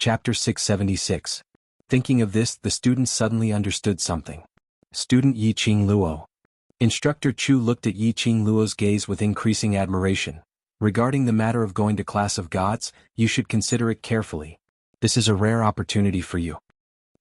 Chapter 676. Thinking of this, the students suddenly understood something. Student Yiqing Luo. Instructor Chu looked at Yiqing Luo's gaze with increasing admiration. Regarding the matter of going to class of gods, you should consider it carefully. This is a rare opportunity for you.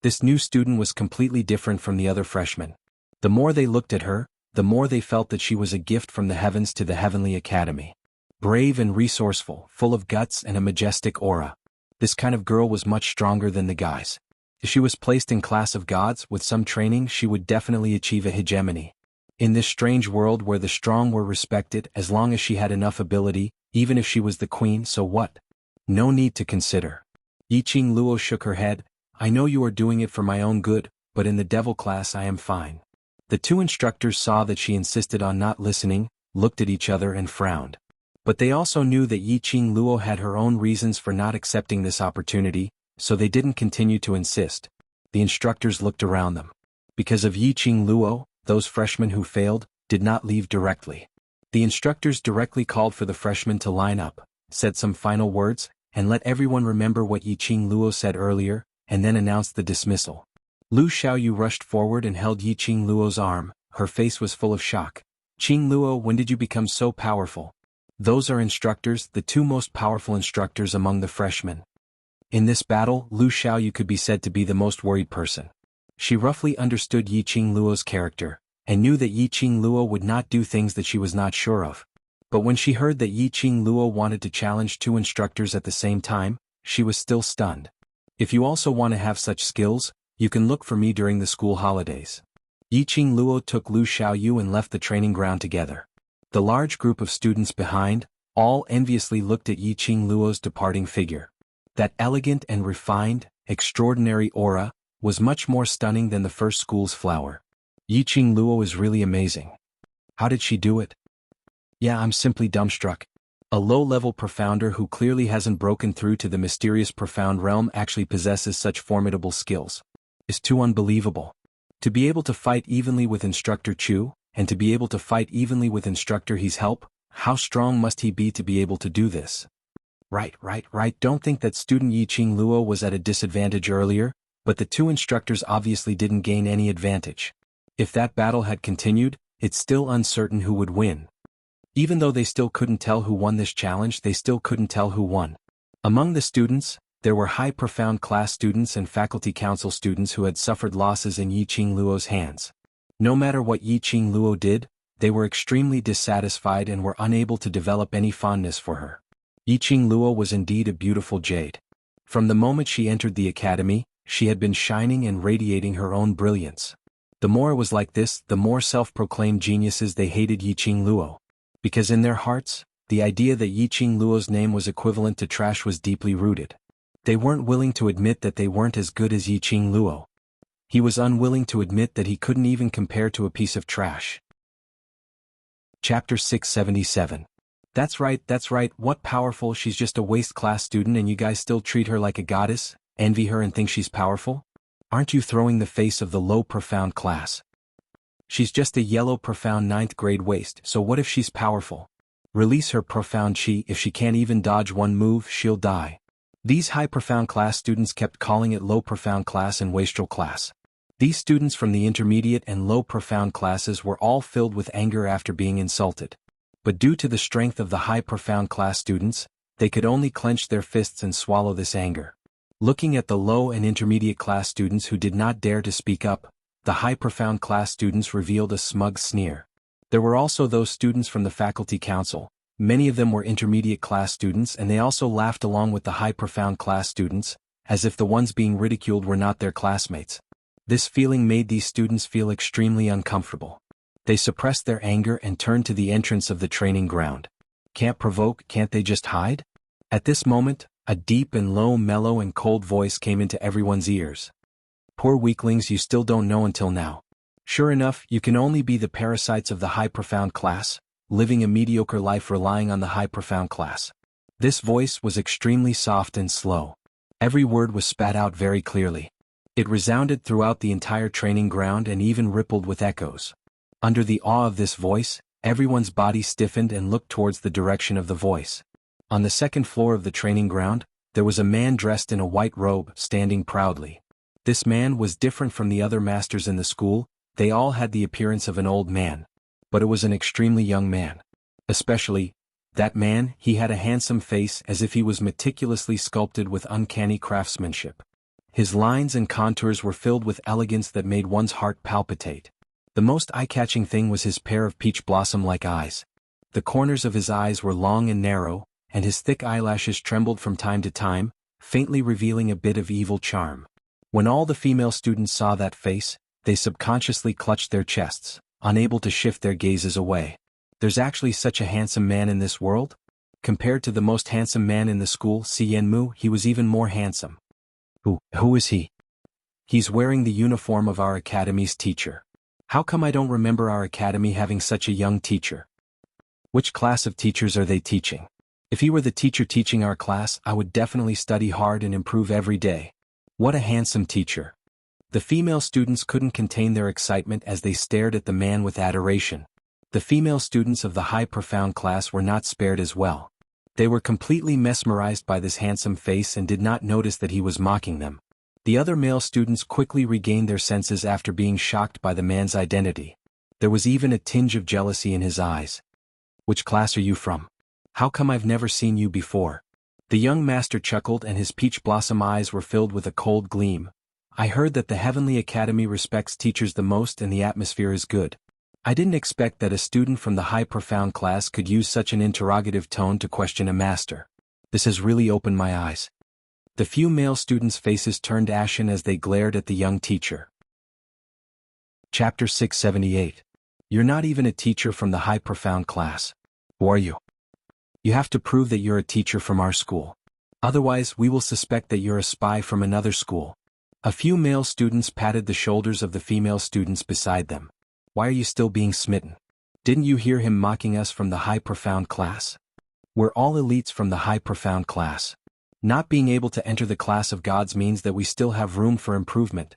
This new student was completely different from the other freshmen. The more they looked at her, the more they felt that she was a gift from the heavens to the heavenly academy. Brave and resourceful, full of guts and a majestic aura. This kind of girl was much stronger than the guys. If she was placed in class of gods, with some training she would definitely achieve a hegemony. In this strange world where the strong were respected, as long as she had enough ability, even if she was the queen, so what? No need to consider. Yiqing Luo shook her head. I know you are doing it for my own good, but in the devil class I am fine. The two instructors saw that she insisted on not listening, looked at each other and frowned. But they also knew that Yiqing Luo had her own reasons for not accepting this opportunity, so they didn't continue to insist. The instructors looked around them. Because of Yiqing Luo, those freshmen who failed did not leave directly. The instructors directly called for the freshmen to line up, said some final words, and let everyone remember what Yiqing Luo said earlier, and then announced the dismissal. Lu Xiaoyu rushed forward and held Yiqing Luo's arm. Her face was full of shock. Qing Luo, when did you become so powerful? Those are instructors, the two most powerful instructors among the freshmen. In this battle, Lu Xiaoyu could be said to be the most worried person. She roughly understood Yiqing Luo's character, and knew that Yiqing Luo would not do things that she was not sure of. But when she heard that Yiqing Luo wanted to challenge two instructors at the same time, she was still stunned. If you also want to have such skills, you can look for me during the school holidays. Yiqing Luo took Lu Xiaoyu and left the training ground together. The large group of students behind, all enviously looked at Yiqing Luo's departing figure. That elegant and refined, extraordinary aura was much more stunning than the first school's flower. Yiqing Luo is really amazing. How did she do it? Yeah, I'm simply dumbstruck. A low-level profounder who clearly hasn't broken through to the mysterious profound realm actually possesses such formidable skills. It's too unbelievable. To be able to fight evenly with Instructor Chu, and to be able to fight evenly with Instructor He's help, how strong must he be to be able to do this? Right. Don't think that student Yiqing Luo was at a disadvantage earlier, but the two instructors obviously didn't gain any advantage. If that battle had continued, it's still uncertain who would win. Even though they still couldn't tell who won this challenge, they still couldn't tell who won. Among the students, there were high profound class students and faculty council students who had suffered losses in Yiqing Luo's hands. No matter what Yiqing Luo did, they were extremely dissatisfied and were unable to develop any fondness for her. Yiqing Luo was indeed a beautiful jade. From the moment she entered the academy, she had been shining and radiating her own brilliance. The more it was like this, the more self-proclaimed geniuses they hated Yiqing Luo. Because in their hearts, the idea that Yiqing Luo's name was equivalent to trash was deeply rooted. They weren't willing to admit that they weren't as good as Yiqing Luo. He was unwilling to admit that he couldn't even compare to a piece of trash. Chapter 677. That's right, what powerful, she's just a waste class student and you guys still treat her like a goddess, envy her and think she's powerful? Aren't you throwing the face of the low profound class? She's just a yellow profound 9th grade waste, so what if she's powerful? Release her profound chi, if she can't even dodge one move, she'll die. These high profound class students kept calling it low profound class and wastrel class. These students from the intermediate and low profound classes were all filled with anger after being insulted. But due to the strength of the high profound class students, they could only clench their fists and swallow this anger. Looking at the low and intermediate class students who did not dare to speak up, the high profound class students revealed a smug sneer. There were also those students from the faculty council. Many of them were intermediate class students and they also laughed along with the high profound class students, as if the ones being ridiculed were not their classmates. This feeling made these students feel extremely uncomfortable. They suppressed their anger and turned to the entrance of the training ground. Can't provoke, can't they just hide? At this moment, a deep and low, mellow and cold voice came into everyone's ears. Poor weaklings, you still don't know until now. Sure enough, you can only be the parasites of the high profound class, living a mediocre life relying on the high profound class. This voice was extremely soft and slow. Every word was spat out very clearly. It resounded throughout the entire training ground and even rippled with echoes. Under the awe of this voice, everyone's body stiffened and looked towards the direction of the voice. On the second floor of the training ground, there was a man dressed in a white robe, standing proudly. This man was different from the other masters in the school. They all had the appearance of an old man. But it was an extremely young man. Especially, that man, he had a handsome face as if he was meticulously sculpted with uncanny craftsmanship. His lines and contours were filled with elegance that made one's heart palpitate. The most eye-catching thing was his pair of peach blossom-like eyes. The corners of his eyes were long and narrow, and his thick eyelashes trembled from time to time, faintly revealing a bit of evil charm. When all the female students saw that face, they subconsciously clutched their chests, unable to shift their gazes away. There's actually such a handsome man in this world? Compared to the most handsome man in the school, Si Yenmu, he was even more handsome. Who is he? He's wearing the uniform of our academy's teacher. How come I don't remember our academy having such a young teacher? Which class of teachers are they teaching? If he were the teacher teaching our class, I would definitely study hard and improve every day. What a handsome teacher. The female students couldn't contain their excitement as they stared at the man with adoration. The female students of the high profound class were not spared as well. They were completely mesmerized by this handsome face and did not notice that he was mocking them. The other male students quickly regained their senses after being shocked by the man's identity. There was even a tinge of jealousy in his eyes. Which class are you from? How come I've never seen you before? The young master chuckled and his peach blossom eyes were filled with a cold gleam. I heard that the Heavenly Academy respects teachers the most and the atmosphere is good. I didn't expect that a student from the high profound class could use such an interrogative tone to question a master. This has really opened my eyes. The few male students' faces turned ashen as they glared at the young teacher. Chapter 678. You're not even a teacher from the high profound class. Who are you? You have to prove that you're a teacher from our school. Otherwise, we will suspect that you're a spy from another school. A few male students patted the shoulders of the female students beside them. Why are you still being smitten? Didn't you hear him mocking us from the high profound class? We're all elites from the high profound class. Not being able to enter the class of gods means that we still have room for improvement.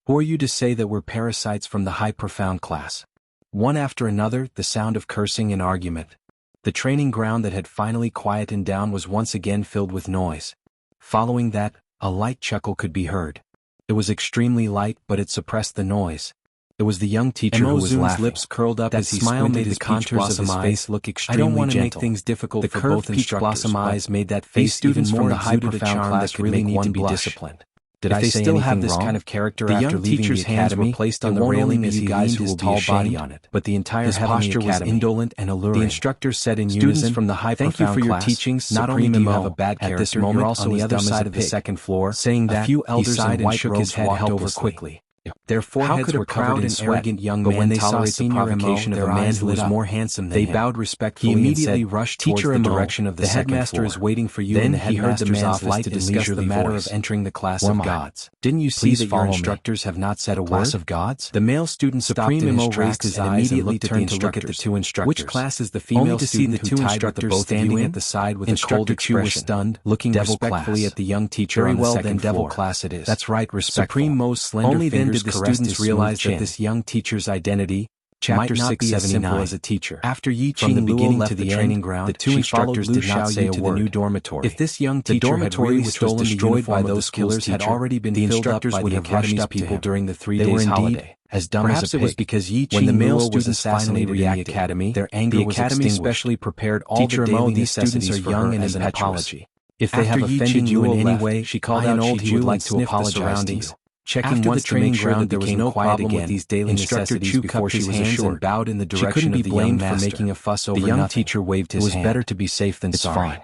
Who are you to say that we're parasites from the high profound class? One after another, the sound of cursing and argument. The training ground that had finally quietened down was once again filled with noise. Following that, a light chuckle could be heard. It was extremely light, but it suppressed the noise. It was the young teacher who was laughing. Lips curled up as he smile made the contours of his face look extremely gentle. I don't want to make things difficult for both instructors. The curved peach blossom eyes made that face even more exuded a charm that could really need to be disciplined. Did I say anything wrong? If they still have this kind of character after leaving the academy, were placed on the railing as he leaned his tall body on it. But the entire posture was indolent and alluring. The instructor said in unison, from the high profound class, thank you for your teachings. Not only do you have a bad character, at this moment, you're also on the other side of the second floor. Saying that, a few elders in white robes walked over quickly. Their foreheads were covered in sweat, arrogant young men when they saw the provocation of a man who was more handsome than him. They bowed respectfully and immediately rushed towards the direction of the headmaster is waiting for you in the headmaster's office to discuss the matter of entering the class of gods. Didn't you see that your instructors have not said a word? Class of gods? The male student stopped in his tracks and immediately turned to look at the two instructors. Which class is the female student who tied with the both standing at the side with a cold expression? Was stunned, looking respectfully at the young teacher on the second floor. Devil class it is. That's right, respectful. Supreme Mo's slender fingers caressed his realized that this young teacher's identity might not be as simple as a teacher. After Yi Qing Luo left the training ground, the two instructors did not say a word. The new dormitory. If this young teacher had really stolen the uniform by those killers had already been filled up by the academy's people during the 3 days holiday. As dumb as a pig. Perhaps it was because Yi Qing Luo was assassinated in the academy. Their anger was extinguished. The academy specially prepared all the daily necessities for her as an apology. If they have offended you in any way, she called out old Jew would like to apologize to you. Checking once the training ground there was no problem with these daily necessities before she was assured and bowed in the direction of the young master. For making a fuss over the young teacher waved his hand. It was better to be safe than sorry.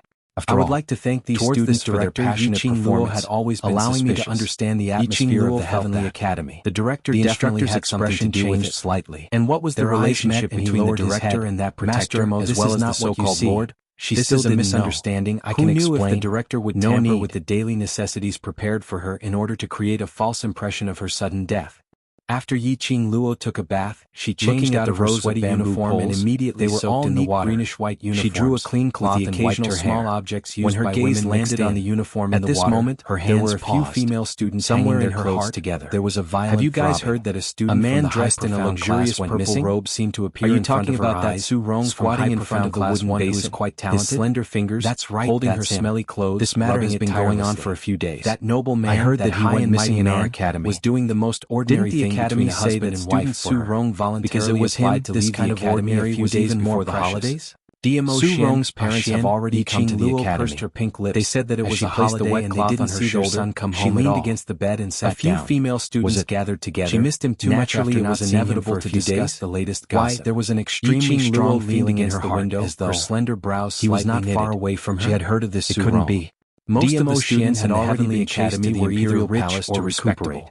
I would like to thank these students for their passionate performance, had always been allowing me to understand the atmosphere of the Heavenly Academy. The director definitely had something to do with it slightly. And what was the relationship between the director and that protector, as well as the so-called Lord? This is a misunderstanding. I can explain. If the director would tamper with the daily necessities prepared for her in order to create a false impression of her sudden death? After Yiqing Luo took a bath, she changed out of her sweaty uniform and immediately they were all in the greenish-white uniforms. She drew a clean cloth and wiped her small objects used by women. When her gaze landed on the uniform in the water, at this moment, her hands paused. There were a few female students somewhere in her heart together. There was a violent Have you guys heard that a man dressed in a luxurious purple robe seemed to appear in front of her eyes? Are you talking about that Su Rong squatting in front of the wooden basin? Who is quite talented. His slender fingers, holding her smelly clothes. This matter has been going on for a few days. That noble man, I heard that he went missing in our academy, was doing the most ordinary thing between a husband and wife for her, because it was him, this kind of ordinary, was even more the holidays? Su Rong's parents have already come to the academy. Pursed her pink lips. They said that it was a holiday and they didn't see their son come home at all. She leaned against the bed and sat down. A few female students gathered together. She missed him too much after it was inevitable to discuss the latest gossip. Why, there was an extremely strong feeling in her heart as though her slender brows slightly knitted. He was not far away from her. She had heard of this Su Rong. It couldn't be. Most of the students had already been chased to the Imperial Palace to recuperate.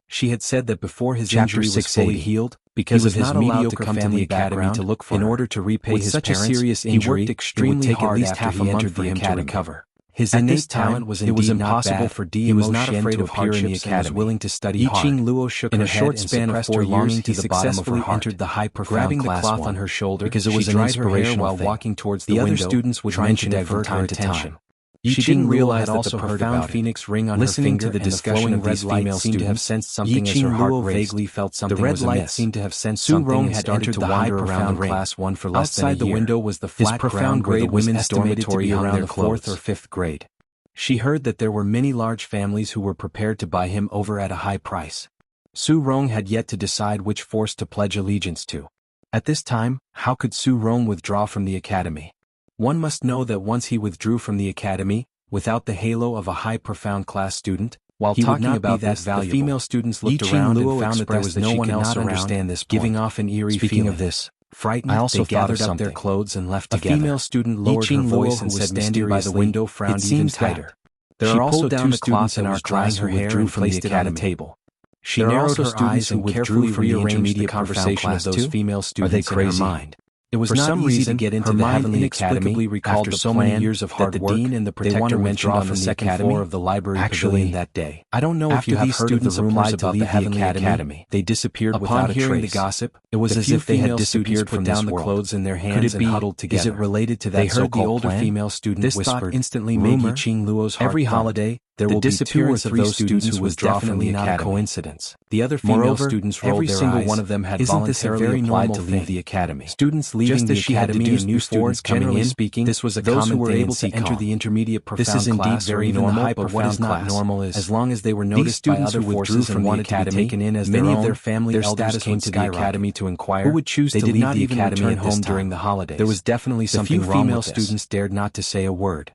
She had said that before his injury was fully healed, because of his mediocre family background, to look for in order to repay his parents, a serious injury, he worked extremely hard after he entered the academy to recover. His innate talent was indeed impossible for He was not afraid of hardships and was willing to study hard. Yiqing Luo shook her head and suppressed her longing to the bottom of her heart. Entered the high grabbing the cloth on her shoulder because it was an inspirational while walking towards the window. The other students would mention it from time to time. She didn't realize that the profound phoenix ring on her finger to the discussion of these female seemed to have sensed something as her heart vaguely felt something was amiss. The red light seemed to have sensed something. Su Rong had entered the high profound class 1 for less than a year. Outside the window was the flat ground where the women's dormitory around the 4th or 5th grade. She heard that there were many large families who were prepared to buy him over at a high price. Su Rong had yet to decide which force to pledge allegiance to. At this time, how could Su Rong withdraw from the academy? One must know that once he withdrew from the academy, without the halo of a high profound class student, while talking about this, the female students looked around and found that there was no one else around, giving off an eerie feeling. Speaking of this, frightened, they gathered up their clothes and left together. A female student lowered her voice and said, standing by the window, frowned even tighter. There are also two students in our class who withdrew from the academy table. She narrowed her eyes and carefully rearranged the conversation of those female students in her mind. It was not easy to get into the Heavenly Academy after so many years of hard work. And the protector mentioned on the second floor of the library pavilion that day. I don't know if you have heard of the rumors about the Heavenly Academy. They disappeared without a trace. Upon hearing the gossip, it was as if they had disappeared from down the clothes in their hands and huddled together. Is it related to that so-called plan? They heard the older female student whispered, instantly made Yiqing Luo's heart every holiday, there will be 2 or 3 students who was definitely not a coincidence. The other female students rolled their eyes. Every single one of them had voluntarily applied to leave the academy. Students leaving the academy and new students coming in, speaking, this was a common thing able to enter the intermediate profound class or even the high but what is not normal is, as long as they were noticed by other forces and wanted to be taken in as their own, many of their family elders came to the academy to inquire who would choose to leave the academy at home during the holidays. There was definitely something wrong with this. The few female students dared not to say a word.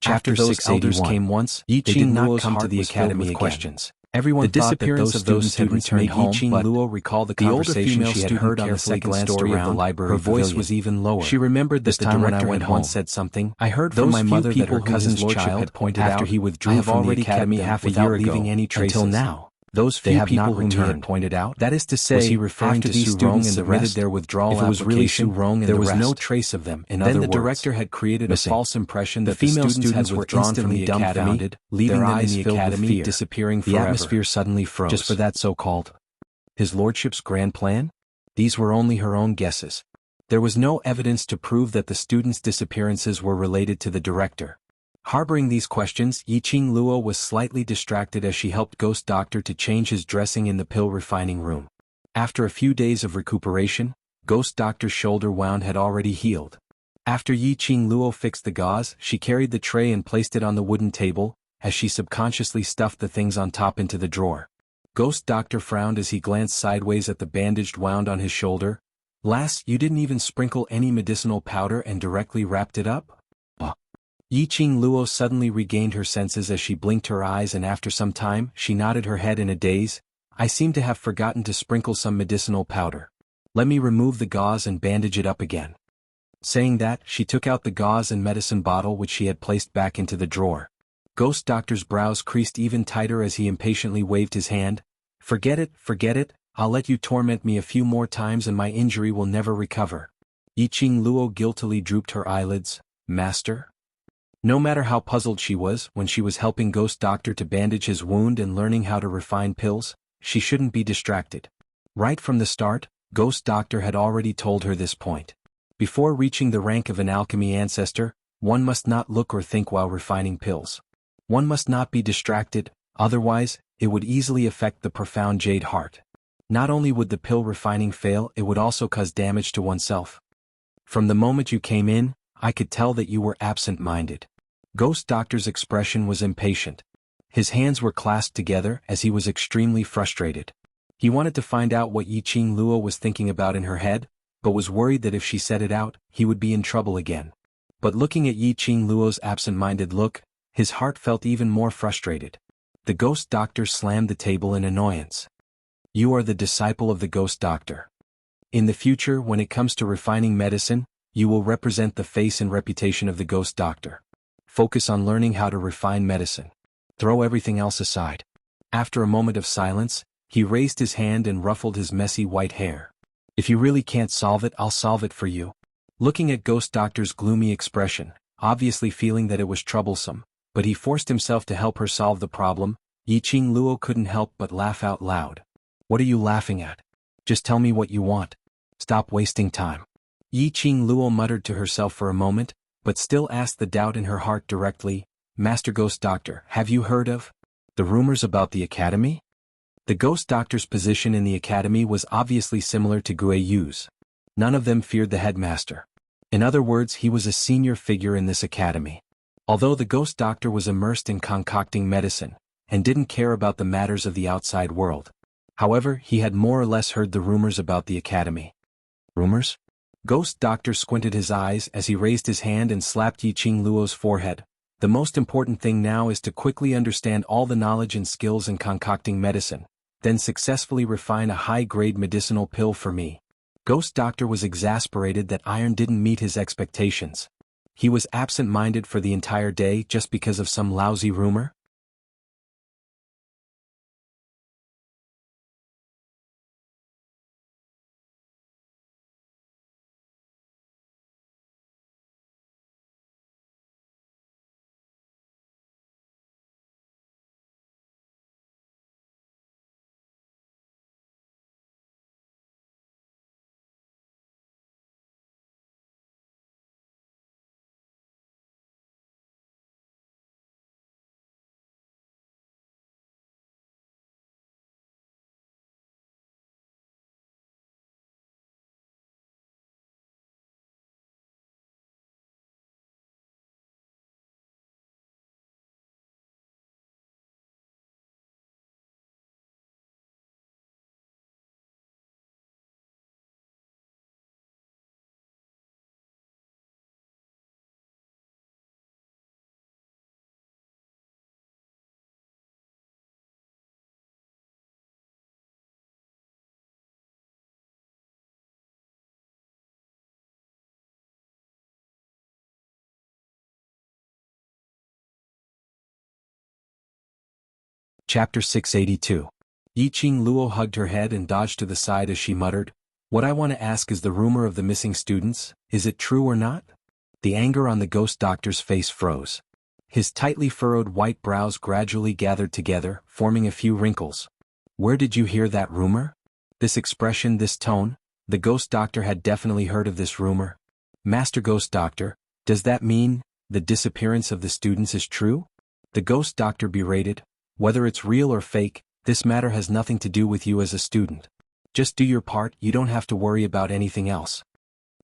After those elders came once, they did not come to the academy with questions. Everyone thought that those students had returned home, but Luo recalled the conversation she had heard on the second story of the library. Her voice was even lower. She remembered that the director had once said something. I heard from my mother that her cousin's child had pointed out after he withdrew from the academy half a year ago leaving any traces until now. Those few people whom he had pointed out, that is to say, was he referring to these students and submitted their withdrawal application? If it was really Su Rong and there was no trace of them. In other words, then the director had created a false impression that the female students had withdrawn from the academy, leaving them in the academy, disappearing forever. The atmosphere suddenly froze. Just for that so-called His Lordship's grand plan? These were only her own guesses. There was no evidence to prove that the students' disappearances were related to the director. Harboring these questions, Yiqing Luo was slightly distracted as she helped Ghost Doctor to change his dressing in the pill refining room. After a few days of recuperation, Ghost Doctor's shoulder wound had already healed. After Yiqing Luo fixed the gauze, she carried the tray and placed it on the wooden table, as she subconsciously stuffed the things on top into the drawer. Ghost Doctor frowned as he glanced sideways at the bandaged wound on his shoulder. "Lass, you didn't even sprinkle any medicinal powder and directly wrapped it up?" Yiqing Luo suddenly regained her senses as she blinked her eyes, and after some time, she nodded her head in a daze. "I seem to have forgotten to sprinkle some medicinal powder. Let me remove the gauze and bandage it up again." Saying that, she took out the gauze and medicine bottle which she had placed back into the drawer. Ghost Doctor's brows creased even tighter as he impatiently waved his hand. Forget it, I'll let you torment me a few more times and my injury will never recover." Yiqing Luo guiltily drooped her eyelids. "Master?" No matter how puzzled she was when she was helping Ghost Doctor to bandage his wound and learning how to refine pills, she shouldn't be distracted. Right from the start, Ghost Doctor had already told her this point. Before reaching the rank of an alchemy ancestor, one must not look or think while refining pills. One must not be distracted, otherwise, it would easily affect the profound jade heart. Not only would the pill refining fail, it would also cause damage to oneself. From the moment you came in, I could tell that you were absent-minded. Ghost Doctor's expression was impatient. His hands were clasped together as he was extremely frustrated. He wanted to find out what Yiqing Luo was thinking about in her head, but was worried that if she said it out, he would be in trouble again. But looking at Yiqing Luo's absent-minded look, his heart felt even more frustrated. The Ghost Doctor slammed the table in annoyance. You are the disciple of the Ghost Doctor. In the future, when it comes to refining medicine, you will represent the face and reputation of the Ghost Doctor. Focus on learning how to refine medicine. Throw everything else aside. After a moment of silence, he raised his hand and ruffled his messy white hair. If you really can't solve it, I'll solve it for you. Looking at Ghost Doctor's gloomy expression, obviously feeling that it was troublesome, but he forced himself to help her solve the problem, Yiqing Luo couldn't help but laugh out loud. What are you laughing at? Just tell me what you want. Stop wasting time. Yiqing Luo muttered to herself for a moment, but still asked the doubt in her heart directly, Master Ghost Doctor, have you heard of the rumors about the academy? The Ghost Doctor's position in the academy was obviously similar to Gui Yu's. None of them feared the headmaster. In other words, he was a senior figure in this academy. Although the Ghost Doctor was immersed in concocting medicine, and didn't care about the matters of the outside world. However, he had more or less heard the rumors about the academy. Rumors? Ghost Doctor squinted his eyes as he raised his hand and slapped Yiqing Luo's forehead. The most important thing now is to quickly understand all the knowledge and skills in concocting medicine, then successfully refine a high-grade medicinal pill for me. Ghost Doctor was exasperated that iron didn't meet his expectations. He was absent-minded for the entire day just because of some lousy rumor? Chapter 682. Yiqing Luo hugged her head and dodged to the side as she muttered, What I want to ask is the rumor of the missing students, is it true or not? The anger on the Ghost Doctor's face froze. His tightly furrowed white brows gradually gathered together, forming a few wrinkles. Where did you hear that rumor? This expression, this tone, the Ghost Doctor had definitely heard of this rumor. Master Ghost Doctor, does that mean the disappearance of the students is true? The Ghost Doctor berated. Whether it's real or fake, this matter has nothing to do with you as a student. Just do your part, you don't have to worry about anything else.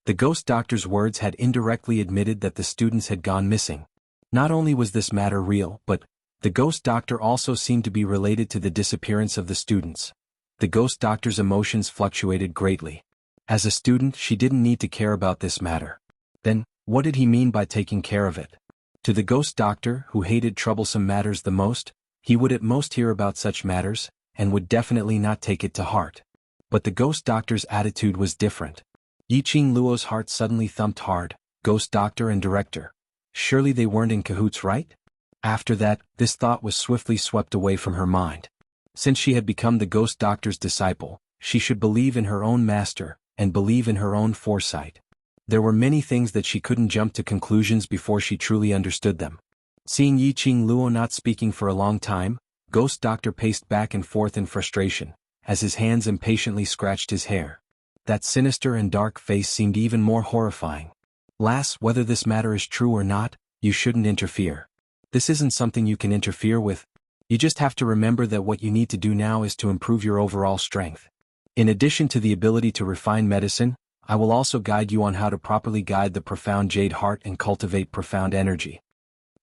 The Ghost Doctor's words had indirectly admitted that the students had gone missing. Not only was this matter real, but the Ghost Doctor also seemed to be related to the disappearance of the students. The Ghost Doctor's emotions fluctuated greatly. As a student, she didn't need to care about this matter. Then, what did he mean by taking care of it? To the Ghost Doctor, who hated troublesome matters the most, he would at most hear about such matters, and would definitely not take it to heart. But the Ghost Doctor's attitude was different. Yiqing Luo's heart suddenly thumped hard. Ghost Doctor and Director. Surely they weren't in cahoots, right? After that, this thought was swiftly swept away from her mind. Since she had become the Ghost Doctor's disciple, she should believe in her own master, and believe in her own foresight. There were many things that she couldn't jump to conclusions before she truly understood them. Seeing Yiqing Luo not speaking for a long time, Ghost Doctor paced back and forth in frustration, as his hands impatiently scratched his hair. That sinister and dark face seemed even more horrifying. Lass, whether this matter is true or not, you shouldn't interfere. This isn't something you can interfere with. You just have to remember that what you need to do now is to improve your overall strength. In addition to the ability to refine medicine, I will also guide you on how to properly guide the profound jade heart and cultivate profound energy.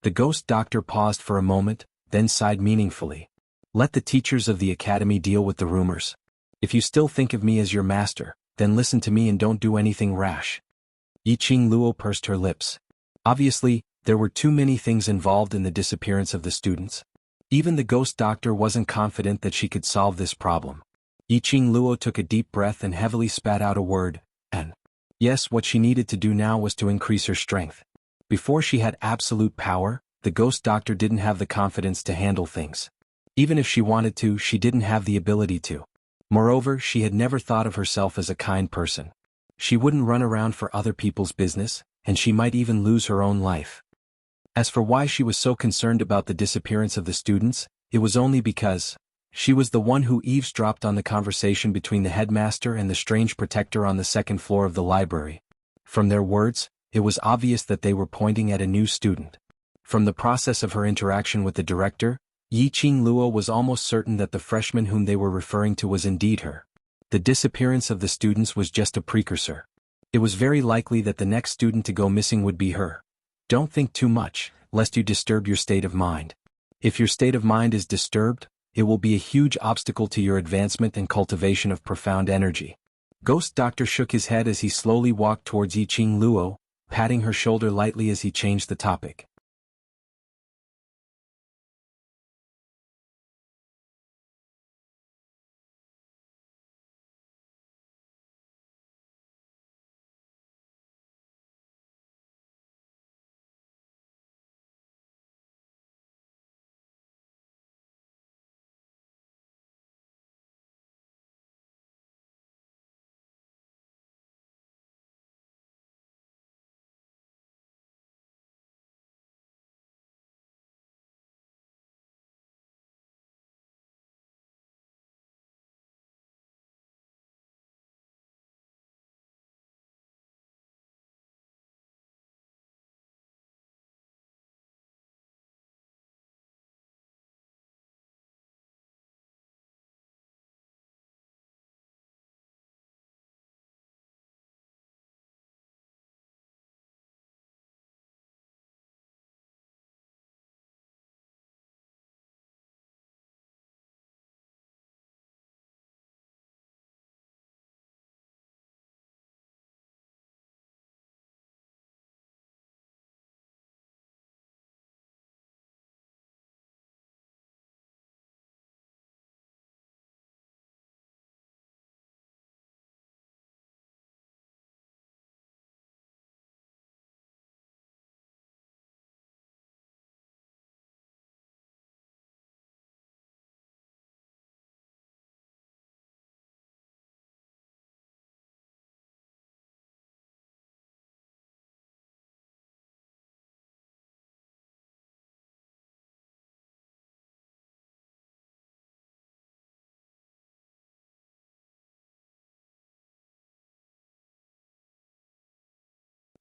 The ghost doctor paused for a moment, then sighed meaningfully. Let the teachers of the academy deal with the rumors. If you still think of me as your master, then listen to me and don't do anything rash. Yiqing Luo pursed her lips. Obviously, there were too many things involved in the disappearance of the students. Even the ghost doctor wasn't confident that she could solve this problem. Yiqing Luo took a deep breath and heavily spat out a word, and yes, what she needed to do now was to increase her strength. Before she had absolute power, the ghost doctor didn't have the confidence to handle things. Even if she wanted to, she didn't have the ability to. Moreover, she had never thought of herself as a kind person. She wouldn't run around for other people's business, and she might even lose her own life. As for why she was so concerned about the disappearance of the students, it was only because she was the one who eavesdropped on the conversation between the headmaster and the strange protector on the second floor of the library. From their words, it was obvious that they were pointing at a new student. From the process of her interaction with the director, Yiqing Luo was almost certain that the freshman whom they were referring to was indeed her. The disappearance of the students was just a precursor. It was very likely that the next student to go missing would be her. Don't think too much, lest you disturb your state of mind. If your state of mind is disturbed, it will be a huge obstacle to your advancement and cultivation of profound energy. Ghost Doctor shook his head as he slowly walked towards Yiqing Luo, patting her shoulder lightly as he changed the topic.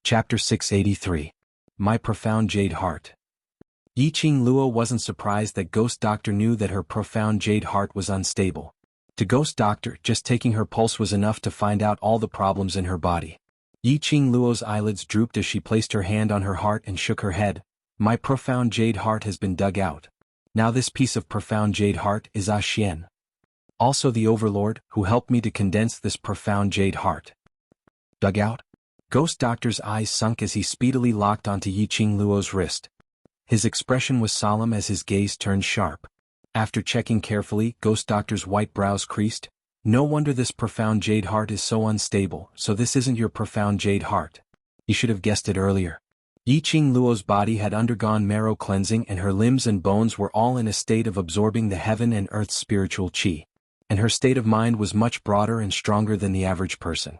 Chapter 683. My Profound Jade Heart. Yiqing Luo wasn't surprised that Ghost Doctor knew that her profound jade heart was unstable. To Ghost Doctor, just taking her pulse was enough to find out all the problems in her body. Yiqing Luo's eyelids drooped as she placed her hand on her heart and shook her head. My profound jade heart has been dug out. Now this piece of profound jade heart is A Xian. Also the Overlord, who helped me to condense this profound jade heart. Dug out? Ghost Doctor's eyes sunk as he speedily locked onto Yiqing Luo's wrist. His expression was solemn as his gaze turned sharp. After checking carefully, Ghost Doctor's white brows creased. No wonder this profound jade heart is so unstable, so this isn't your profound jade heart. You should have guessed it earlier. Yiqing Luo's body had undergone marrow cleansing and her limbs and bones were all in a state of absorbing the heaven and earth's spiritual qi. And her state of mind was much broader and stronger than the average person.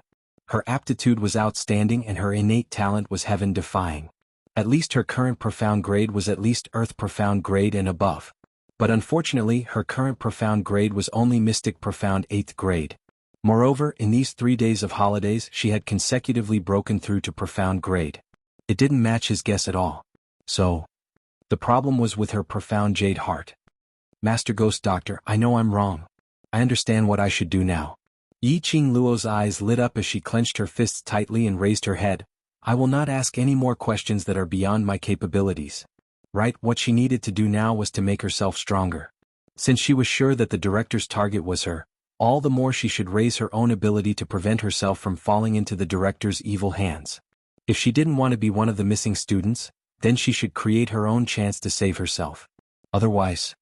Her aptitude was outstanding and her innate talent was heaven-defying. At least her current profound grade was at least earth profound grade and above. But unfortunately her current profound grade was only Mystic Profound 8th grade. Moreover, in these 3 days of holidays she had consecutively broken through to profound grade. It didn't match his guess at all. So, the problem was with her profound jade heart. Master Ghost Doctor, I know I'm wrong. I understand what I should do now. Yi Qing Luo's eyes lit up as she clenched her fists tightly and raised her head. I will not ask any more questions that are beyond my capabilities. Right, what she needed to do now was to make herself stronger. Since she was sure that the director's target was her, all the more she should raise her own ability to prevent herself from falling into the director's evil hands. If she didn't want to be one of the missing students, then she should create her own chance to save herself. Otherwise,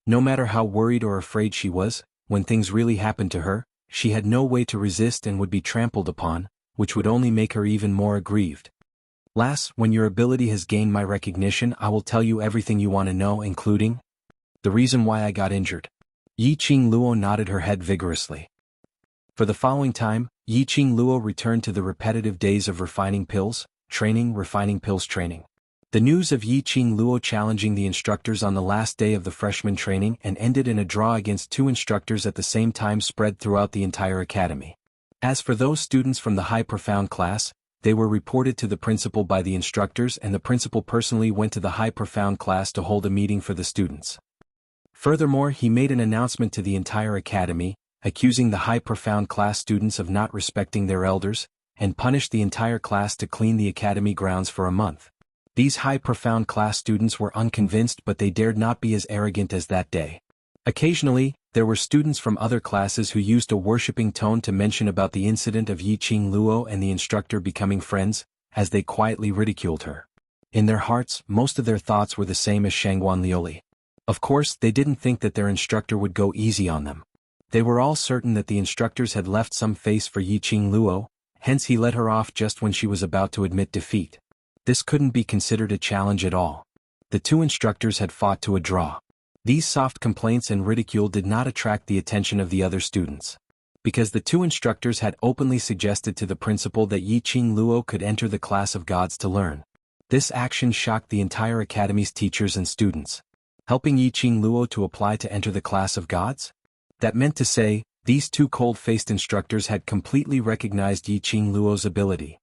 no matter how worried or afraid she was, when things really happened to her, she had no way to resist and would be trampled upon, which would only make her even more aggrieved. Lass, when your ability has gained my recognition, I will tell you everything you want to know, including the reason why I got injured. Yi Qing Luo nodded her head vigorously. For the following time, Yi Qing Luo returned to the repetitive days of refining pills training. The news of Yi Qing Luo challenging the instructors on the last day of the freshman training and ended in a draw against 2 instructors at the same time spread throughout the entire academy. As for those students from the high profound class, they were reported to the principal by the instructors, and the principal personally went to the high profound class to hold a meeting for the students. Furthermore, he made an announcement to the entire academy, accusing the high profound class students of not respecting their elders, and punished the entire class to clean the academy grounds for a month. These high profound class students were unconvinced, but they dared not be as arrogant as that day. Occasionally, there were students from other classes who used a worshipping tone to mention about the incident of Yi Qing Luo and the instructor becoming friends, as they quietly ridiculed her. In their hearts, most of their thoughts were the same as Shangguan Liuli. Of course, they didn't think that their instructor would go easy on them. They were all certain that the instructors had left some face for Yi Qing Luo, hence he let her off just when she was about to admit defeat. This couldn't be considered a challenge at all. The 2 instructors had fought to a draw. These soft complaints and ridicule did not attract the attention of the other students. Because the 2 instructors had openly suggested to the principal that Yi Qing Luo could enter the class of gods to learn. This action shocked the entire academy's teachers and students. Helping Yi Qing Luo to apply to enter the class of gods? That meant to say, these 2 cold-faced instructors had completely recognized Yi Qing Luo's ability.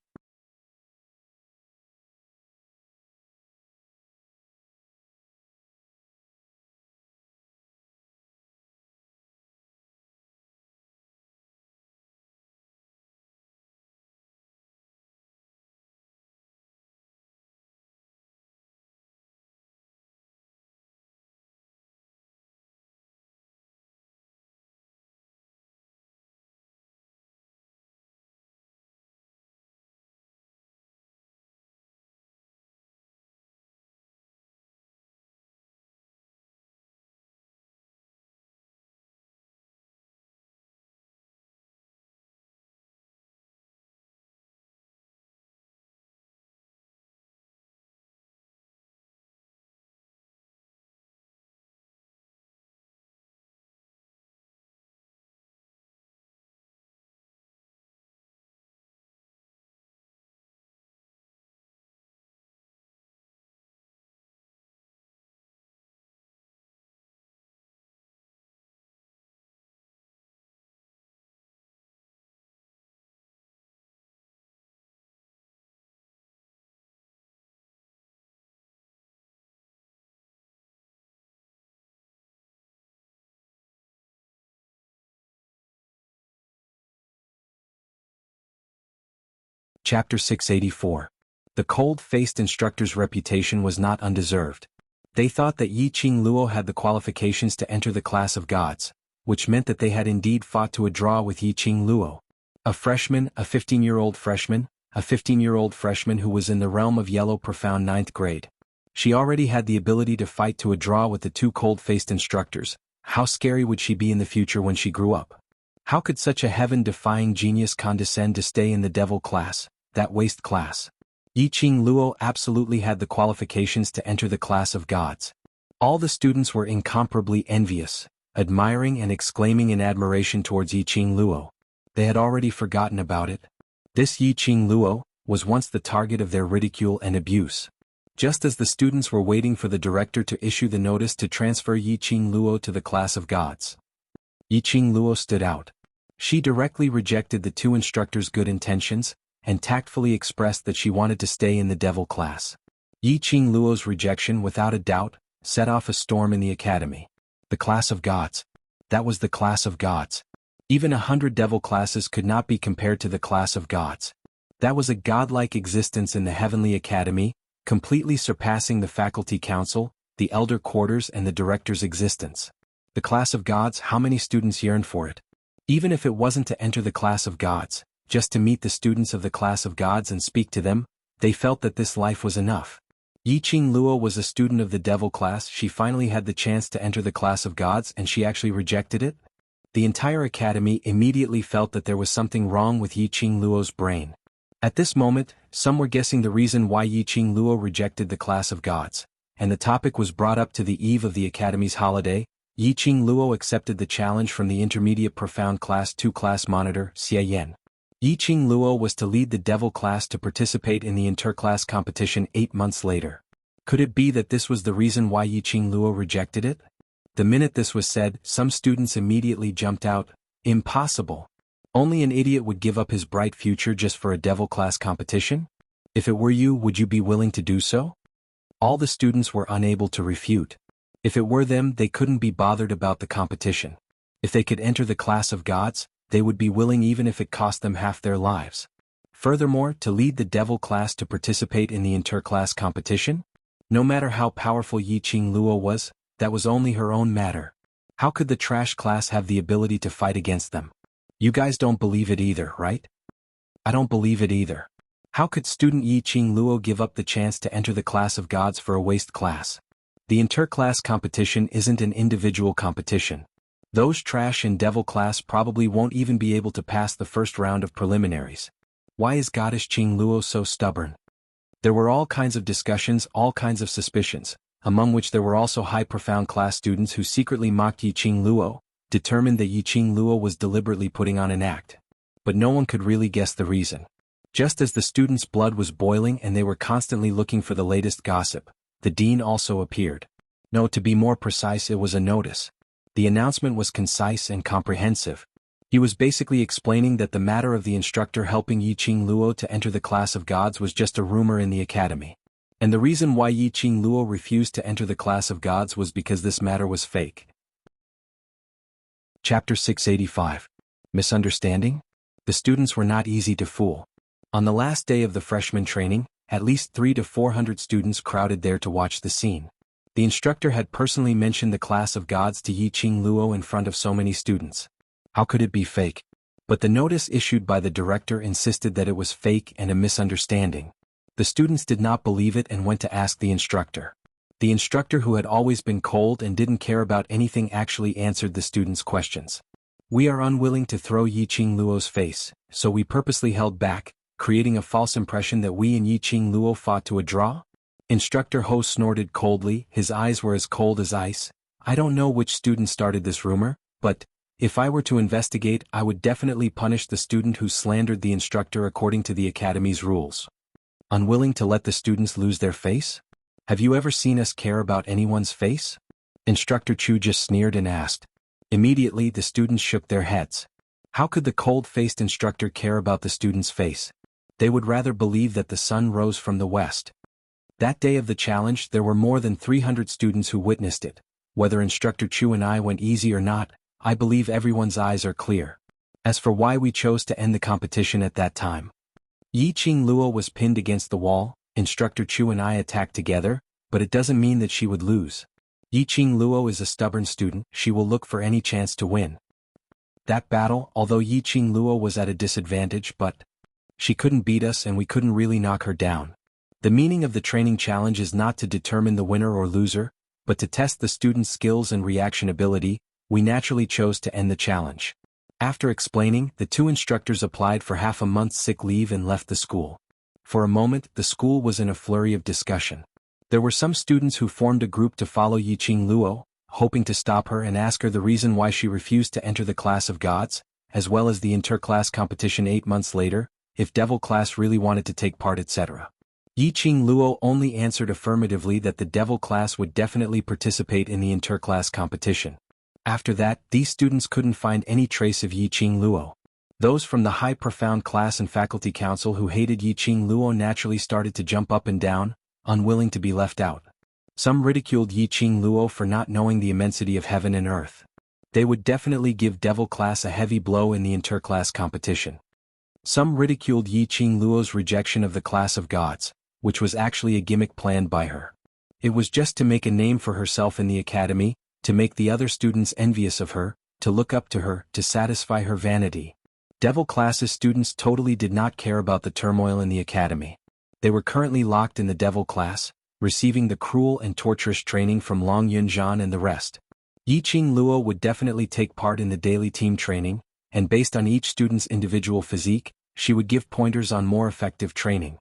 Chapter 684. The cold-faced instructor's reputation was not undeserved. They thought that Yi Qing Luo had the qualifications to enter the class of gods, which meant that they had indeed fought to a draw with Yi Qing Luo. A freshman, a 15-year-old freshman, a 15-year-old freshman who was in the realm of yellow profound 9th grade. She already had the ability to fight to a draw with the 2 cold-faced instructors. How scary would she be in the future when she grew up? How could such a heaven-defying genius condescend to stay in the devil class, that waste class? Yi Qing Luo absolutely had the qualifications to enter the class of gods. All the students were incomparably envious, admiring and exclaiming in admiration towards Yi Qing Luo. They had already forgotten about it. This Yi Qing Luo was once the target of their ridicule and abuse. Just as the students were waiting for the director to issue the notice to transfer Yiqing Luo to the class of gods, Yiqing Luo stood out. She directly rejected the two instructors' good intentions, and tactfully expressed that she wanted to stay in the devil class. Yiqing Luo's rejection, without a doubt, set off a storm in the academy. The class of gods. That was the class of gods. Even 100 devil classes could not be compared to the class of gods. That was a godlike existence in the heavenly academy, completely surpassing the faculty council, the elder quarters and the director's existence. The class of gods, how many students yearned for it? Even if it wasn't to enter the class of gods, just to meet the students of the class of gods and speak to them, they felt that this life was enough. Yiqing Luo was a student of the devil class. She finally had the chance to enter the class of gods and she actually rejected it? The entire academy immediately felt that there was something wrong with Yiqing Luo's brain. At this moment, some were guessing the reason why Yiqing Luo rejected the class of gods, and the topic was brought up to the eve of the academy's holiday. Yiqing Luo accepted the challenge from the intermediate profound class 2 class monitor, Xie Yan. Yiqing Luo was to lead the devil class to participate in the interclass competition 8 months later. Could it be that this was the reason why Yiqing Luo rejected it? The minute this was said, some students immediately jumped out. Impossible. Only an idiot would give up his bright future just for a devil class competition? If it were you, would you be willing to do so? All the students were unable to refute. If it were them, they couldn't be bothered about the competition. If they could enter the class of gods, they would be willing even if it cost them half their lives. Furthermore, to lead the devil class to participate in the interclass competition? No matter how powerful Yiqing Luo was, that was only her own matter. How could the trash class have the ability to fight against them? You guys don't believe it either, right? I don't believe it either. How could student Yiqing Luo give up the chance to enter the class of gods for a waste class? The interclass competition isn't an individual competition. Those trash and devil class probably won't even be able to pass the first round of preliminaries. Why is goddess Qing Luo so stubborn? There were all kinds of discussions, all kinds of suspicions, among which there were also high profound class students who secretly mocked Yiqing Luo, determined that Yiqing Luo was deliberately putting on an act. But no one could really guess the reason. Just as the students' blood was boiling and they were constantly looking for the latest gossip, the dean also appeared. No, to be more precise, it was a notice. The announcement was concise and comprehensive. He was basically explaining that the matter of the instructor helping Yiqing Luo to enter the class of gods was just a rumor in the academy. And the reason why Yiqing Luo refused to enter the class of gods was because this matter was fake. Chapter 685. Misunderstanding? The students were not easy to fool. On the last day of the freshman training, at least 300 to 400 students crowded there to watch the scene. The instructor had personally mentioned the class of gods to Yiqing Luo in front of so many students. How could it be fake? But the notice issued by the director insisted that it was fake and a misunderstanding. The students did not believe it and went to ask the instructor. The instructor, who had always been cold and didn't care about anything, actually answered the students' questions. We are unwilling to throw Yiqing Luo's face, so we purposely held back, creating a false impression that we and Yiqing Luo fought to a draw? Instructor Ho snorted coldly, his eyes were as cold as ice. I don't know which student started this rumor, but if I were to investigate, I would definitely punish the student who slandered the instructor according to the academy's rules. Unwilling to let the students lose their face? Have you ever seen us care about anyone's face? Instructor Chu just sneered and asked. Immediately the students shook their heads. How could the cold-faced instructor care about the student's face? They would rather believe that the sun rose from the west. That day of the challenge, there were more than 300 students who witnessed it. Whether Instructor Chu and I went easy or not, I believe everyone's eyes are clear. As for why we chose to end the competition at that time, Yiqing Luo was pinned against the wall. Instructor Chu and I attacked together, but it doesn't mean that she would lose. Yiqing Luo is a stubborn student, she will look for any chance to win. That battle, although Yiqing Luo was at a disadvantage, but she couldn't beat us and we couldn't really knock her down. The meaning of the training challenge is not to determine the winner or loser, but to test the student's skills and reaction ability. We naturally chose to end the challenge. After explaining, the two instructors applied for half a month's sick leave and left the school. For a moment, the school was in a flurry of discussion. There were some students who formed a group to follow Yiqing Luo, hoping to stop her and ask her the reason why she refused to enter the class of gods, as well as the interclass competition 8 months later, if devil class really wanted to take part, etc. Yiqing Luo only answered affirmatively that the devil class would definitely participate in the interclass competition. After that, these students couldn't find any trace of Yiqing Luo. Those from the high profound class and faculty council who hated Yiqing Luo naturally started to jump up and down, unwilling to be left out. Some ridiculed Yiqing Luo for not knowing the immensity of heaven and earth. They would definitely give devil class a heavy blow in the interclass competition. Some ridiculed Yiqing Luo's rejection of the class of gods, which was actually a gimmick planned by her. It was just to make a name for herself in the academy, to make the other students envious of her, to look up to her, to satisfy her vanity. Devil class's students totally did not care about the turmoil in the academy. They were currently locked in the devil class, receiving the cruel and torturous training from Long Yunzhan and the rest. Yiqing Luo would definitely take part in the daily team training, and based on each student's individual physique, she would give pointers on more effective training.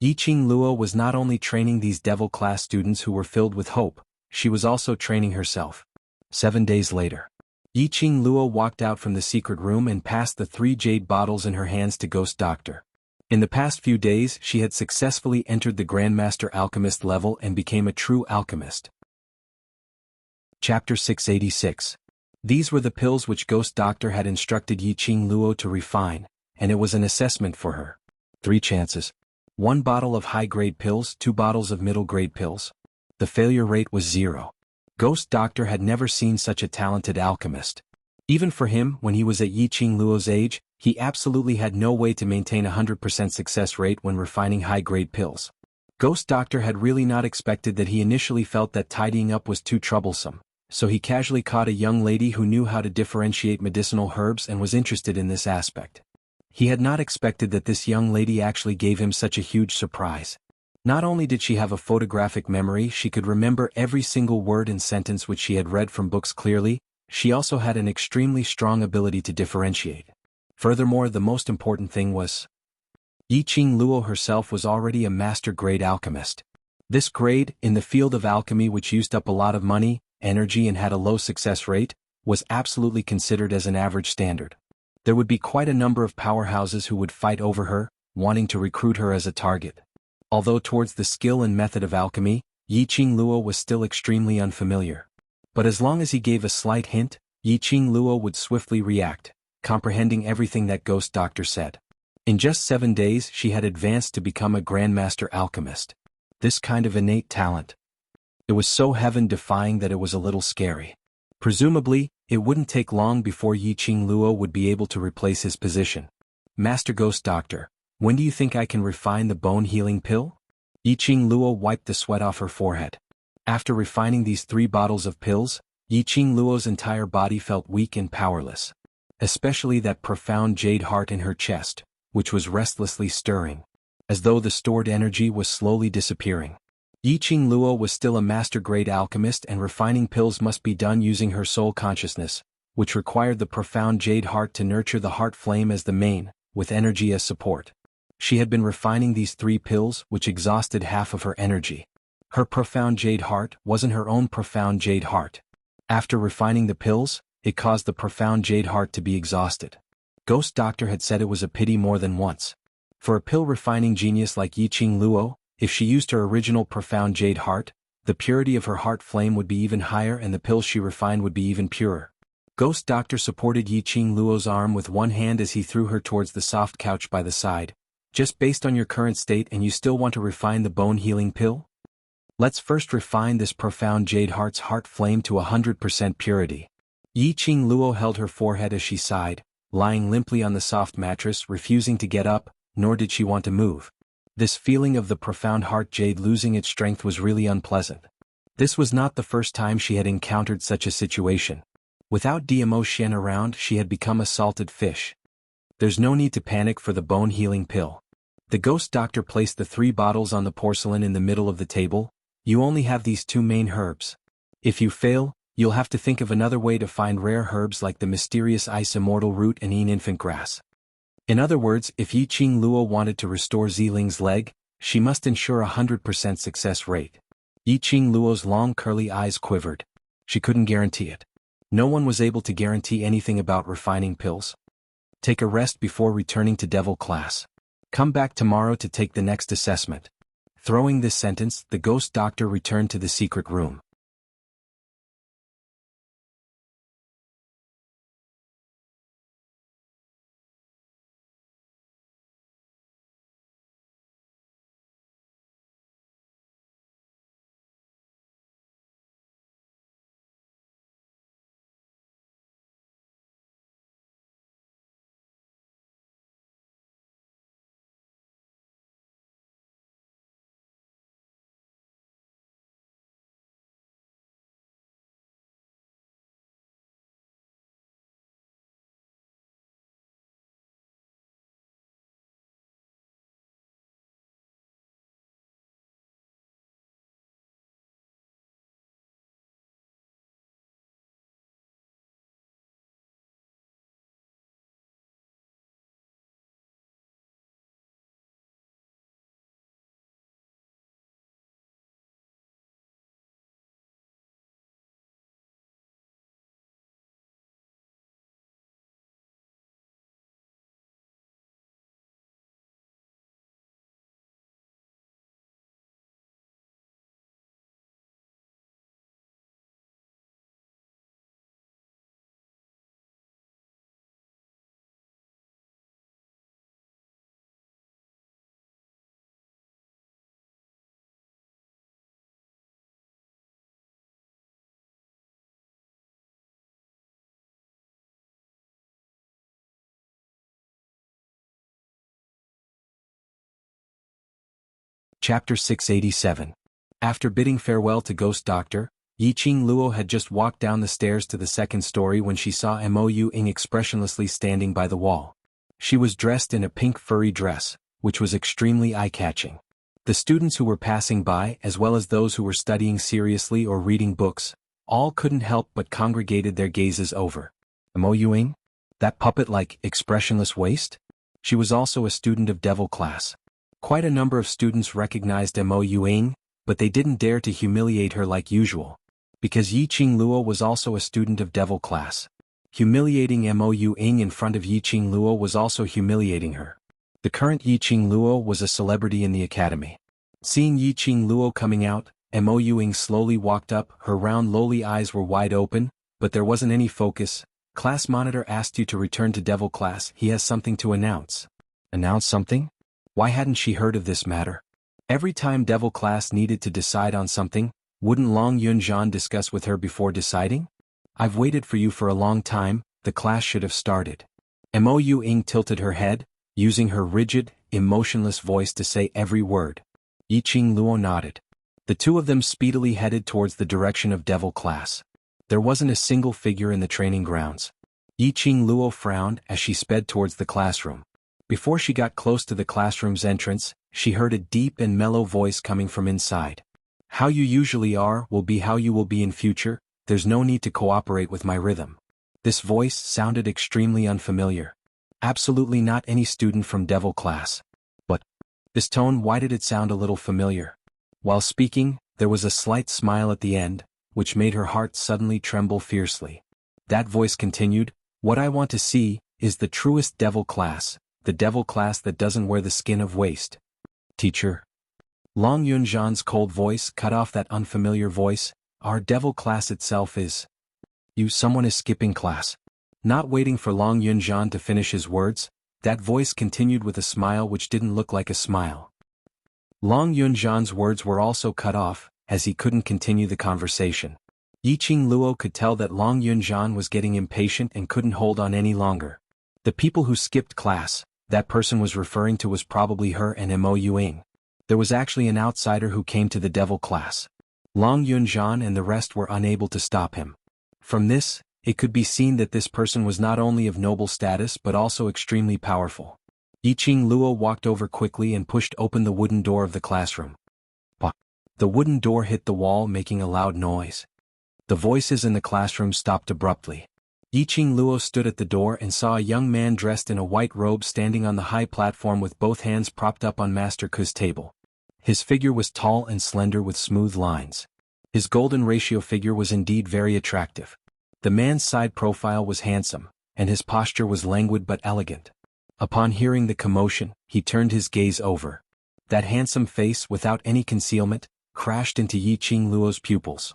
Yiqing Luo was not only training these devil class students who were filled with hope, she was also training herself. 7 days later, Yiqing Luo walked out from the secret room and passed the 3 jade bottles in her hands to Ghost Doctor. In the past few days she had successfully entered the Grandmaster Alchemist level and became a true alchemist. Chapter 686. These were the pills which Ghost Doctor had instructed Yiqing Luo to refine, and it was an assessment for her. 3 chances. 1 bottle of high-grade pills, 2 bottles of middle-grade pills. The failure rate was 0. Ghost Doctor had never seen such a talented alchemist. Even for him, when he was at Yiqing Luo's age, he absolutely had no way to maintain a 100% success rate when refining high-grade pills. Ghost Doctor had really not expected that. He initially felt that tidying up was too troublesome, so he casually caught a young lady who knew how to differentiate medicinal herbs and was interested in this aspect. He had not expected that this young lady actually gave him such a huge surprise. Not only did she have a photographic memory, she could remember every single word and sentence which she had read from books clearly, she also had an extremely strong ability to differentiate. Furthermore, the most important thing was, Yiqing Luo herself was already a master-grade alchemist. This grade, in the field of alchemy which used up a lot of money, energy and had a low success rate, was absolutely considered as an average standard. There would be quite a number of powerhouses who would fight over her, wanting to recruit her as a target. Although towards the skill and method of alchemy, Yiqing Luo was still extremely unfamiliar. But as long as he gave a slight hint, Yiqing Luo would swiftly react, comprehending everything that Ghost Doctor said. In just 7 days she had advanced to become a Grandmaster Alchemist. This kind of innate talent. It was so heaven-defying that it was a little scary. Presumably, it wouldn't take long before Yiqing Luo would be able to replace his position. Master Ghost Doctor, when do you think I can refine the bone-healing pill? Yiqing Luo wiped the sweat off her forehead. After refining these 3 bottles of pills, Yiqing Luo's entire body felt weak and powerless. Especially that profound jade heart in her chest, which was restlessly stirring, as though the stored energy was slowly disappearing. Yiqing Luo was still a master-grade alchemist, and refining pills must be done using her soul consciousness, which required the profound jade heart to nurture the heart flame as the main, with energy as support. She had been refining these 3 pills, which exhausted half of her energy. Her profound jade heart wasn't her own profound jade heart. After refining the pills, it caused the profound jade heart to be exhausted. Ghost Doctor had said it was a pity more than once. For a pill-refining genius like Yiqing Luo, if she used her original profound jade heart, the purity of her heart flame would be even higher and the pills she refined would be even purer. Ghost Doctor supported Yiqing Luo's arm with one hand as he threw her towards the soft couch by the side. Just based on your current state and you still want to refine the bone-healing pill? Let's first refine this profound jade heart's heart flame to 100% purity. Yiqing Luo held her forehead as she sighed, lying limply on the soft mattress, refusing to get up, nor did she want to move. This feeling of the profound heart jade losing its strength was really unpleasant. This was not the first time she had encountered such a situation. Without Diamo Shen around, she had become a salted fish. There's no need to panic for the bone-healing pill. The Ghost Doctor placed the 3 bottles on the porcelain in the middle of the table. You only have these 2 main herbs. If you fail, you'll have to think of another way to find rare herbs like the mysterious ice immortal root and infant grass. In other words, if Yiqing Luo wanted to restore Ziling's leg, she must ensure a 100% success rate. Yiqing Luo's long curly eyes quivered. She couldn't guarantee it. No one was able to guarantee anything about refining pills. Take a rest before returning to Devil class. Come back tomorrow to take the next assessment. Throwing this sentence, the ghost doctor returned to the secret room. Chapter 687. After bidding farewell to Ghost Doctor, Yiqing Luo had just walked down the stairs to the second story when she saw Mo Ying expressionlessly standing by the wall. She was dressed in a pink furry dress, which was extremely eye-catching. The students who were passing by, as well as those who were studying seriously or reading books, all couldn't help but congregated their gazes over Mo Ying? That puppet-like, expressionless waist? She was also a student of Devil class. Quite a number of students recognized Mo Ying, but they didn't dare to humiliate her like usual. Because Yiqing Luo was also a student of Devil class. Humiliating Mo Ying in front of Yiqing Luo was also humiliating her. The current Yiqing Luo was a celebrity in the academy. Seeing Yiqing Luo coming out, Mo Ying slowly walked up, her round lowly eyes were wide open, but there wasn't any focus. Class monitor asked you to return to Devil class, he has something to announce. Announce something? Why hadn't she heard of this matter? Every time Devil class needed to decide on something, wouldn't Long Yunzhan discuss with her before deciding? I've waited for you for a long time, the class should have started. Mo Ying tilted her head, using her rigid, emotionless voice to say every word. Yiqing Luo nodded. The two of them speedily headed towards the direction of Devil class. There wasn't a single figure in the training grounds. Yiqing Luo frowned as she sped towards the classroom. Before she got close to the classroom's entrance, she heard a deep and mellow voice coming from inside. How you usually are will be how you will be in future, there's no need to cooperate with my rhythm. This voice sounded extremely unfamiliar. Absolutely not any student from Devil class. But this tone, why did it sound a little familiar? While speaking, there was a slight smile at the end, which made her heart suddenly tremble fiercely. That voice continued, what I want to see is the truest Devil class. The Devil class that doesn't wear the skin of waste. Teacher. Long Yunzhan's cold voice cut off that unfamiliar voice. Our Devil class itself is. Someone is skipping class. Not waiting for Long Yunzhan to finish his words, that voice continued with a smile which didn't look like a smile. Long Yunzhan's words were also cut off, as he couldn't continue the conversation. Yiqing Luo could tell that Long Yunzhan was getting impatient and couldn't hold on any longer. The people who skipped class, that person was referring to was probably her and Mo Ying. There was actually an outsider who came to the Devil class. Long Yunzhan and the rest were unable to stop him. From this, it could be seen that this person was not only of noble status but also extremely powerful. Yiqing Luo walked over quickly and pushed open the wooden door of the classroom. Pah! The wooden door hit the wall, making a loud noise. The voices in the classroom stopped abruptly. Yiqing Luo stood at the door and saw a young man dressed in a white robe standing on the high platform with both hands propped up on Master Ku's table. His figure was tall and slender with smooth lines. His golden ratio figure was indeed very attractive. The man's side profile was handsome, and his posture was languid but elegant. Upon hearing the commotion, he turned his gaze over. That handsome face, without any concealment, crashed into Yiqing Luo's pupils.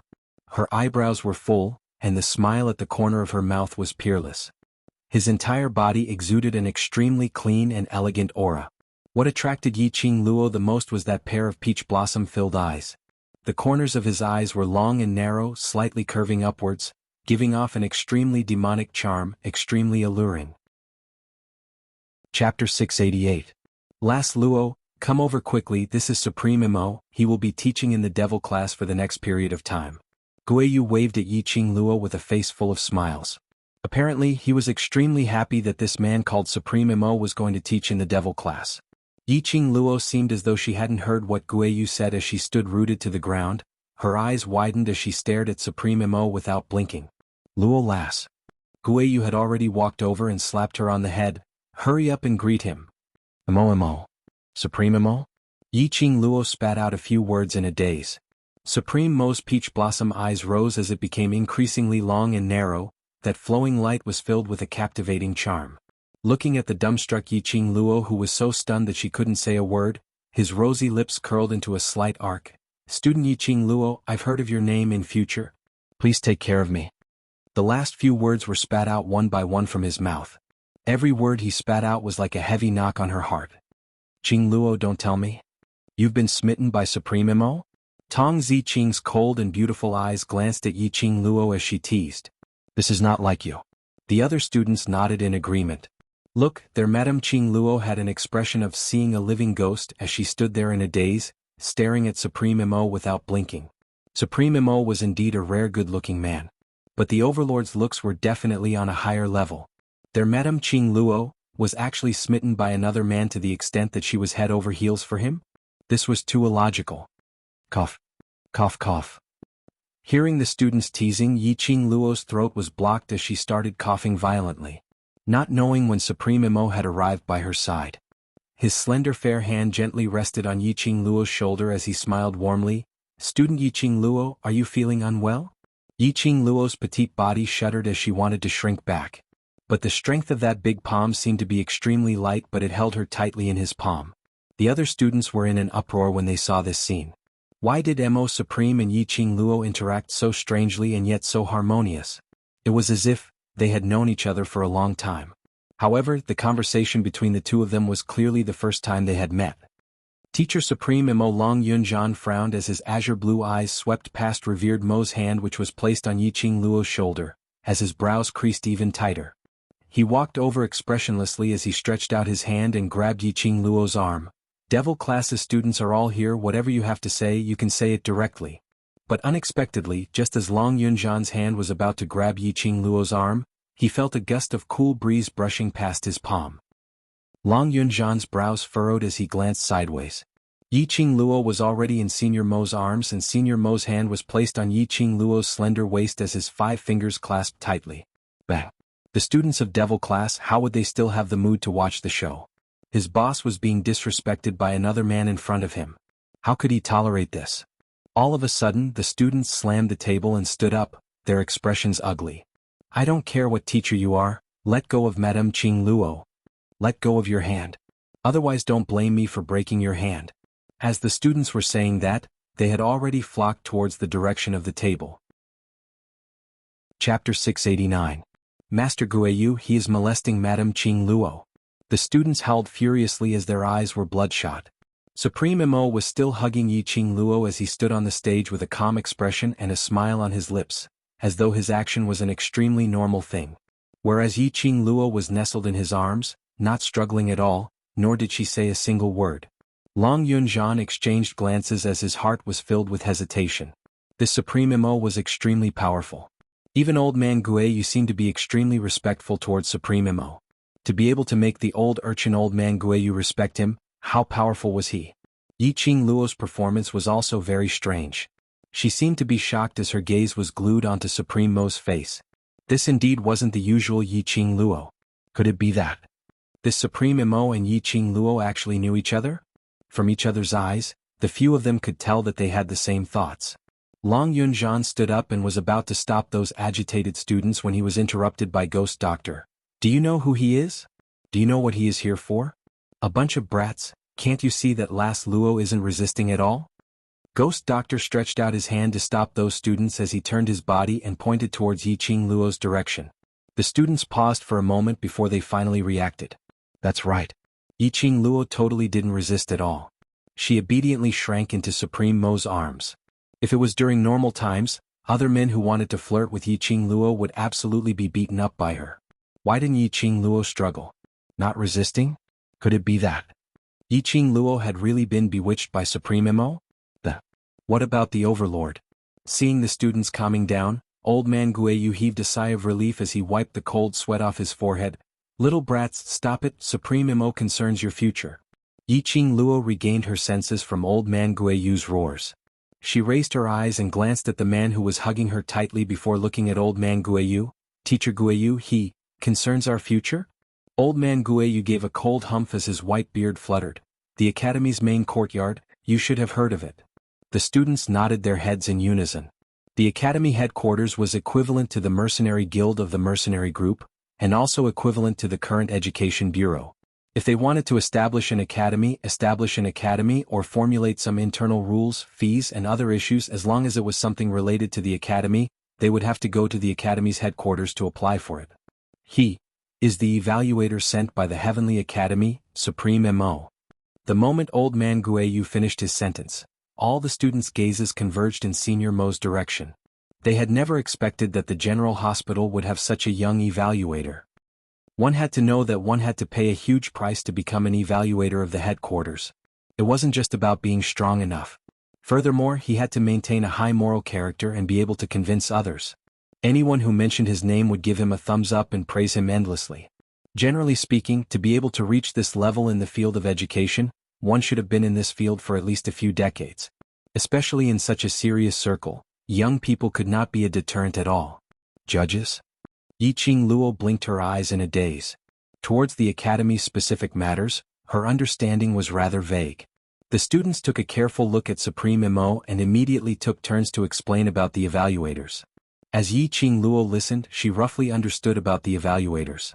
Her eyebrows were full, and the smile at the corner of her mouth was peerless. His entire body exuded an extremely clean and elegant aura. What attracted Yiqing Luo the most was that pair of peach blossom-filled eyes. The corners of his eyes were long and narrow, slightly curving upwards, giving off an extremely demonic charm, extremely alluring. Chapter 688. Last Luo, come over quickly, this is Supreme Mo, he will be teaching in the devil class for the next period of time. Guiyu waved at Yiqing Luo with a face full of smiles. Apparently, he was extremely happy that this man called Supreme Mo was going to teach in the devil class. Yiqing Luo seemed as though she hadn't heard what Guiyu said as she stood rooted to the ground. Her eyes widened as she stared at Supreme Mo without blinking. Luo lass. Guiyu had already walked over and slapped her on the head. Hurry up and greet him. Mo. Supreme Mo? Yiqing Luo spat out a few words in a daze. Supreme Mo's peach blossom eyes rose as it became increasingly long and narrow. That flowing light was filled with a captivating charm. Looking at the dumbstruck Yiqing Luo, who was so stunned that she couldn't say a word, his rosy lips curled into a slight arc. Student Yiqing Luo, I've heard of your name in future. Please take care of me. The last few words were spat out one by one from his mouth. Every word he spat out was like a heavy knock on her heart. Qing Luo, don't tell me. You've been smitten by Supreme Mo? Tong Ziqing's cold and beautiful eyes glanced at Yiqing Luo as she teased. This is not like you. The other students nodded in agreement. Look, there Madame Qing Luo had an expression of seeing a living ghost as she stood there in a daze, staring at Supreme Mo without blinking. Supreme Mo was indeed a rare good-looking man. But the Overlord's looks were definitely on a higher level. Their Madame Qing Luo was actually smitten by another man to the extent that she was head over heels for him? This was too illogical. Cough. Cough cough. Hearing the students teasing, Yiqing Luo's throat was blocked as she started coughing violently. Not knowing when Supreme Mo had arrived by her side. His slender fair hand gently rested on Yiqing Luo's shoulder as he smiled warmly. Student Yiqing Luo, are you feeling unwell? Yiqing Luo's petite body shuddered as she wanted to shrink back. But the strength of that big palm seemed to be extremely light, but it held her tightly in his palm. The other students were in an uproar when they saw this scene. Why did Mo Supreme and Yiqing Luo interact so strangely and yet so harmonious? It was as if they had known each other for a long time. However, the conversation between the two of them was clearly the first time they had met. Teacher Supreme Mo Long Yunjian frowned as his azure blue eyes swept past revered Mo's hand, which was placed on Yiqing Luo's shoulder, as his brows creased even tighter. He walked over expressionlessly as he stretched out his hand and grabbed Yiqing Luo's arm. Devil classes students are all here, whatever you have to say you can say it directly. But unexpectedly, just as Long Yunjian's hand was about to grab Yiqing Luo's arm, he felt a gust of cool breeze brushing past his palm. Long Yunjian's brows furrowed as he glanced sideways. Yiqing Luo was already in Senior Mo's arms, and Senior Mo's hand was placed on Yiqing Luo's slender waist as his 5 fingers clasped tightly. Bang! The students of Devil class, how would they still have the mood to watch the show? His boss was being disrespected by another man in front of him. How could he tolerate this? All of a sudden, the students slammed the table and stood up, their expressions ugly. I don't care what teacher you are, let go of Madame Qing Luo. Let go of your hand. Otherwise don't blame me for breaking your hand. As the students were saying that, they had already flocked towards the direction of the table. Chapter 689. Master Guiyu, he is molesting Madame Qing Luo. The students howled furiously as their eyes were bloodshot. Supreme Mo was still hugging Yiqing Luo as he stood on the stage with a calm expression and a smile on his lips, as though his action was an extremely normal thing. Whereas Yiqing Luo was nestled in his arms, not struggling at all, nor did she say a single word. Long Yunjian exchanged glances as his heart was filled with hesitation. This Supreme Mo was extremely powerful. Even old man Guiyu seemed to be extremely respectful towards Supreme Mo. To be able to make the old urchin old man Guiyu respect him, how powerful was he? Yiqing Luo's performance was also very strange. She seemed to be shocked as her gaze was glued onto Supreme Mo's face. This indeed wasn't the usual Yiqing Luo. Could it be that this Supreme Mo and Yiqing Luo actually knew each other? From each other's eyes, the few of them could tell that they had the same thoughts. Long Yunjian stood up and was about to stop those agitated students when he was interrupted by Ghost Doctor. Do you know who he is? Do you know what he is here for? A bunch of brats, Can't you see that last Luo isn't resisting at all? Ghost Doctor stretched out his hand to stop those students as he turned his body and pointed towards Yiqing Luo's direction. The students paused for a moment before they finally reacted. That's right. Yiqing Luo totally didn't resist at all. She obediently shrank into Supreme Mo's arms. If it was during normal times, other men who wanted to flirt with Yiqing Luo would absolutely be beaten up by her. Why didn't Yiqing Luo struggle? Not resisting? Could it be that Yiqing Luo had really been bewitched by Supreme Mo? What about the Overlord? Seeing the students calming down, Old Man Guiyu heaved a sigh of relief as he wiped the cold sweat off his forehead. Little brats, stop it, Supreme Mo concerns your future. Yiqing Luo regained her senses from Old Man Guiyu's roars. She raised her eyes and glanced at the man who was hugging her tightly before looking at Old Man Guiyu. Teacher Guiyu, he concerns our future? Old Man Guiyu gave a cold humph as his white beard fluttered. The academy's main courtyard, you should have heard of it. The students nodded their heads in unison. The academy headquarters was equivalent to the mercenary guild of the mercenary group, and also equivalent to the current education bureau. If they wanted to establish an academy or formulate some internal rules, fees and other issues as long as it was something related to the academy, they would have to go to the academy's headquarters to apply for it. He is the evaluator sent by the Heavenly Academy, Supreme Mo. The moment Old Man Guiyu finished his sentence, all the students' gazes converged in Senior Mo's direction. They had never expected that the General Hospital would have such a young evaluator. One had to know that one had to pay a huge price to become an evaluator of the headquarters. It wasn't just about being strong enough. Furthermore, he had to maintain a high moral character and be able to convince others. Anyone who mentioned his name would give him a thumbs up and praise him endlessly. Generally speaking, to be able to reach this level in the field of education, one should have been in this field for at least a few decades. Especially in such a serious circle, young people could not be a deterrent at all. Judges? Yiqing Luo blinked her eyes in a daze. Towards the academy's specific matters, her understanding was rather vague. The students took a careful look at Supreme Mo and immediately took turns to explain about the evaluators. As Yiqing Luo listened, she roughly understood about the evaluators.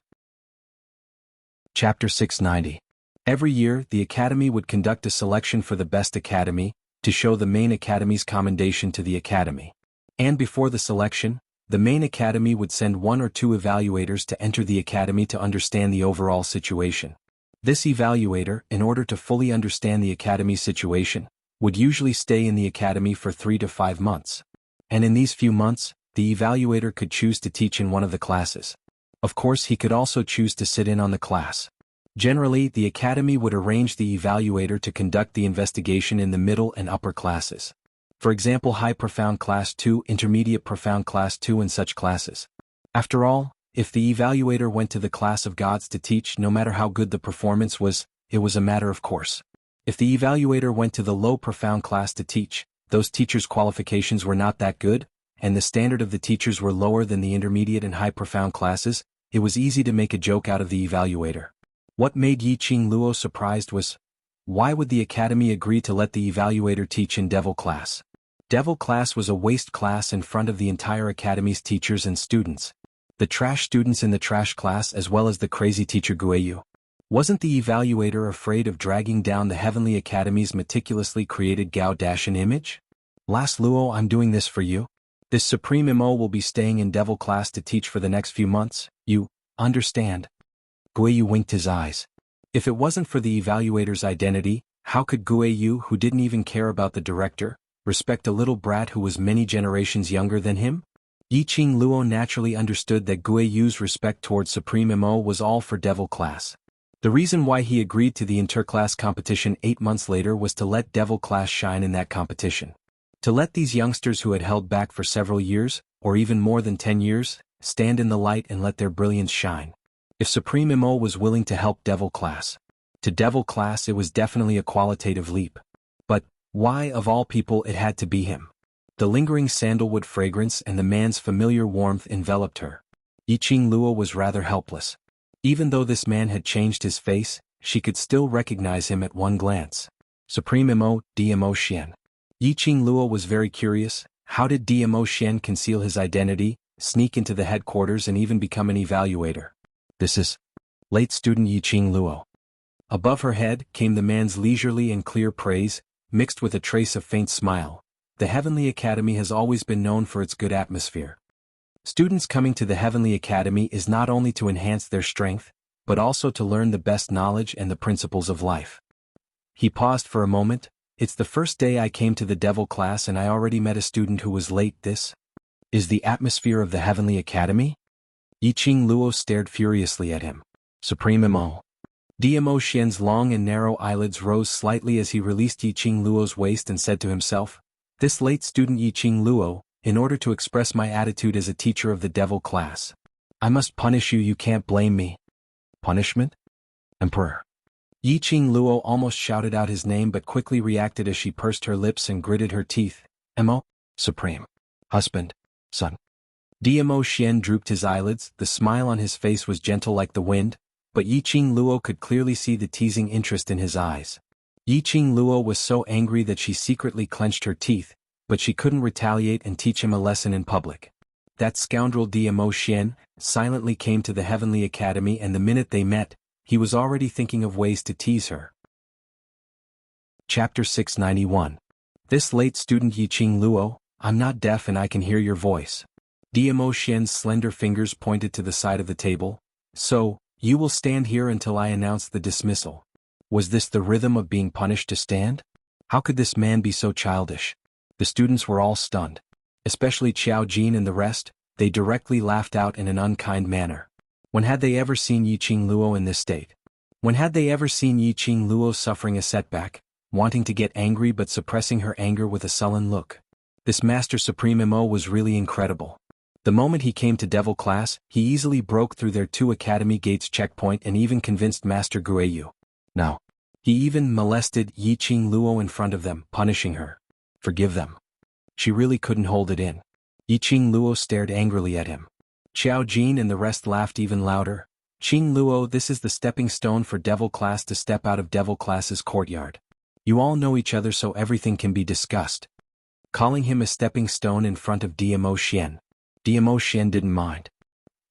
Chapter 690. Every year, the academy would conduct a selection for the best academy, to show the main academy's commendation to the academy. And before the selection, the main academy would send 1 or 2 evaluators to enter the academy to understand the overall situation. This evaluator, in order to fully understand the academy's situation, would usually stay in the academy for 3 to 5 months. And in these few months, the evaluator could choose to teach in one of the classes. Of course, he could also choose to sit in on the class. Generally, the academy would arrange the evaluator to conduct the investigation in the middle and upper classes. For example, High Profound Class 2, Intermediate Profound Class 2 and such classes. After all, if the evaluator went to the class of gods to teach, no matter how good the performance was, it was a matter of course. If the evaluator went to the Low Profound Class to teach, those teachers' qualifications were not that good, and the standard of the teachers were lower than the Intermediate and High Profound classes, it was easy to make a joke out of the evaluator. What made Yiqing Luo surprised was, why would the academy agree to let the evaluator teach in Devil class? Devil class was a waste class in front of the entire academy's teachers and students. The trash students in the trash class as well as the crazy teacher Guiyu. Wasn't the evaluator afraid of dragging down the Heavenly Academy's meticulously created Gao-Dashan image? Last Luo, I'm doing this for you. This Supreme Mo will be staying in Devil class to teach for the next few months, you understand? Guiyu winked his eyes. If it wasn't for the evaluator's identity, how could Guiyu, who didn't even care about the director, respect a little brat who was many generations younger than him? Yiqing Luo naturally understood that Guiyu's respect towards Supreme Mo was all for Devil class. The reason why he agreed to the interclass competition 8 months later was to let Devil class shine in that competition. To let these youngsters who had held back for several years, or even more than 10 years, stand in the light and let their brilliance shine. If Supreme Mo was willing to help Devil class, to Devil class it was definitely a qualitative leap. But why of all people it had to be him? The lingering sandalwood fragrance and the man's familiar warmth enveloped her. Yiqing Luo was rather helpless. Even though this man had changed his face, she could still recognize him at one glance. Supreme Mo, DMO Xian. Yiqing Luo was very curious. How did DMO Xian conceal his identity, sneak into the headquarters and even become an evaluator? This is late student Yiqing Luo. Above her head came the man's leisurely and clear praise, mixed with a trace of faint smile. The Heavenly Academy has always been known for its good atmosphere. Students coming to the Heavenly Academy is not only to enhance their strength, but also to learn the best knowledge and the principles of life. He paused for a moment. It's the first day I came to the devil class and I already met a student who was late. This is the atmosphere of the Heavenly Academy? Yiqing Luo stared furiously at him. Supreme Mo. Dmo Xian's long and narrow eyelids rose slightly as he released Yiqing Luo's waist and said to himself, "This late student Yiqing Luo, in order to express my attitude as a teacher of the devil class. I must punish you. You can't blame me." Punishment? Emperor. Yiqing Luo almost shouted out his name but quickly reacted as she pursed her lips and gritted her teeth. Mo? Supreme. Husband. Son. Dmo Xian drooped his eyelids. The smile on his face was gentle like the wind, but Yiqing Luo could clearly see the teasing interest in his eyes. Yiqing Luo was so angry that she secretly clenched her teeth, but she couldn't retaliate and teach him a lesson in public. That scoundrel Dmo Xian silently came to the Heavenly Academy, and the minute they met, he was already thinking of ways to tease her. Chapter 691. This late student Yiqing Luo, I'm not deaf and I can hear your voice. Dmo Xian's slender fingers pointed to the side of the table. So, you will stand here until I announce the dismissal. Was this the rhythm of being punished to stand? How could this man be so childish? The students were all stunned. Especially Qiao Jin and the rest, they directly laughed out in an unkind manner. When had they ever seen Yiqing Luo in this state? When had they ever seen Yiqing Luo suffering a setback, wanting to get angry but suppressing her anger with a sullen look? This Master Supreme Mo was really incredible. The moment he came to Devil class, he easily broke through their 2 academy gates checkpoint and even convinced Master Guiyu. Now, he even molested Yiqing Luo in front of them, punishing her. Forgive them. She really couldn't hold it in. Yiqing Luo stared angrily at him. Qiao Jin and the rest laughed even louder. Qing Luo, this is the stepping stone for Devil class to step out of Devil class's courtyard. You all know each other so everything can be discussed. Calling him a stepping stone in front of Dmo Xian. Dmo Xian didn't mind.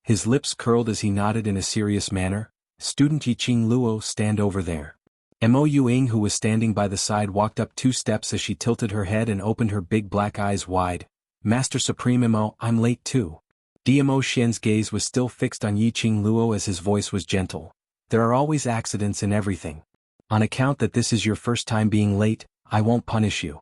His lips curled as he nodded in a serious manner. Student Yiqing Luo, stand over there. Mo Yuing, who was standing by the side, walked up 2 steps as she tilted her head and opened her big black eyes wide. Master Supreme Mo, I'm late too. Dmo Xian's gaze was still fixed on Yiqing Luo as his voice was gentle. There are always accidents in everything. On account that this is your first time being late, I won't punish you.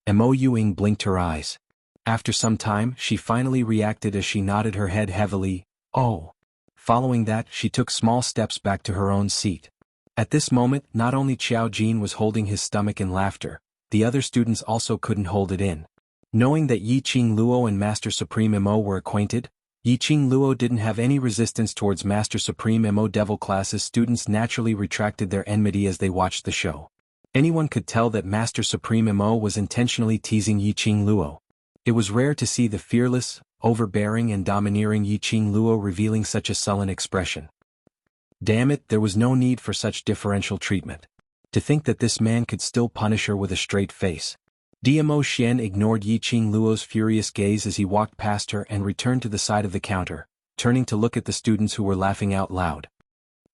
Mo Yuing blinked her eyes. After some time, she finally reacted as she nodded her head heavily. Oh. Following that, she took small steps back to her own seat. At this moment, not only Qiao Jin was holding his stomach in laughter, the other students also couldn't hold it in. Knowing that Yiqing Luo and Master Supreme Mo were acquainted, Yiqing Luo didn't have any resistance towards Master Supreme Mo. Devil class's students naturally retracted their enmity as they watched the show. Anyone could tell that Master Supreme Mo was intentionally teasing Yiqing Luo. It was rare to see the fearless, overbearing and domineering Yiqing Luo revealing such a sullen expression. Damn it, there was no need for such differential treatment. To think that this man could still punish her with a straight face. Dmo Xian ignored Yiqing Luo's furious gaze as he walked past her and returned to the side of the counter, turning to look at the students who were laughing out loud.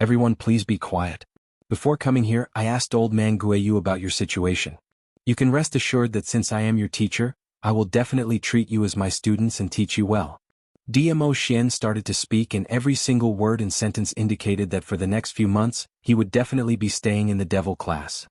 Everyone please be quiet. Before coming here, I asked old man Guiyu about your situation. You can rest assured that since I am your teacher, I will definitely treat you as my students and teach you well. Dmo Xian started to speak and every single word and sentence indicated that for the next few months, he would definitely be staying in the devil class.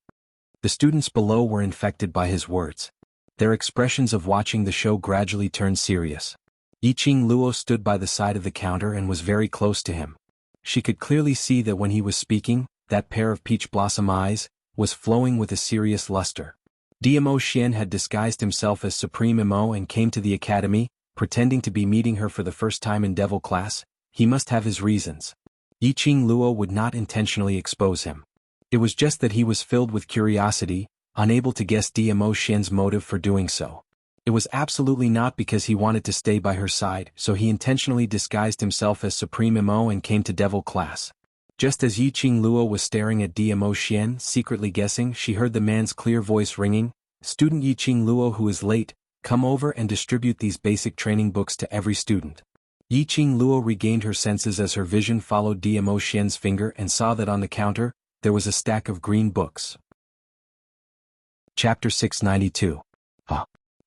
The students below were infected by his words. Their expressions of watching the show gradually turned serious. Yiqing Luo stood by the side of the counter and was very close to him. She could clearly see that when he was speaking, that pair of peach blossom eyes was flowing with a serious luster. Dmo Xian had disguised himself as Supreme Mo and came to the academy, pretending to be meeting her for the first time in devil class. He must have his reasons. Yiqing Luo would not intentionally expose him. It was just that he was filled with curiosity, unable to guess Dmo Xian's motive for doing so. It was absolutely not because he wanted to stay by her side, so he intentionally disguised himself as Supreme Mo and came to devil class. Just as Yiqing Luo was staring at Dmo Xian, secretly guessing, she heard the man's clear voice ringing, "Student Yiqing Luo who is late, come over and distribute these basic training books to every student." Yiqing Luo regained her senses as her vision followed Dmo Xian's finger and saw that on the counter, there was a stack of green books. Chapter 692.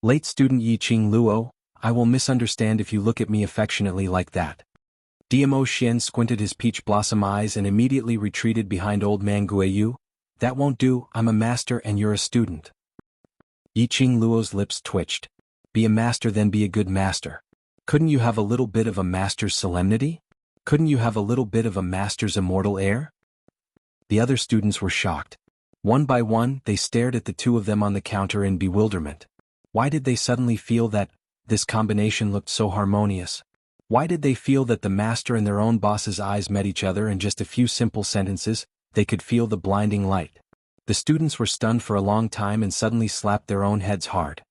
Late student Yi Qing Luo, I will misunderstand if you look at me affectionately like that. Diamo Xian squinted his peach blossom eyes and immediately retreated behind old man Guiyu. That won't do, I'm a master and you're a student. Yi Qing Luo's lips twitched. Be a master then be a good master. Couldn't you have a little bit of a master's solemnity? Couldn't you have a little bit of a master's immortal air? The other students were shocked. One by one, they stared at the two of them on the counter in bewilderment. Why did they suddenly feel that this combination looked so harmonious? Why did they feel that the master and their own boss's eyes met each other in just a few simple sentences? They could feel the blinding light. The students were stunned for a long time and suddenly slapped their own heads hard.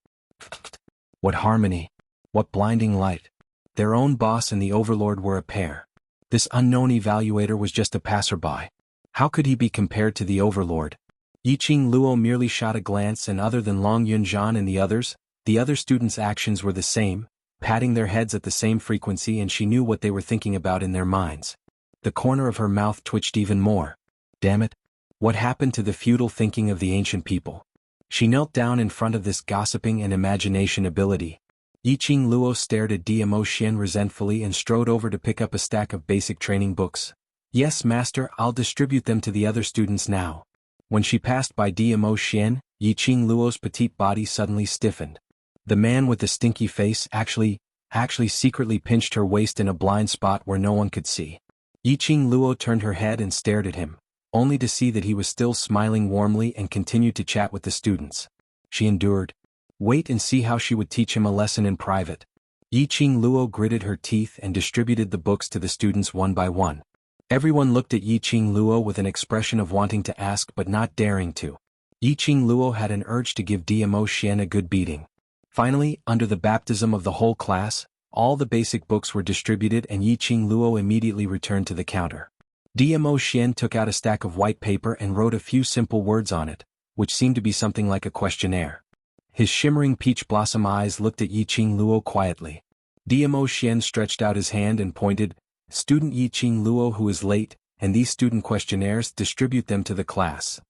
What harmony! What blinding light! Their own boss and the overlord were a pair. This unknown evaluator was just a passerby. How could he be compared to the overlord? Yi Qing Luo merely shot a glance, and other than Long Yunzhan and the other students' actions were the same, patting their heads at the same frequency, and she knew what they were thinking about in their minds. The corner of her mouth twitched even more. Damn it! What happened to the feudal thinking of the ancient people? She knelt down in front of this gossiping and imagination ability. Yi Qing Luo stared at Diamo Xian resentfully and strode over to pick up a stack of basic training books. Yes, master, I'll distribute them to the other students now. When she passed by Diamo Xian, Yi Qing Luo's petite body suddenly stiffened. The man with the stinky face actually secretly pinched her waist in a blind spot where no one could see. Yi Qing Luo turned her head and stared at him, only to see that he was still smiling warmly and continued to chat with the students. She endured. Wait and see how she would teach him a lesson in private. Yi Qing Luo gritted her teeth and distributed the books to the students one by one. Everyone looked at Yi Qing Luo with an expression of wanting to ask but not daring to. Yi Qing Luo had an urge to give Diamo Xian a good beating. Finally, under the baptism of the whole class, all the basic books were distributed and Yi Qing Luo immediately returned to the counter. Diamo Xian took out a stack of white paper and wrote a few simple words on it, which seemed to be something like a questionnaire. His shimmering peach blossom eyes looked at Yi Qing Luo quietly. Diamo Xian stretched out his hand and pointed, Student Yi Qing Luo who is late, and these student questionnaires, distribute them to the class.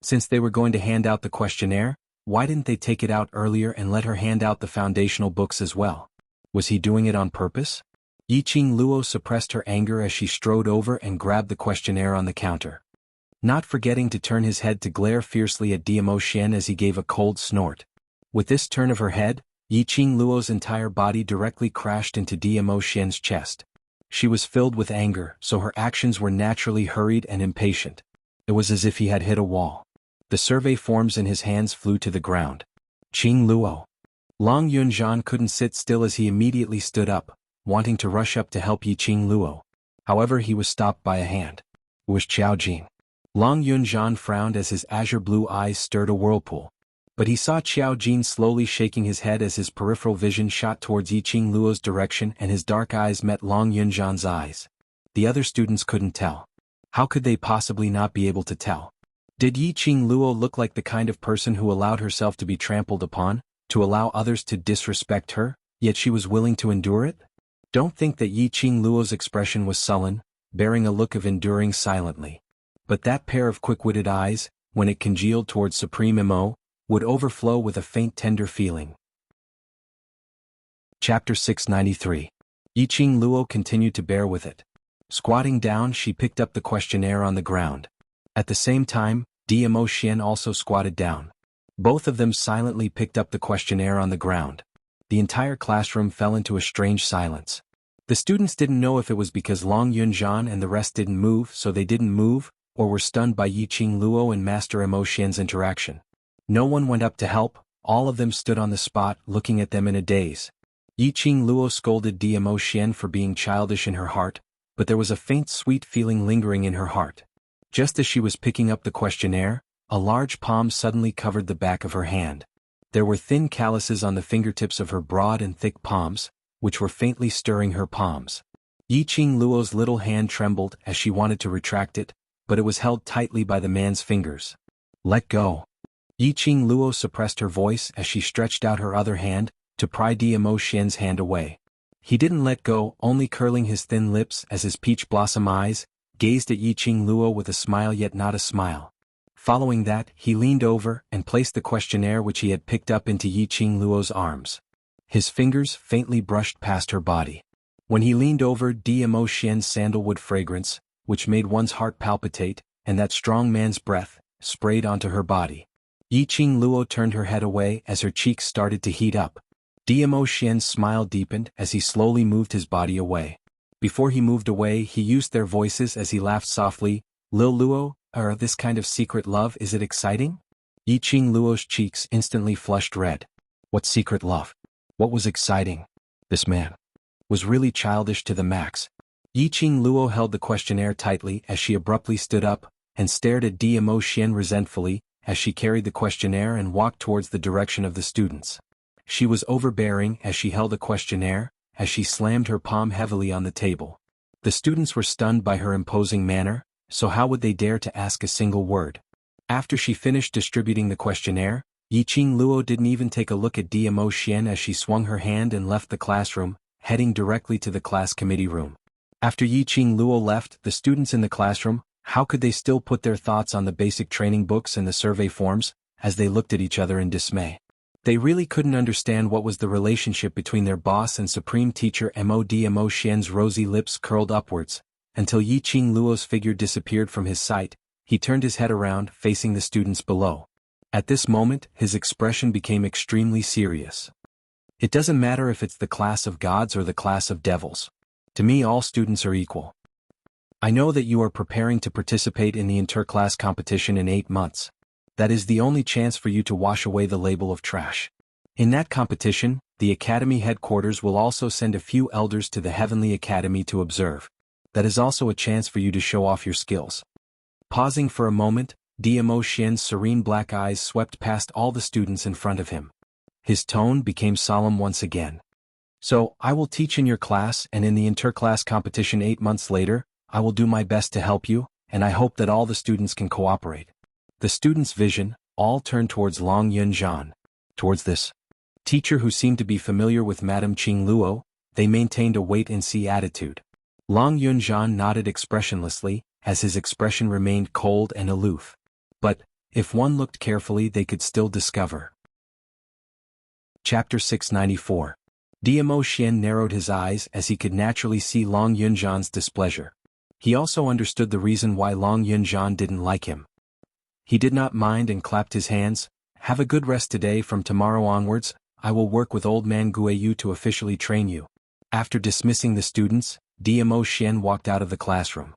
Since they were going to hand out the questionnaire, why didn't they take it out earlier and let her hand out the foundational books as well? Was he doing it on purpose? Yi Qing Luo suppressed her anger as she strode over and grabbed the questionnaire on the counter, not forgetting to turn his head to glare fiercely at Diamo Xian as he gave a cold snort. With this turn of her head, Yi Qing Luo's entire body directly crashed into Diamo Xian's chest. She was filled with anger, so her actions were naturally hurried and impatient. It was as if he had hit a wall. The survey forms in his hands flew to the ground. Qing Luo. Long Yunzhan couldn't sit still as he immediately stood up, wanting to rush up to help Yi Qing Luo. However, he was stopped by a hand. It was Qiao Jin. Long Yunzhan frowned as his azure blue eyes stirred a whirlpool. But he saw Qiao Jin slowly shaking his head as his peripheral vision shot towards Yi Qing Luo's direction and his dark eyes met Long Yunzhan's eyes. The other students couldn't tell. How could they possibly not be able to tell? Did Yi Qing Luo look like the kind of person who allowed herself to be trampled upon, to allow others to disrespect her, yet she was willing to endure it? Don't think that Yi Qing Luo's expression was sullen, bearing a look of enduring silently. But that pair of quick-witted eyes, when it congealed towards Supreme Mo, would overflow with a faint tender feeling. Chapter 693. Yi Qing Luo continued to bear with it. Squatting down, she picked up the questionnaire on the ground. At the same time, Diamo Xian also squatted down. Both of them silently picked up the questionnaire on the ground. The entire classroom fell into a strange silence. The students didn't know if it was because Long Yunzhan and the rest didn't move, so they didn't move, or were stunned by Yi Qing Luo and Master Mo Xian's interaction. No one went up to help, all of them stood on the spot looking at them in a daze. Yi Qing Luo scolded Diamo Xian for being childish in her heart, but there was a faint sweet feeling lingering in her heart. Just as she was picking up the questionnaire, a large palm suddenly covered the back of her hand. There were thin calluses on the fingertips of her broad and thick palms, which were faintly stirring her palms. Yi Qing Luo's little hand trembled as she wanted to retract it, but it was held tightly by the man's fingers. Let go. Yi Qing Luo suppressed her voice as she stretched out her other hand, to pry Diamo Xian's hand away. He didn't let go, only curling his thin lips as his peach blossom eyes, gazed at Yiqing Luo with a smile yet not a smile. Following that, he leaned over and placed the questionnaire which he had picked up into Yiqing Luo's arms. His fingers faintly brushed past her body. When he leaned over, Dmo Xian's sandalwood fragrance, which made one's heart palpitate, and that strong man's breath, sprayed onto her body. Yiqing Luo turned her head away as her cheeks started to heat up. Dmo Xian's smile deepened as he slowly moved his body away. Before he moved away, he used their voices as he laughed softly. Lil Luo, this kind of secret love, is it exciting? Yiqing Luo's cheeks instantly flushed red. What secret love? What was exciting? This man was really childish to the max. Yiqing Luo held the questionnaire tightly as she abruptly stood up and stared at Dmo Xian resentfully as she carried the questionnaire and walked towards the direction of the students. She was overbearing as she held the questionnaire, as she slammed her palm heavily on the table. The students were stunned by her imposing manner, so how would they dare to ask a single word? After she finished distributing the questionnaire, Yiqing Luo didn't even take a look at Dmo Xian as she swung her hand and left the classroom, heading directly to the class committee room. After Yiqing Luo left, the students in the classroom, how could they still put their thoughts on the basic training books and the survey forms, as they looked at each other in dismay? They really couldn't understand what was the relationship between their boss and supreme teacher. Dmo Xian's rosy lips curled upwards, until Yiqing Luo's figure disappeared from his sight. He turned his head around, facing the students below. At this moment, his expression became extremely serious. It doesn't matter if it's the class of gods or the class of devils. To me, all students are equal. I know that you are preparing to participate in the interclass competition in 8 months. That is the only chance for you to wash away the label of trash. In that competition, the Academy headquarters will also send a few elders to the Heavenly Academy to observe. That is also a chance for you to show off your skills. Pausing for a moment, Dmo Xian's serene black eyes swept past all the students in front of him. His tone became solemn once again. So, I will teach in your class, and in the interclass competition 8 months later, I will do my best to help you, and I hope that all the students can cooperate. The students' vision, all turned towards Long Yunzhan. Towards this teacher who seemed to be familiar with Madame Qing Luo, they maintained a wait-and-see attitude. Long Yunzhan nodded expressionlessly, as his expression remained cold and aloof. But, if one looked carefully, they could still discover. Chapter 694. Dmo Xian narrowed his eyes as he could naturally see Long Yunzhan's displeasure. He also understood the reason why Long Yunzhan didn't like him. He did not mind and clapped his hands. Have a good rest today. From tomorrow onwards, I will work with old man Guiyu to officially train you. After dismissing the students, Dmo Xian walked out of the classroom.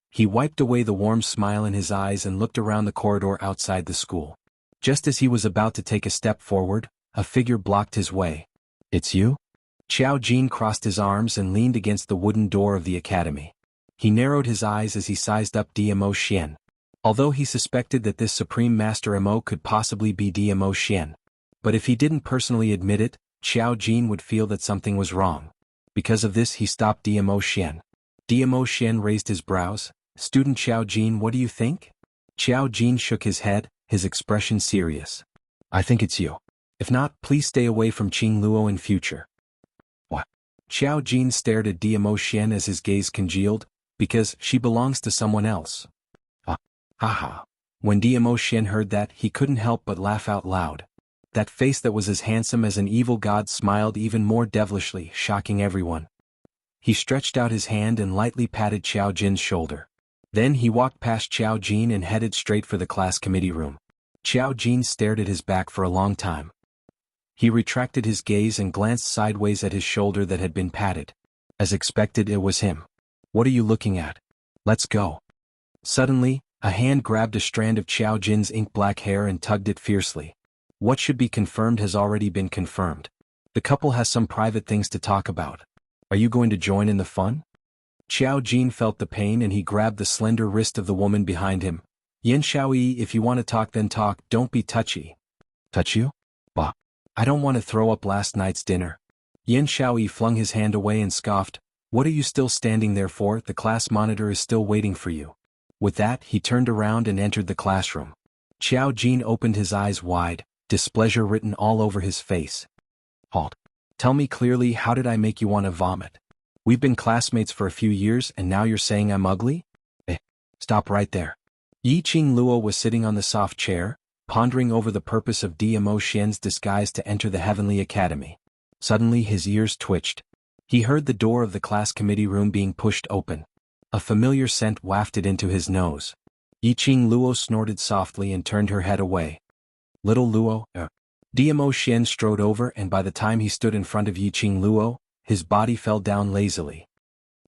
He wiped away the warm smile in his eyes and looked around the corridor outside the school. Just as he was about to take a step forward, a figure blocked his way. It's you? Qiao Jin crossed his arms and leaned against the wooden door of the academy. He narrowed his eyes as he sized up Dmo Xian. Although he suspected that this Supreme Master Mo could possibly be Dmo Xian. But if he didn't personally admit it, Qiao Jin would feel that something was wrong. Because of this, he stopped Dmo Xian. Dmo Xian raised his brows. Student Qiao Jin, what do you think? Qiao Jin shook his head, his expression serious. I think it's you. If not, please stay away from Qing Luo in future. What? Qiao Jin stared at Dmo Xian as his gaze congealed, because she belongs to someone else. Haha. When Dmo Xian heard that, he couldn't help but laugh out loud. That face that was as handsome as an evil god smiled even more devilishly, shocking everyone. He stretched out his hand and lightly patted Qiao Jin's shoulder. Then he walked past Qiao Jin and headed straight for the class committee room. Qiao Jin stared at his back for a long time. He retracted his gaze and glanced sideways at his shoulder that had been patted. As expected, it was him. What are you looking at? Let's go. Suddenly, a hand grabbed a strand of Qiao Jin's ink-black hair and tugged it fiercely. What should be confirmed has already been confirmed. The couple has some private things to talk about. Are you going to join in the fun? Qiao Jin felt the pain and he grabbed the slender wrist of the woman behind him. Yin Xiaoyi, if you want to talk then talk, don't be touchy. Touch you? Bah. I don't want to throw up last night's dinner. Yin Xiaoyi flung his hand away and scoffed. What are you still standing there for? The class monitor is still waiting for you. With that, he turned around and entered the classroom. Qiao Jin opened his eyes wide, displeasure written all over his face. Halt. Tell me clearly, how did I make you want to vomit? We've been classmates for a few years and now you're saying I'm ugly? Stop right there. Yi Qing Luo was sitting on the soft chair, pondering over the purpose of Dmo Xian's disguise to enter the Heavenly Academy. Suddenly his ears twitched. He heard the door of the class committee room being pushed open. A familiar scent wafted into his nose. Yi Qing Luo snorted softly and turned her head away. Little Luo, Dmo Xian strode over, and by the time he stood in front of Yi Qing Luo, his body fell down lazily.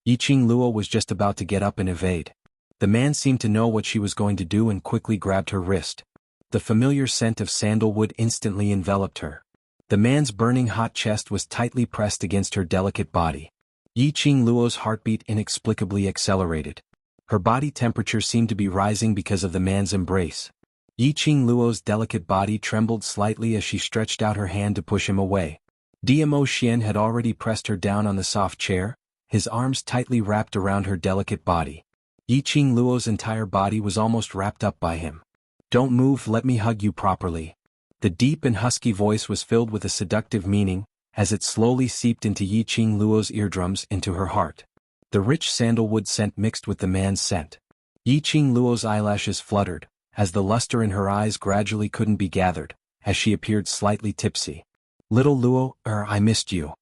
Yi Qing Luo was just about to get up and evade. The man seemed to know what she was going to do and quickly grabbed her wrist. The familiar scent of sandalwood instantly enveloped her. The man's burning hot chest was tightly pressed against her delicate body. Yi Qing Luo's heartbeat inexplicably accelerated. Her body temperature seemed to be rising because of the man's embrace. Yi Qing Luo's delicate body trembled slightly as she stretched out her hand to push him away. Dmo Xian had already pressed her down on the soft chair, his arms tightly wrapped around her delicate body. Yi Qing Luo's entire body was almost wrapped up by him. Don't move, let me hug you properly. The deep and husky voice was filled with a seductive meaning, as it slowly seeped into Yi Qing Luo's eardrums into her heart. The rich sandalwood scent mixed with the man's scent. Yi Qing Luo's eyelashes fluttered, as the luster in her eyes gradually couldn't be gathered, as she appeared slightly tipsy. Little Luo, I missed you.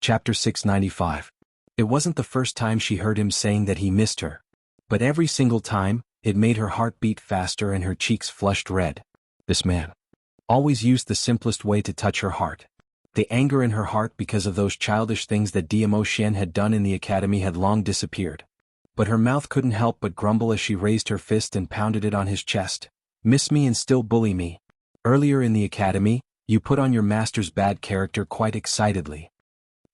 Chapter 695. It wasn't the first time she heard him saying that he missed her. But every single time, it made her heart beat faster and her cheeks flushed red. This man always used the simplest way to touch her heart. The anger in her heart because of those childish things that Dmo Xian had done in the academy had long disappeared. But her mouth couldn't help but grumble as she raised her fist and pounded it on his chest. Miss me and still bully me. Earlier in the academy, you put on your master's bad character quite excitedly.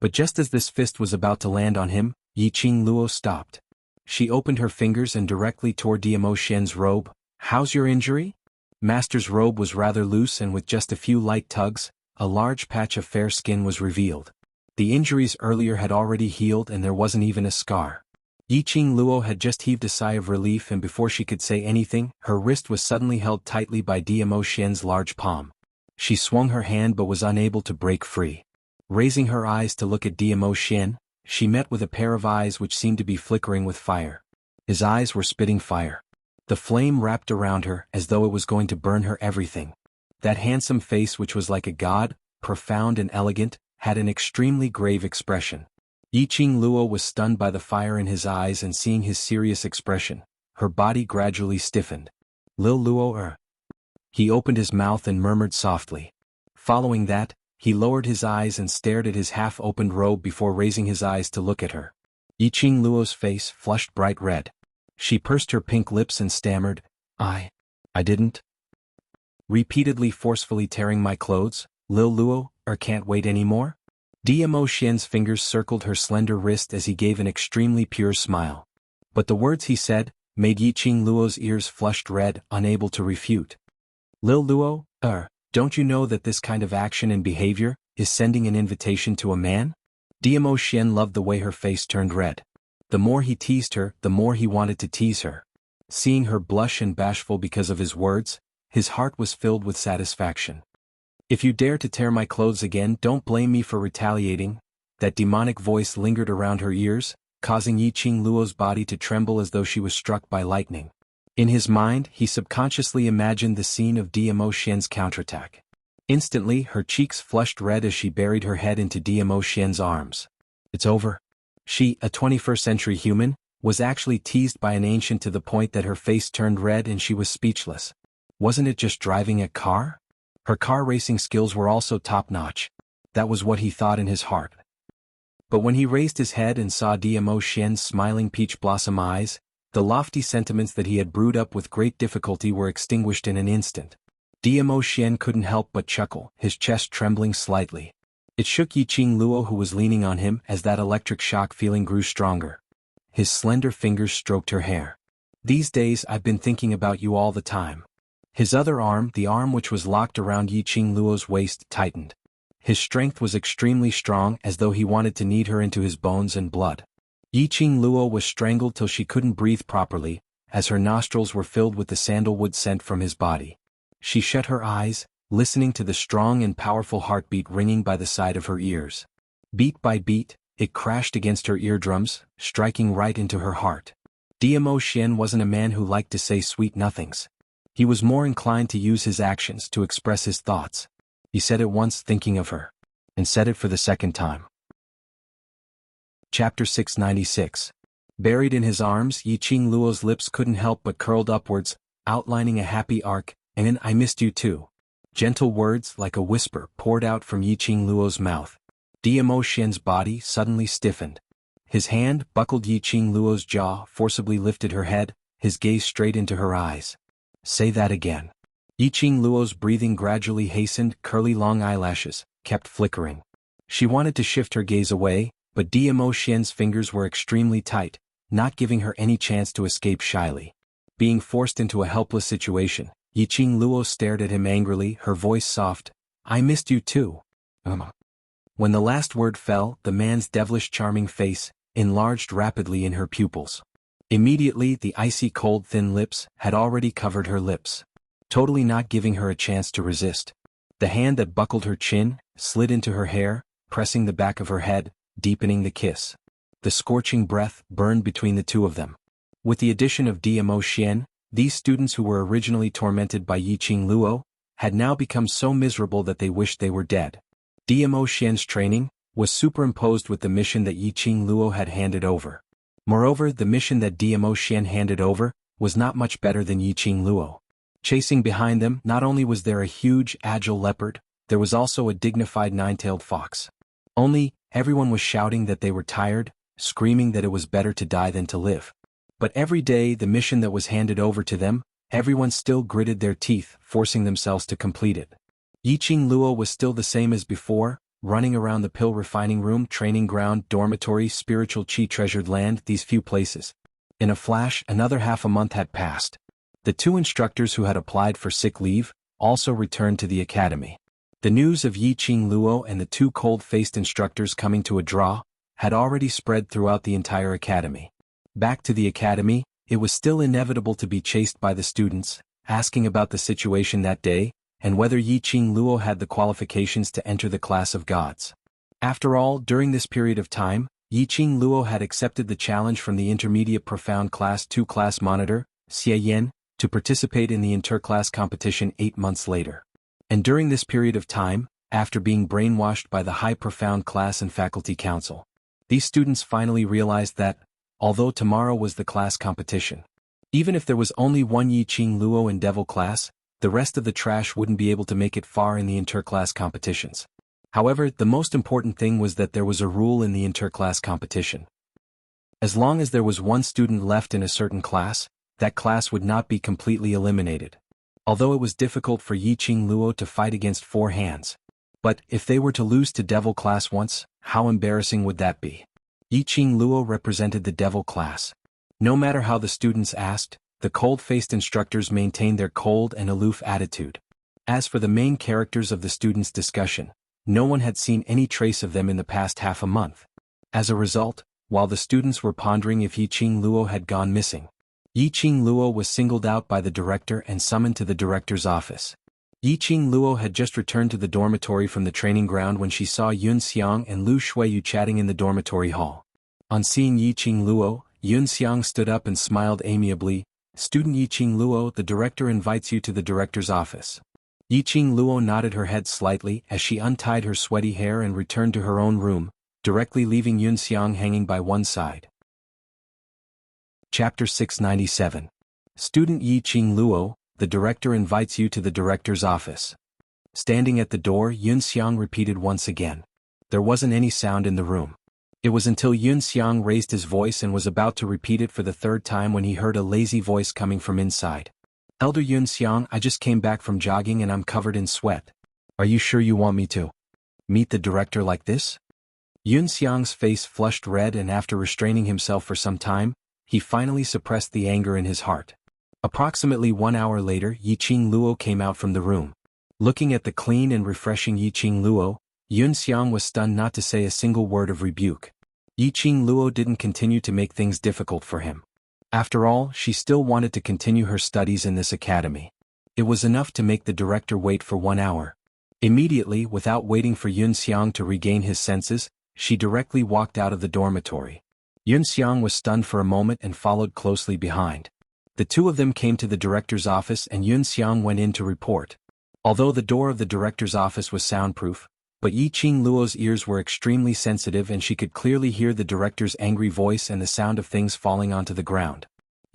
But just as this fist was about to land on him, Yi Qing Luo stopped. She opened her fingers and directly tore Dmo Xian's robe. How's your injury? Master's robe was rather loose, and with just a few light tugs, a large patch of fair skin was revealed. The injuries earlier had already healed and there wasn't even a scar. Yi Qing Luo had just heaved a sigh of relief, and before she could say anything, her wrist was suddenly held tightly by Dmo Xian's large palm. She swung her hand but was unable to break free. Raising her eyes to look at Dmo Xian, she met with a pair of eyes which seemed to be flickering with fire. His eyes were spitting fire. The flame wrapped around her as though it was going to burn her everything. That handsome face, which was like a god, profound and elegant, had an extremely grave expression. Yi Qing Luo was stunned by the fire in his eyes, and seeing his serious expression, her body gradually stiffened. Lil Luo, He opened his mouth and murmured softly. Following that, he lowered his eyes and stared at his half-opened robe before raising his eyes to look at her. Yi Qing Luo's face flushed bright red. She pursed her pink lips and stammered, I didn't. Repeatedly forcefully tearing my clothes, Lil Luo, can't wait anymore? Dmo Xian's fingers circled her slender wrist as he gave an extremely pure smile. But the words he said made Yi Qing Luo's ears flushed red, unable to refute. Lil Luo, don't you know that this kind of action and behavior is sending an invitation to a man? Dmo Xian loved the way her face turned red. The more he teased her, the more he wanted to tease her. Seeing her blush and bashful because of his words, his heart was filled with satisfaction. If you dare to tear my clothes again, don't blame me for retaliating. That demonic voice lingered around her ears, causing Yi Qing Luo's body to tremble as though she was struck by lightning. In his mind, he subconsciously imagined the scene of Dmo Xian's counterattack. Instantly, her cheeks flushed red as she buried her head into Dmo Xian's arms. It's over. She, a 21st century human, was actually teased by an ancient to the point that her face turned red and she was speechless. Wasn't it just driving a car? Her car racing skills were also top-notch. That was what he thought in his heart. But when he raised his head and saw Dmo Xian's smiling peach blossom eyes, the lofty sentiments that he had brewed up with great difficulty were extinguished in an instant. Dmo Xian couldn't help but chuckle, his chest trembling slightly. It shook Yi Qing Luo, who was leaning on him, as that electric shock feeling grew stronger. His slender fingers stroked her hair. These days I've been thinking about you all the time. His other arm, the arm which was locked around Yi Qing Luo's waist, tightened. His strength was extremely strong, as though he wanted to knead her into his bones and blood. Yi Qing Luo was strangled till she couldn't breathe properly, as her nostrils were filled with the sandalwood scent from his body. She shut her eyes, listening to the strong and powerful heartbeat ringing by the side of her ears. Beat by beat, it crashed against her eardrums, striking right into her heart. Diamo Xian wasn't a man who liked to say sweet nothings. He was more inclined to use his actions to express his thoughts. He said it once thinking of her, and said it for the second time. Chapter 696. Buried in his arms, Yiqing Luo's lips couldn't help but curled upwards, outlining a happy arc, and I missed you too. Gentle words like a whisper poured out from Yiqing Luo's mouth. Diamo Xian's body suddenly stiffened. His hand buckled Yiqing Luo's jaw, forcibly lifted her head, his gaze straight into her eyes. Say that again. Yiqing Luo's breathing gradually hastened, curly long eyelashes kept flickering. She wanted to shift her gaze away, but Diamo Xian's fingers were extremely tight, not giving her any chance to escape shyly. Being forced into a helpless situation, Yiqing Luo stared at him angrily, her voice soft. I missed you too. When the last word fell, the man's devilish charming face enlarged rapidly in her pupils. Immediately the icy cold thin lips had already covered her lips, totally not giving her a chance to resist. The hand that buckled her chin slid into her hair, pressing the back of her head, deepening the kiss. The scorching breath burned between the two of them. With the addition of Diamo Xian, these students who were originally tormented by Yiqing Luo had now become so miserable that they wished they were dead. Diamo Xian's training was superimposed with the mission that Yiqing Luo had handed over. Moreover, the mission that Diamo Xian handed over was not much better than Yiqing Luo. Chasing behind them, not only was there a huge, agile leopard, there was also a dignified nine-tailed fox. Only, everyone was shouting that they were tired, screaming that it was better to die than to live. But every day the mission that was handed over to them, everyone still gritted their teeth, forcing themselves to complete it. Yiqing Luo was still the same as before, running around the pill refining room, training ground, dormitory, spiritual qi treasured land, these few places. In a flash, another half a month had passed. The two instructors who had applied for sick leave also returned to the academy. The news of Yiqing Luo and the two cold-faced instructors coming to a draw had already spread throughout the entire academy. Back to the academy, it was still inevitable to be chased by the students, asking about the situation that day, and whether Yiqing Luo had the qualifications to enter the class of gods. After all, during this period of time, Yiqing Luo had accepted the challenge from the intermediate profound class 2 class monitor, Xie Yan, to participate in the interclass competition 8 months later. And during this period of time, after being brainwashed by the high profound class and faculty council, these students finally realized that, although tomorrow was the class competition, even if there was only one Yiqing Luo in devil class, the rest of the trash wouldn't be able to make it far in the interclass competitions. However, the most important thing was that there was a rule in the interclass competition. As long as there was one student left in a certain class, that class would not be completely eliminated. Although it was difficult for Yiqing Luo to fight against 4 hands. But, if they were to lose to devil class once, how embarrassing would that be? Yiqing Luo represented the devil class. No matter how the students asked, the cold-faced instructors maintained their cold and aloof attitude. As for the main characters of the students' discussion, no one had seen any trace of them in the past half a month. As a result, while the students were pondering if Yiqing Luo had gone missing, Yiqing Luo was singled out by the director and summoned to the director's office. Yiqing Luo had just returned to the dormitory from the training ground when she saw Yun Xiang and Lu Shuiyu chatting in the dormitory hall. On seeing Yiqing Luo, Yun Xiang stood up and smiled amiably. Student Yiqing Luo, the director invites you to the director's office. Yiqing Luo nodded her head slightly as she untied her sweaty hair and returned to her own room, directly leaving Yun Xiang hanging by one side. Chapter 697. Student Yiqing Luo, the director invites you to the director's office. Standing at the door, Yun Xiang repeated once again. There wasn't any sound in the room. It was until Yun Xiang raised his voice and was about to repeat it for the 3rd time when he heard a lazy voice coming from inside. Elder Yun Xiang, I just came back from jogging and I'm covered in sweat. Are you sure you want me to meet the director like this? Yun Xiang's face flushed red, and after restraining himself for some time, he finally suppressed the anger in his heart. Approximately 1 hour later, Yiqing Luo came out from the room. Looking at the clean and refreshing Yiqing Luo, Yun Xiang was stunned not to say a single word of rebuke. Yiqing Luo didn't continue to make things difficult for him. After all, she still wanted to continue her studies in this academy. It was enough to make the director wait for 1 hour. Immediately, without waiting for Yun Xiang to regain his senses, she directly walked out of the dormitory. Yun Xiang was stunned for a moment and followed closely behind. The two of them came to the director's office and Yun Xiang went in to report. Although the door of the director's office was soundproof, but Yiqing Luo's ears were extremely sensitive and she could clearly hear the director's angry voice and the sound of things falling onto the ground.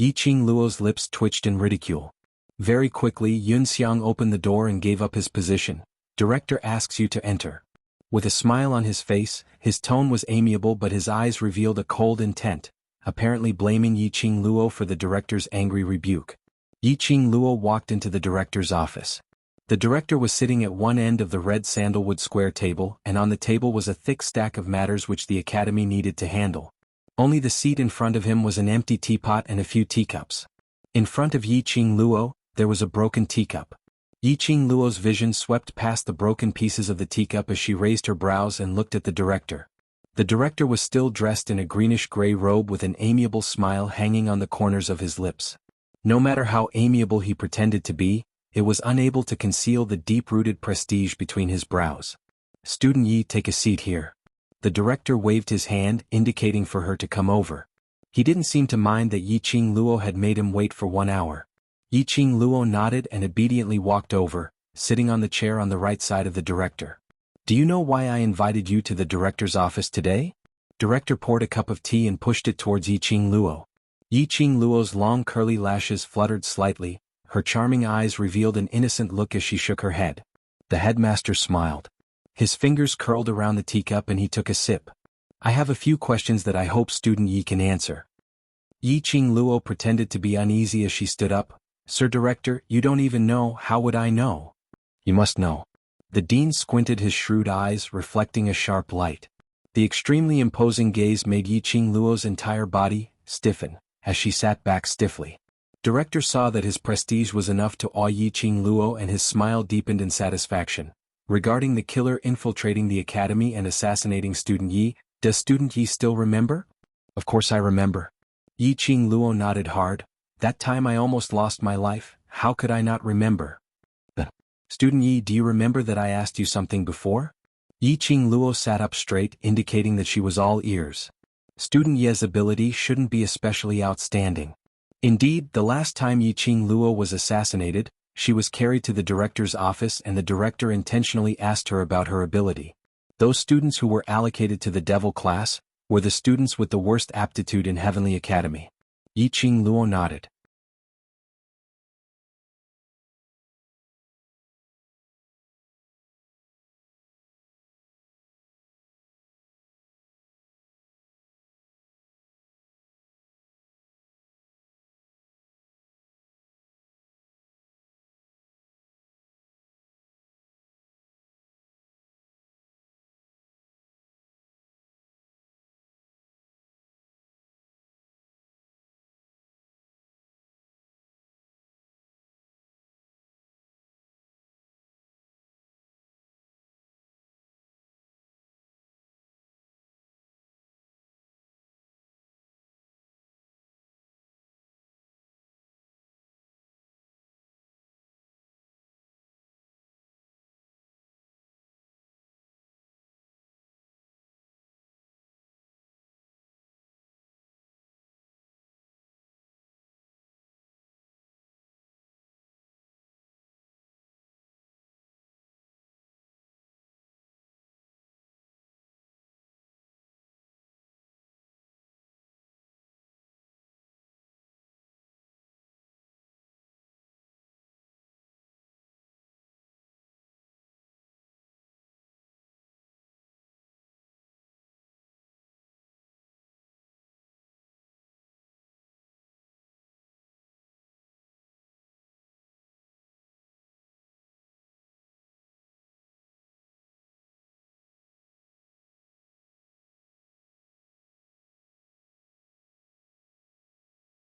Yiqing Luo's lips twitched in ridicule. Very quickly Yun Xiang opened the door and gave up his position. "Director asks you to enter." With a smile on his face, his tone was amiable but his eyes revealed a cold intent, apparently blaming Yiqing Luo for the director's angry rebuke. Yiqing Luo walked into the director's office. The director was sitting at one end of the red sandalwood square table and on the table was a thick stack of matters which the academy needed to handle. Only the seat in front of him was an empty teapot and a few teacups. In front of Yiqing Luo, there was a broken teacup. Yiqing Luo's vision swept past the broken pieces of the teacup as she raised her brows and looked at the director. The director was still dressed in a greenish-gray robe with an amiable smile hanging on the corners of his lips. No matter how amiable he pretended to be, it was unable to conceal the deep-rooted prestige between his brows. "Student Yi, take a seat here." The director waved his hand, indicating for her to come over. He didn't seem to mind that Yiqing Luo had made him wait for 1 hour. Yiqing Luo nodded and obediently walked over, sitting on the chair on the right side of the director. "Do you know why I invited you to the director's office today?" Director poured a cup of tea and pushed it towards Yiqing Luo. Yiqing Luo's long curly lashes fluttered slightly, her charming eyes revealed an innocent look as she shook her head. The headmaster smiled. His fingers curled around the teacup and he took a sip. "I have a few questions that I hope student Yi can answer." Yiqing Luo pretended to be uneasy as she stood up. "Sir Director, you don't even know, how would I know?" "You must know." The dean squinted his shrewd eyes, reflecting a sharp light. The extremely imposing gaze made Yiqing Luo's entire body stiffen, as she sat back stiffly. Director saw that his prestige was enough to awe Yiqing Luo and his smile deepened in satisfaction. "Regarding the killer infiltrating the academy and assassinating student Yi, does student Yi still remember?" "Of course I remember." Yiqing Luo nodded hard. "That time I almost lost my life, how could I not remember?" "Student Yi, do you remember that I asked you something before?" Yiqing Luo sat up straight, indicating that she was all ears. Student Yi's ability shouldn't be especially outstanding. Indeed, the last time Yiqing Luo was assassinated, she was carried to the director's office and the director intentionally asked her about her ability. Those students who were allocated to the devil class were the students with the worst aptitude in Heavenly Academy. Yiqing Luo nodded.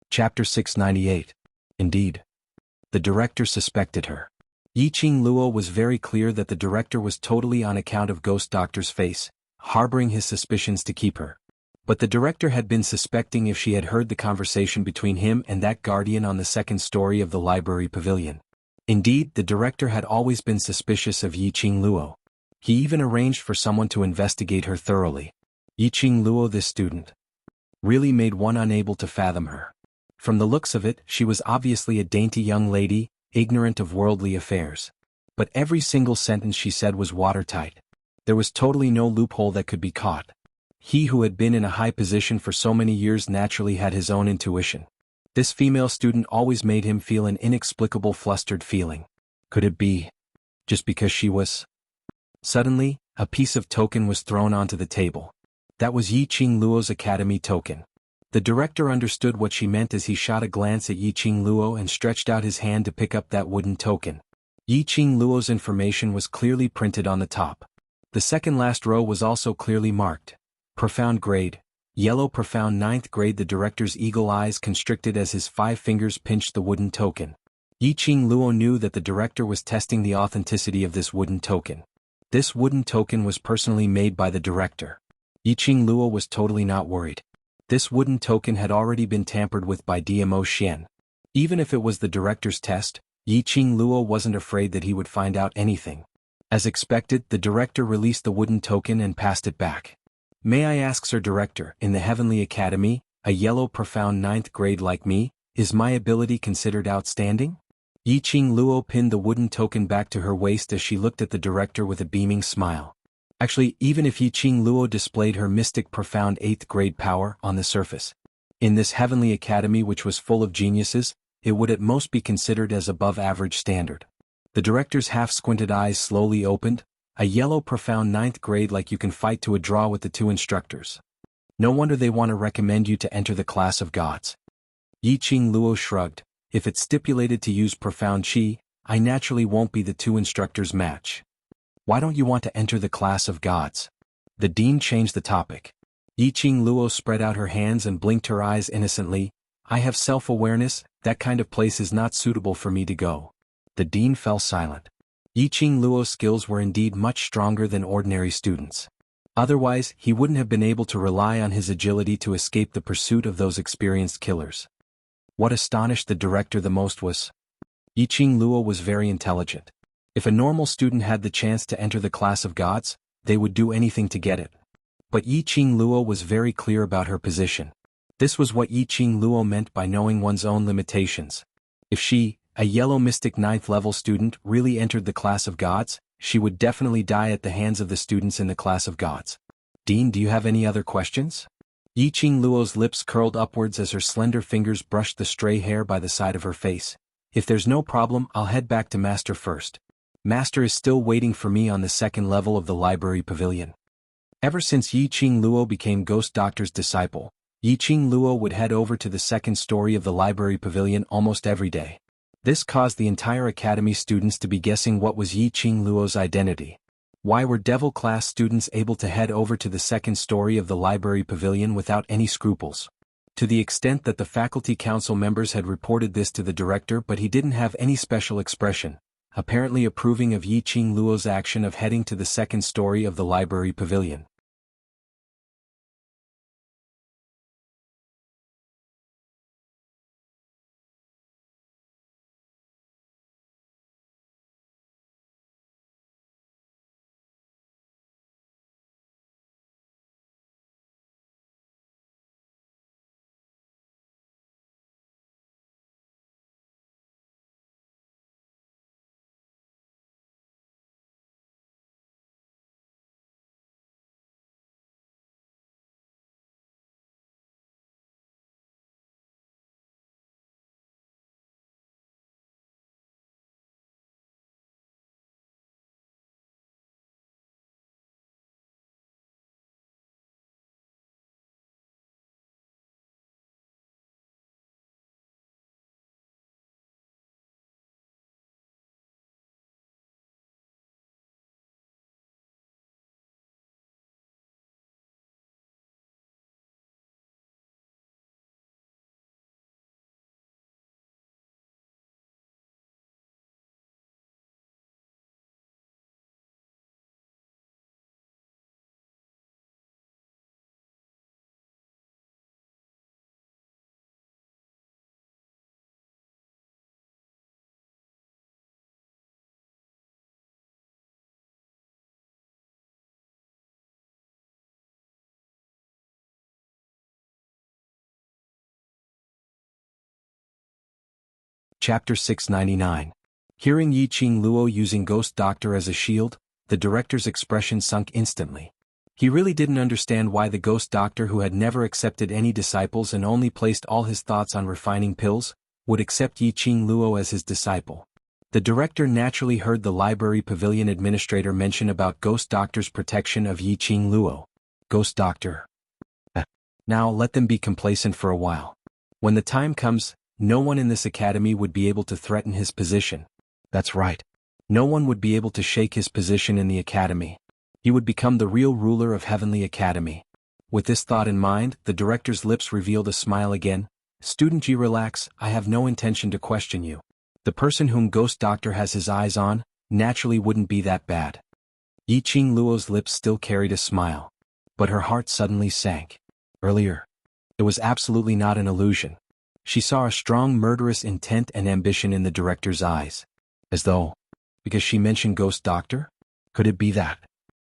Chapter 698. Indeed. The director suspected her. Yiqing Luo was very clear that the director was totally on account of Ghost Doctor's face, harboring his suspicions to keep her. But the director had been suspecting if she had heard the conversation between him and that guardian on the second story of the library pavilion. Indeed, the director had always been suspicious of Yiqing Luo. He even arranged for someone to investigate her thoroughly. Yiqing Luo, this student. really made one unable to fathom her. From the looks of it, she was obviously a dainty young lady, ignorant of worldly affairs. But every single sentence she said was watertight. There was totally no loophole that could be caught. He who had been in a high position for so many years naturally had his own intuition. This female student always made him feel an inexplicable flustered feeling. Could it be just because she was? Suddenly, a piece of token was thrown onto the table. That was Yi Qing Luo's academy token. The director understood what she meant as he shot a glance at Yi Qing Luo and stretched out his hand to pick up that wooden token. Yi Qing Luo's information was clearly printed on the top. The second last row was also clearly marked. Profound grade, yellow profound 9th grade. The director's eagle eyes constricted as his 5 fingers pinched the wooden token. Yi Qing Luo knew that the director was testing the authenticity of this wooden token. This wooden token was personally made by the director. Yi Qing Luo was totally not worried. This wooden token had already been tampered with by DMO Xian. Even if it was the director's test, Yi Qing Luo wasn't afraid that he would find out anything. As expected, the director released the wooden token and passed it back. May I ask, Sir Director, in the Heavenly Academy, a yellow profound 9th grade like me, is my ability considered outstanding? Yi Qing Luo pinned the wooden token back to her waist as she looked at the director with a beaming smile. Actually, even if Yi Qing Luo displayed her mystic profound 8th grade power on the surface, in this Heavenly Academy which was full of geniuses, it would at most be considered as above average standard. The director's half-squinted eyes slowly opened. A yellow profound 9th grade like you can fight to a draw with the 2 instructors. No wonder they want to recommend you to enter the class of gods. Yi Qing Luo shrugged. If it's stipulated to use profound chi, I naturally won't be the 2 instructors' match. Why don't you want to enter the class of gods? The dean changed the topic. Yi Qing Luo spread out her hands and blinked her eyes innocently. I have self-awareness, that kind of place is not suitable for me to go. The dean fell silent. Yi Qing Luo's skills were indeed much stronger than ordinary students. Otherwise, he wouldn't have been able to rely on his agility to escape the pursuit of those experienced killers. What astonished the director the most was, Yi Qing Luo was very intelligent. If a normal student had the chance to enter the class of gods, they would do anything to get it. But Yi Qing Luo was very clear about her position. This was what Yi Qing Luo meant by knowing one's own limitations. If she, a yellow mystic 9th level student, really entered the class of gods, she would definitely die at the hands of the students in the class of gods. Dean, do you have any other questions? Yi Qing Luo's lips curled upwards as her slender fingers brushed the stray hair by the side of her face. If there's no problem, I'll head back to Master first. Master is still waiting for me on the 2nd level of the library pavilion. Ever since Yi Qing Luo became Ghost Doctor's disciple, Yi Qing Luo would head over to the 2nd story of the library pavilion almost every day. This caused the entire academy students to be guessing what was Yi Qing Luo's identity. Why were Devil class students able to head over to the 2nd story of the library pavilion without any scruples? To the extent that the faculty council members had reported this to the director, but he didn't have any special expression, apparently approving of Yi Qing Luo's action of heading to the 2nd story of the library pavilion. Chapter 699. Hearing Yi Qing Luo using Ghost Doctor as a shield, the director's expression sunk instantly. He really didn't understand why the Ghost Doctor, who had never accepted any disciples and only placed all his thoughts on refining pills, would accept Yi Qing Luo as his disciple. The director naturally heard the library pavilion administrator mention about Ghost Doctor's protection of Yi Qing Luo. Ghost Doctor. Now let them be complacent for a while. When the time comes, no one in this academy would be able to threaten his position. That's right. No one would be able to shake his position in the academy. He would become the real ruler of Heavenly Academy. With this thought in mind, the director's lips revealed a smile again. Student G, relax, I have no intention to question you. The person whom Ghost Doctor has his eyes on, naturally wouldn't be that bad. Yi Qing Luo's lips still carried a smile. But her heart suddenly sank. Earlier. It was absolutely not an illusion. She saw a strong murderous intent and ambition in the director's eyes. As though, because she mentioned Ghost Doctor? Could it be that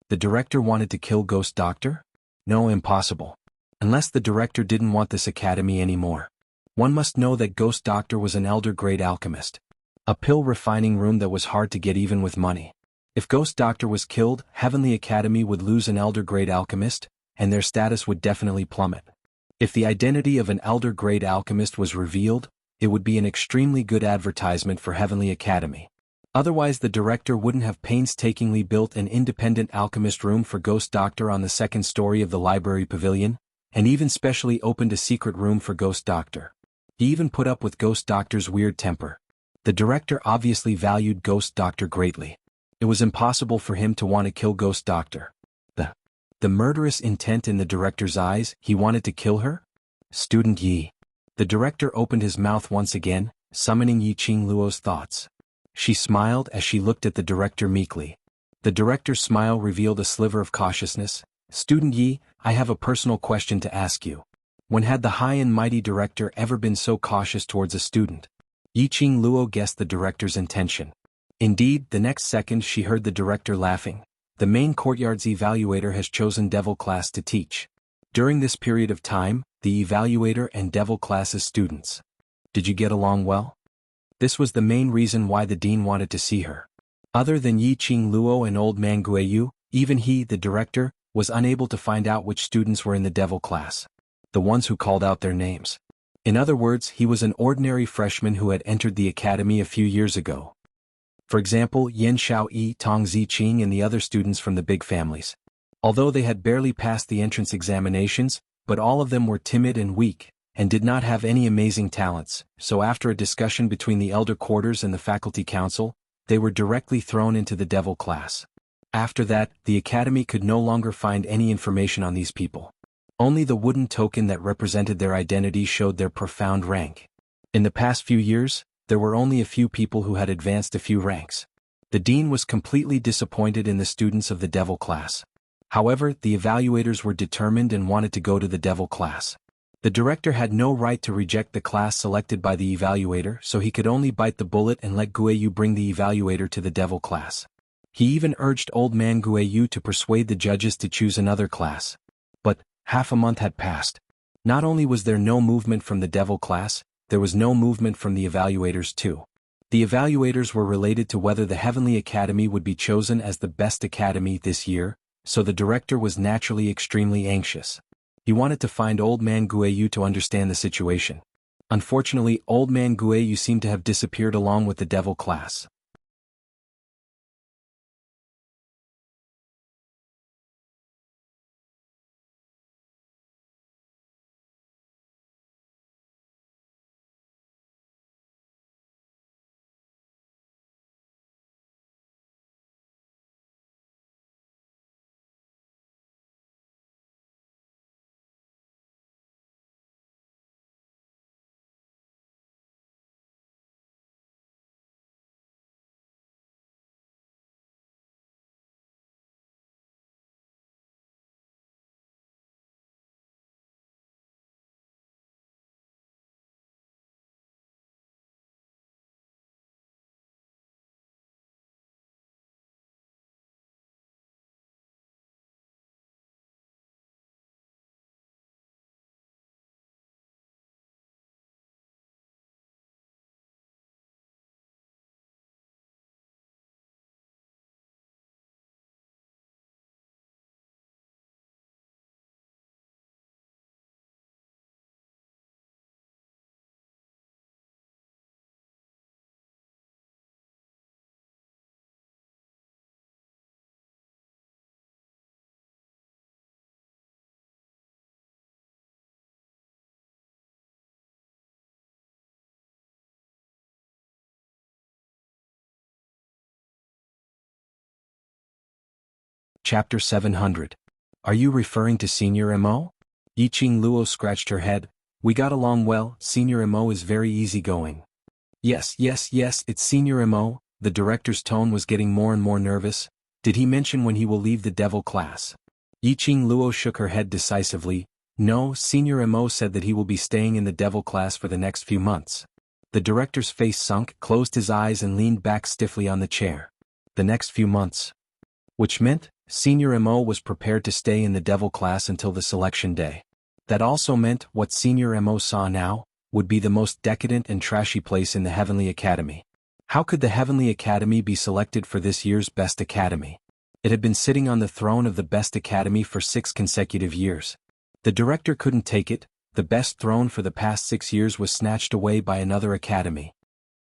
the director wanted to kill Ghost Doctor? No, impossible. Unless the director didn't want this academy anymore. One must know that Ghost Doctor was an elder-grade alchemist. A pill refining room that was hard to get even with money. If Ghost Doctor was killed, Heavenly Academy would lose an elder-grade alchemist, and their status would definitely plummet. If the identity of an elder-grade alchemist was revealed, it would be an extremely good advertisement for Heavenly Academy. Otherwise the director wouldn't have painstakingly built an independent alchemist room for Ghost Doctor on the second story of the library pavilion, and even specially opened a secret room for Ghost Doctor. He even put up with Ghost Doctor's weird temper. The director obviously valued Ghost Doctor greatly. It was impossible for him to want to kill Ghost Doctor. The murderous intent in the director's eyes, he wanted to kill her? Student Yi. The director opened his mouth once again, summoning Yi Qing Luo's thoughts. She smiled as she looked at the director meekly. The director's smile revealed a sliver of cautiousness. Student Yi, I have a personal question to ask you. When had the high and mighty director ever been so cautious towards a student? Yi Qing Luo guessed the director's intention. Indeed, the next second she heard the director laughing. The main courtyard's evaluator has chosen Devil class to teach. During this period of time, the evaluator and Devil class's students. Did you get along well? This was the main reason why the dean wanted to see her. Other than Yi Qing Luo and Old Man Guiyu, even he, the director, was unable to find out which students were in the Devil class. The ones who called out their names. In other words, he was an ordinary freshman who had entered the academy a few years ago. For example, Yan Xiaoyi, Tong Ziqing and the other students from the big families. Although they had barely passed the entrance examinations, but all of them were timid and weak, and did not have any amazing talents, so after a discussion between the elder quarters and the faculty council, they were directly thrown into the Devil class. After that, the academy could no longer find any information on these people. Only the wooden token that represented their identity showed their profound rank. In the past few years, there were only a few people who had advanced a few ranks. The dean was completely disappointed in the students of the Devil class. However, the evaluators were determined and wanted to go to the Devil class. The director had no right to reject the class selected by the evaluator, so he could only bite the bullet and let Guiyu bring the evaluator to the Devil class. He even urged Old Man Guiyu to persuade the judges to choose another class. But half a month had passed. Not only was there no movement from the Devil class, there was no movement from the evaluators too. The evaluators were related to whether the Heavenly Academy would be chosen as the best academy this year, so the director was naturally extremely anxious. He wanted to find Old Man Guiyu to understand the situation. Unfortunately, Old Man Guiyu seemed to have disappeared along with the Devil class. Chapter 700. Are you referring to Senior Mo? Yiqing Luo scratched her head. We got along well, Senior Mo is very easygoing. Yes, it's Senior Mo. The director's tone was getting more and more nervous. Did he mention when he will leave the devil class? Yiqing Luo shook her head decisively. No, Senior Mo said that he will be staying in the devil class for the next few months. The director's face sunk, closed his eyes and leaned back stiffly on the chair. The next few months. Which meant, Senior Mo was prepared to stay in the devil class until the selection day. That also meant what Senior Mo saw now would be the most decadent and trashy place in the Heavenly Academy. How could the Heavenly Academy be selected for this year's Best Academy? It had been sitting on the throne of the Best Academy for 6 consecutive years. The director couldn't take it. The best throne for the past 6 years was snatched away by another academy.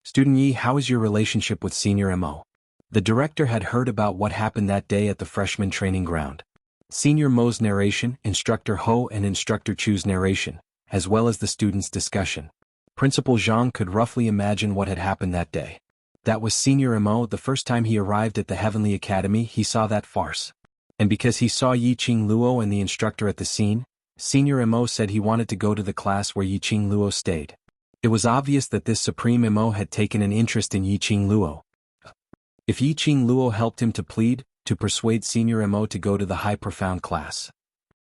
Student Yi, how is your relationship with Senior Mo? The director had heard about what happened that day at the freshman training ground. Senior Mo's narration, Instructor Ho and Instructor Chu's narration, as well as the students' discussion. Principal Zhang could roughly imagine what had happened that day. That was Senior Mo. The first time he arrived at the Heavenly Academy, he saw that farce. And because he saw Yiqing Luo and the instructor at the scene, Senior Mo said he wanted to go to the class where Yiqing Luo stayed. It was obvious that this Supreme Mo had taken an interest in Yiqing Luo. If Yiqing Luo helped him to plead, to persuade Senior Mo to go to the High Profound class,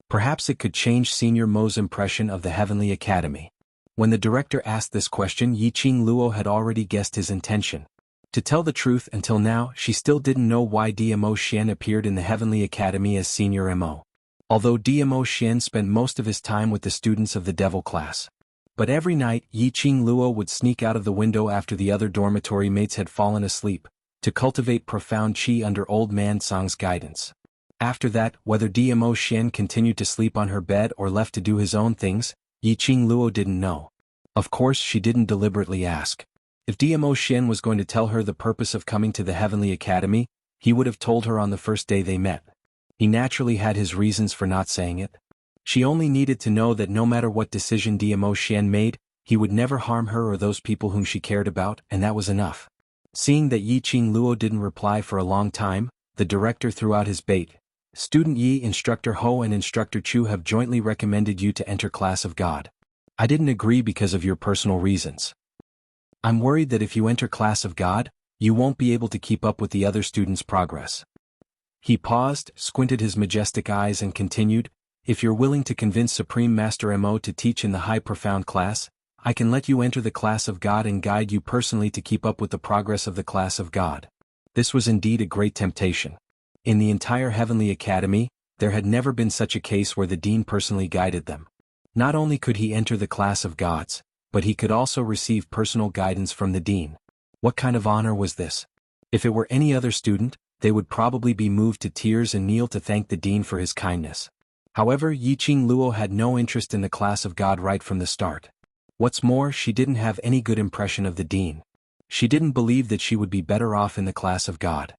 perhaps it could change Senior Mo's impression of the Heavenly Academy. When the director asked this question, Yiqing Luo had already guessed his intention. To tell the truth, until now, she still didn't know why Dmo Xian appeared in the Heavenly Academy as Senior Mo. Although Dmo Xian spent most of his time with the students of the Devil class. But every night, Yiqing Luo would sneak out of the window after the other dormitory mates had fallen asleep, to cultivate profound qi under Old Man Song's guidance. After that, whether Dmo Xian continued to sleep on her bed or left to do his own things, Yiqing Luo didn't know. Of course, she didn't deliberately ask. If Dmo Xian was going to tell her the purpose of coming to the Heavenly Academy, he would have told her on the first day they met. He naturally had his reasons for not saying it. She only needed to know that no matter what decision Dmo Xian made, he would never harm her or those people whom she cared about, and that was enough. Seeing that Yiqing Luo didn't reply for a long time, the director threw out his bait. Student Yi, Instructor Ho and Instructor Chu have jointly recommended you to enter Class of God. I didn't agree because of your personal reasons. I'm worried that if you enter Class of God, you won't be able to keep up with the other students' progress. He paused, squinted his majestic eyes and continued, if you're willing to convince Supreme Master Mo to teach in the High Profound class, I can let you enter the Class of God and guide you personally to keep up with the progress of the Class of God. This was indeed a great temptation. In the entire Heavenly Academy, there had never been such a case where the Dean personally guided them. Not only could he enter the Class of Gods, but he could also receive personal guidance from the Dean. What kind of honor was this? If it were any other student, they would probably be moved to tears and kneel to thank the Dean for his kindness. However, Yiqing Luo had no interest in the Class of God right from the start. What's more, she didn't have any good impression of the Dean. She didn't believe that she would be better off in the Class of God.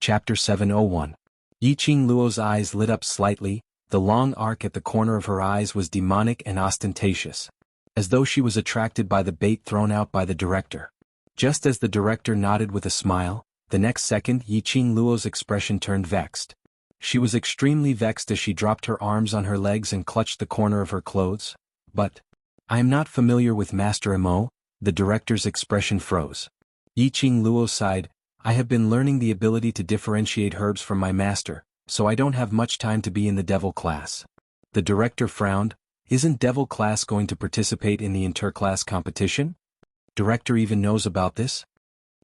Chapter 701. Yiqing Luo's eyes lit up slightly, the long arc at the corner of her eyes was demonic and ostentatious, as though she was attracted by the bait thrown out by the director. Just as the director nodded with a smile, the next second Yiqing Luo's expression turned vexed. She was extremely vexed as she dropped her arms on her legs and clutched the corner of her clothes. But, I am not familiar with Master Mo. The director's expression froze. Yiqing Luo sighed, I have been learning the ability to differentiate herbs from my master, so I don't have much time to be in the devil class. The director frowned, isn't devil class going to participate in the interclass competition? Director even knows about this?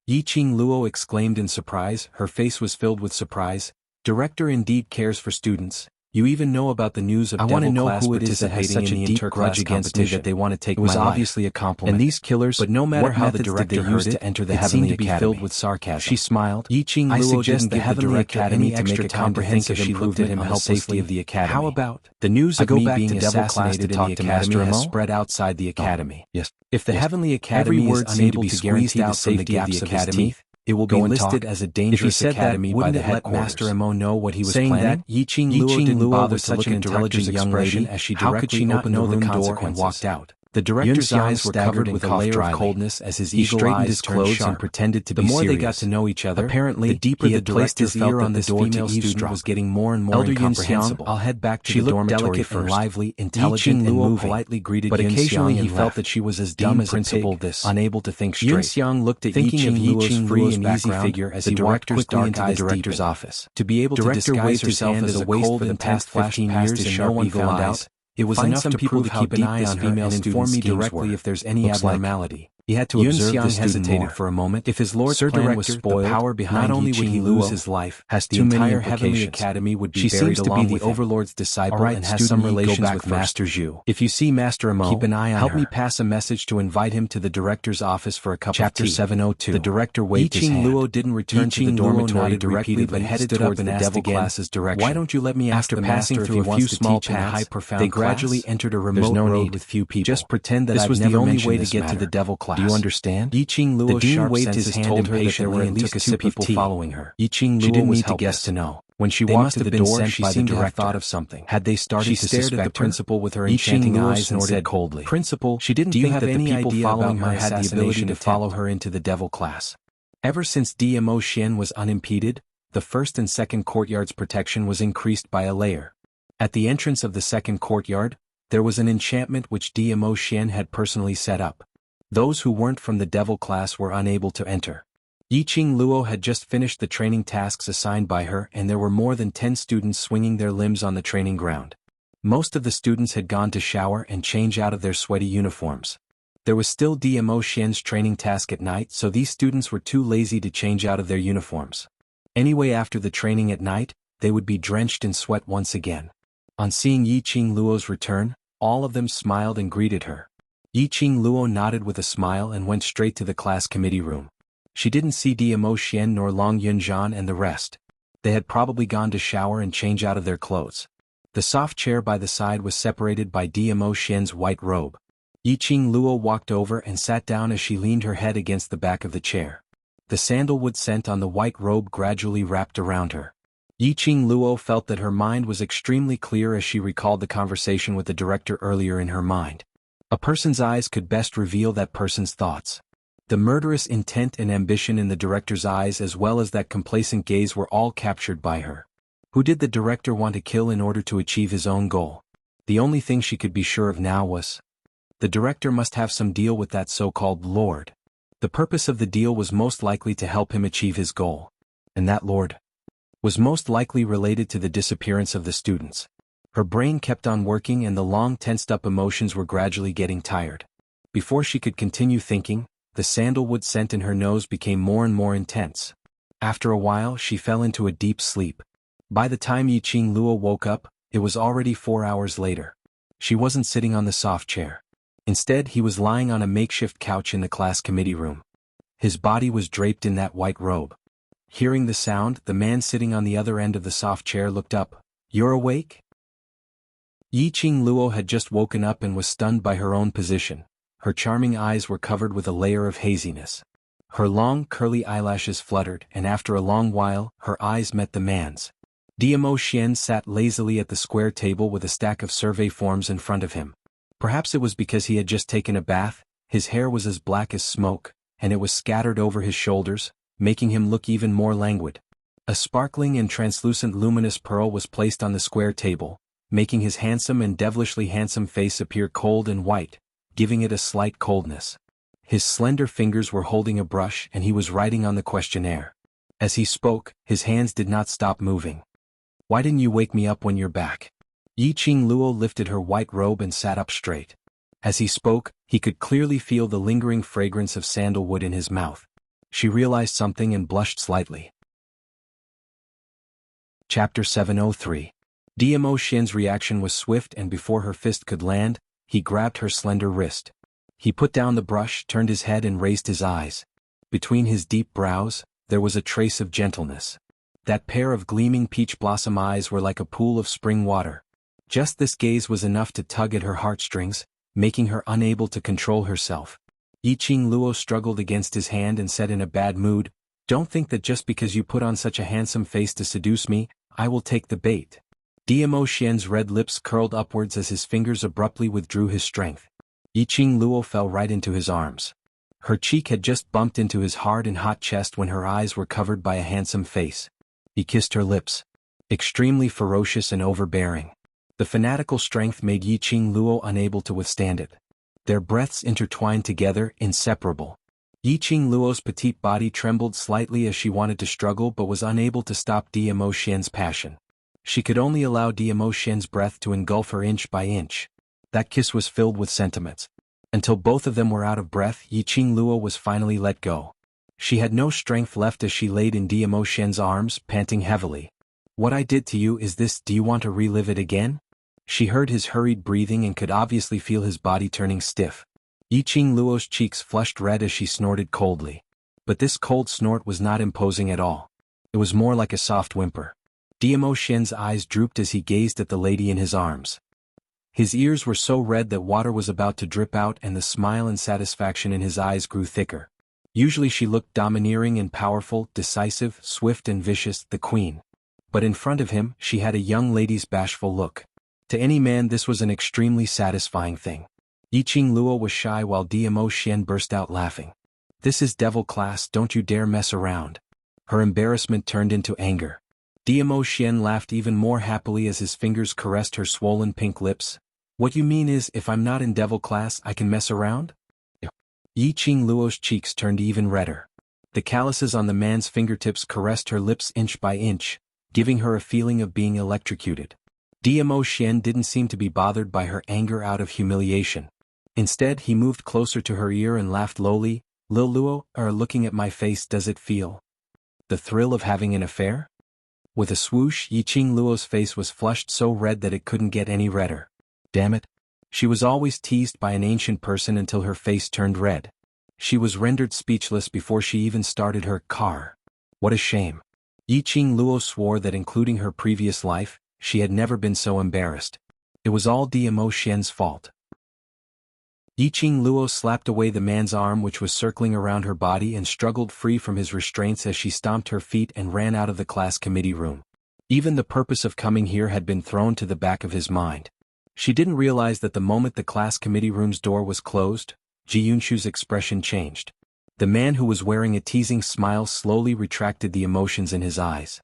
Yiqing Luo exclaimed in surprise, her face was filled with surprise. Director indeed cares for students. You even know about the news of devil class who it is that has such a deep grudge against me that they want to take my life. It was obviously a compliment. And these killers, but no matter what how the methods director did they use heard to enter the it Heavenly seemed to be Academy? filled with sarcasm. She smiled. Yiqing I Luo suggest didn't the give Heavenly the director Academy any to make extra a time to think as comprehensive she looked at him improvement on the helplessly safety of the academy. How about the news of me being to devil class to assassinated in talk the to academy Master has Mo? spread outside the academy? Yes. If the Yes. Heavenly Academy Every is word seemed unable to to be guarantee squeezed the out from the safety of gaps the of his academy, teeth. it will be Go and listed talk. as a If he dangerous said that, academy by wouldn't the it let headquarters. Master Mo know what he was Saying planning? that, Yiqing Luo didn't bother to such look an at intelligent director's young expression lady as she how could directly she not opened know the the room door and consequences? walked out. The director's Yun Xiang eyes were staggered covered and with a coughed layer of dryly. coldness as his He eagle straightened eyes his turned clothes sharp. and pretended to The be more serious. they got to know each other, Apparently, the deeper he the had placed director's his ear ear on on the this door to female student eavesdrop. was getting more and more Elder Yun incomprehensible. Xiang, I'll head back to She the looked dormitory delicate first. and lively, intelligent Yiqing and Luo moving, politely greeted but Yun occasionally Xiang he and felt left. that she was as Dumb dumb as a principled, pig, unable to think Yun straight. Xiang looked at Thinking of Yiqing Luo's Yiqing free Luo's and easy background, figure as the he walked director's quickly dark into the eyes director's deepened. office. To be able to Director disguise waved his herself hand as as a a waif cold for the and past tense 15 flash years passed and his no one sharp eagle found eyes. out, it was Find enough some to people prove to how keep an deep eye this on her female and inform student's me schemes directly were. if there's any Looks like abnormality. He had to Yun observe the Xiang student hesitated more. for a moment. If his lord's Sir plan Director, was the spoiled, power behind not only would he Yiqing lose Luo his life, has the too many entire Heavenly implications. Academy would be She buried seems to be along the with him. Overlord's disciple All right, and has student some Yi, go relations back with first. Master Zhu. If you see Master Mo, Keep an eye on help her. me pass a message to invite him to the director's office for a cup Chapter of tea. 702. The director waved his Yiqing hand. Luo didn't return to the Yiqing Luo dormitory nodded directly repeatedly, but headed stood towards up and the asked devil again, class's direction. "Why don't you let me ask After the passing master if through he a wants few to small teach in a paths, high-profound they gradually class?" entered a There's remote no road need. with few people. Just pretend that This I've was the never only mentioned way to this get to matter. the devil class. Do you understand? Yiqing The Luo's dean sharp waved his senses hand told her that there impatiently were at and least took a two sip of people tea. following her. Yiqing She Luo didn't was need to helpless. guess to know. When she They walked must to have the been door, sent she by the seemed to have director. thought of something. Had they started She to stared at the suspect her? principal with her Yiqing enchanting Luo eyes and snorted said coldly. "Principal, She didn't do you think have that the any people idea following about her my had the ability assassination to attempt?" follow her into the devil class. Ever since DMO Xian was unimpeded, the first and second courtyard's protection was increased by a layer. At the entrance of the second courtyard, there was an enchantment which DMO Xian had personally set up. Those who weren't from the devil class were unable to enter. Yiqing Luo had just finished the training tasks assigned by her and there were more than 10 students swinging their limbs on the training ground. Most of the students had gone to shower and change out of their sweaty uniforms. There was still DMO Xian's training task at night, so these students were too lazy to change out of their uniforms. Anyway, after the training at night, they would be drenched in sweat once again. On seeing Yiqing Luo's return, all of them smiled and greeted her. Yiqing Luo nodded with a smile and went straight to the class committee room. She didn't see DMO Xian nor Long Yunzhan and the rest. They had probably gone to shower and change out of their clothes. The soft chair by the side was separated by DMO Xian's white robe. Yiqing Luo walked over and sat down as she leaned her head against the back of the chair. The sandalwood scent on the white robe gradually wrapped around her. Yiqing Luo felt that her mind was extremely clear as she recalled the conversation with the director earlier in her mind. A person's eyes could best reveal that person's thoughts. The murderous intent and ambition in the director's eyes as well as that complacent gaze were all captured by her. Who did the director want to kill in order to achieve his own goal? The only thing she could be sure of now was the director must have some deal with that so-called lord. The purpose of the deal was most likely to help him achieve his goal. And that lord was most likely related to the disappearance of the students. Her brain kept on working and the long tensed-up emotions were gradually getting tired. Before she could continue thinking, the sandalwood scent in her nose became more and more intense. After a while she fell into a deep sleep. By the time Yiqing Luo woke up, it was already 4 hours later. She wasn't sitting on the soft chair. Instead, he was lying on a makeshift couch in the class committee room. His body was draped in that white robe. Hearing the sound, the man sitting on the other end of the soft chair looked up. "You're awake?" Yiqing Luo had just woken up and was stunned by her own position. Her charming eyes were covered with a layer of haziness. Her long, curly eyelashes fluttered, and after a long while, her eyes met the man's. Diamo Xian sat lazily at the square table with a stack of survey forms in front of him. Perhaps it was because he had just taken a bath, his hair was as black as smoke, and it was scattered over his shoulders, making him look even more languid. A sparkling and translucent luminous pearl was placed on the square table, making his handsome and devilishly handsome face appear cold and white, giving it a slight coldness. His slender fingers were holding a brush and he was writing on the questionnaire. As he spoke, his hands did not stop moving. "Why didn't you wake me up when you're back?" Yi Qing Luo lifted her white robe and sat up straight. As he spoke, he could clearly feel the lingering fragrance of sandalwood in his mouth. She realized something and blushed slightly. Chapter 703. Diamo Xian's reaction was swift, and before her fist could land, he grabbed her slender wrist. He put down the brush, turned his head and raised his eyes. Between his deep brows, there was a trace of gentleness. That pair of gleaming peach blossom eyes were like a pool of spring water. Just this gaze was enough to tug at her heartstrings, making her unable to control herself. Yi Qing Luo struggled against his hand and said in a bad mood, "Don't think that just because you put on such a handsome face to seduce me, I will take the bait." Diamo Xian's red lips curled upwards as his fingers abruptly withdrew his strength. Yi Qing Luo fell right into his arms. Her cheek had just bumped into his hard and hot chest when her eyes were covered by a handsome face. He kissed her lips. Extremely ferocious and overbearing. The fanatical strength made Yi Qing Luo unable to withstand it. Their breaths intertwined together, inseparable. Yi Qing Luo's petite body trembled slightly as she wanted to struggle but was unable to stop Diamo Xian's passion. She could only allow Diamo Xian's breath to engulf her inch by inch. That kiss was filled with sentiments. Until both of them were out of breath, Yi Qing Luo was finally let go. She had no strength left as she laid in Diamo Xian's arms, panting heavily. "What I did to you is this, do you want to relive it again?" She heard his hurried breathing and could obviously feel his body turning stiff. Yi Qing Luo's cheeks flushed red as she snorted coldly. But this cold snort was not imposing at all. It was more like a soft whimper. Diamo Xian's eyes drooped as he gazed at the lady in his arms. His ears were so red that water was about to drip out, and the smile and satisfaction in his eyes grew thicker. Usually she looked domineering and powerful, decisive, swift and vicious, the queen. But in front of him, she had a young lady's bashful look. To any man this was an extremely satisfying thing. Yi Qing Luo was shy while Diamo Xian burst out laughing. "This is devil class, don't you dare mess around." Her embarrassment turned into anger. Diamo Xian laughed even more happily as his fingers caressed her swollen pink lips. "What you mean is, if I'm not in devil class I can mess around?" Yi Qing Luo's cheeks turned even redder. The calluses on the man's fingertips caressed her lips inch by inch, giving her a feeling of being electrocuted. Diamo Xian didn't seem to be bothered by her anger out of humiliation. Instead he moved closer to her ear and laughed lowly, "Lil Luo, looking at my face, does it feel the thrill of having an affair?" With a swoosh, Yi Qing Luo's face was flushed so red that it couldn't get any redder. Damn it. She was always teased by an ancient person until her face turned red. She was rendered speechless before she even started her car. What a shame. Yi Qing Luo swore that including her previous life, she had never been so embarrassed. It was all Diamo Xian's fault. Yi Qing Luo slapped away the man's arm which was circling around her body and struggled free from his restraints as she stomped her feet and ran out of the class committee room. Even the purpose of coming here had been thrown to the back of his mind. She didn't realize that the moment the class committee room's door was closed, Ji Yunshu's expression changed. The man who was wearing a teasing smile slowly retracted the emotions in his eyes.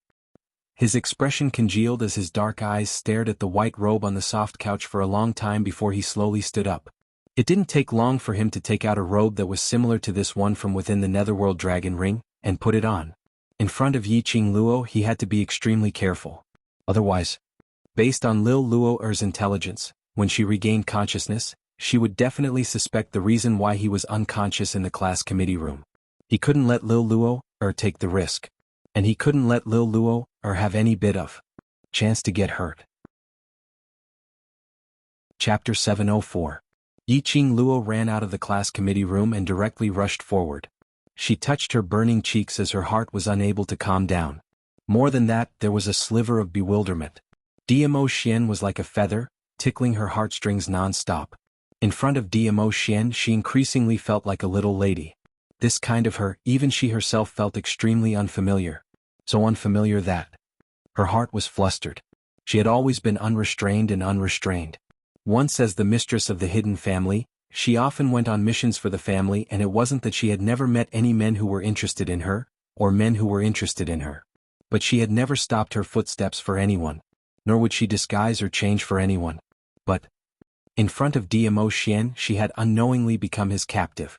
His expression congealed as his dark eyes stared at the white robe on the soft couch for a long time before he slowly stood up. It didn't take long for him to take out a robe that was similar to this one from within the Netherworld Dragon Ring, and put it on. In front of Yi Qing Luo he had to be extremely careful. Otherwise, based on Lil Luo's intelligence, when she regained consciousness, she would definitely suspect the reason why he was unconscious in the class committee room. He couldn't let Lil Luo take the risk. And he couldn't let Lil Luo have any bit of chance to get hurt. Chapter 704. Yi Qing Luo ran out of the class committee room and directly rushed forward. She touched her burning cheeks as her heart was unable to calm down. More than that, there was a sliver of bewilderment. Diamo Xian was like a feather, tickling her heartstrings non-stop. In front of Diamo Xian she increasingly felt like a little lady. This kind of her, even she herself felt extremely unfamiliar. So unfamiliar that her heart was flustered. She had always been unrestrained and unrestrained. Once as the mistress of the hidden family, she often went on missions for the family, and it wasn't that she had never met any men who were interested in her, or men who were interested in her. But she had never stopped her footsteps for anyone, nor would she disguise or change for anyone. But in front of Dmo Xian she had unknowingly become his captive.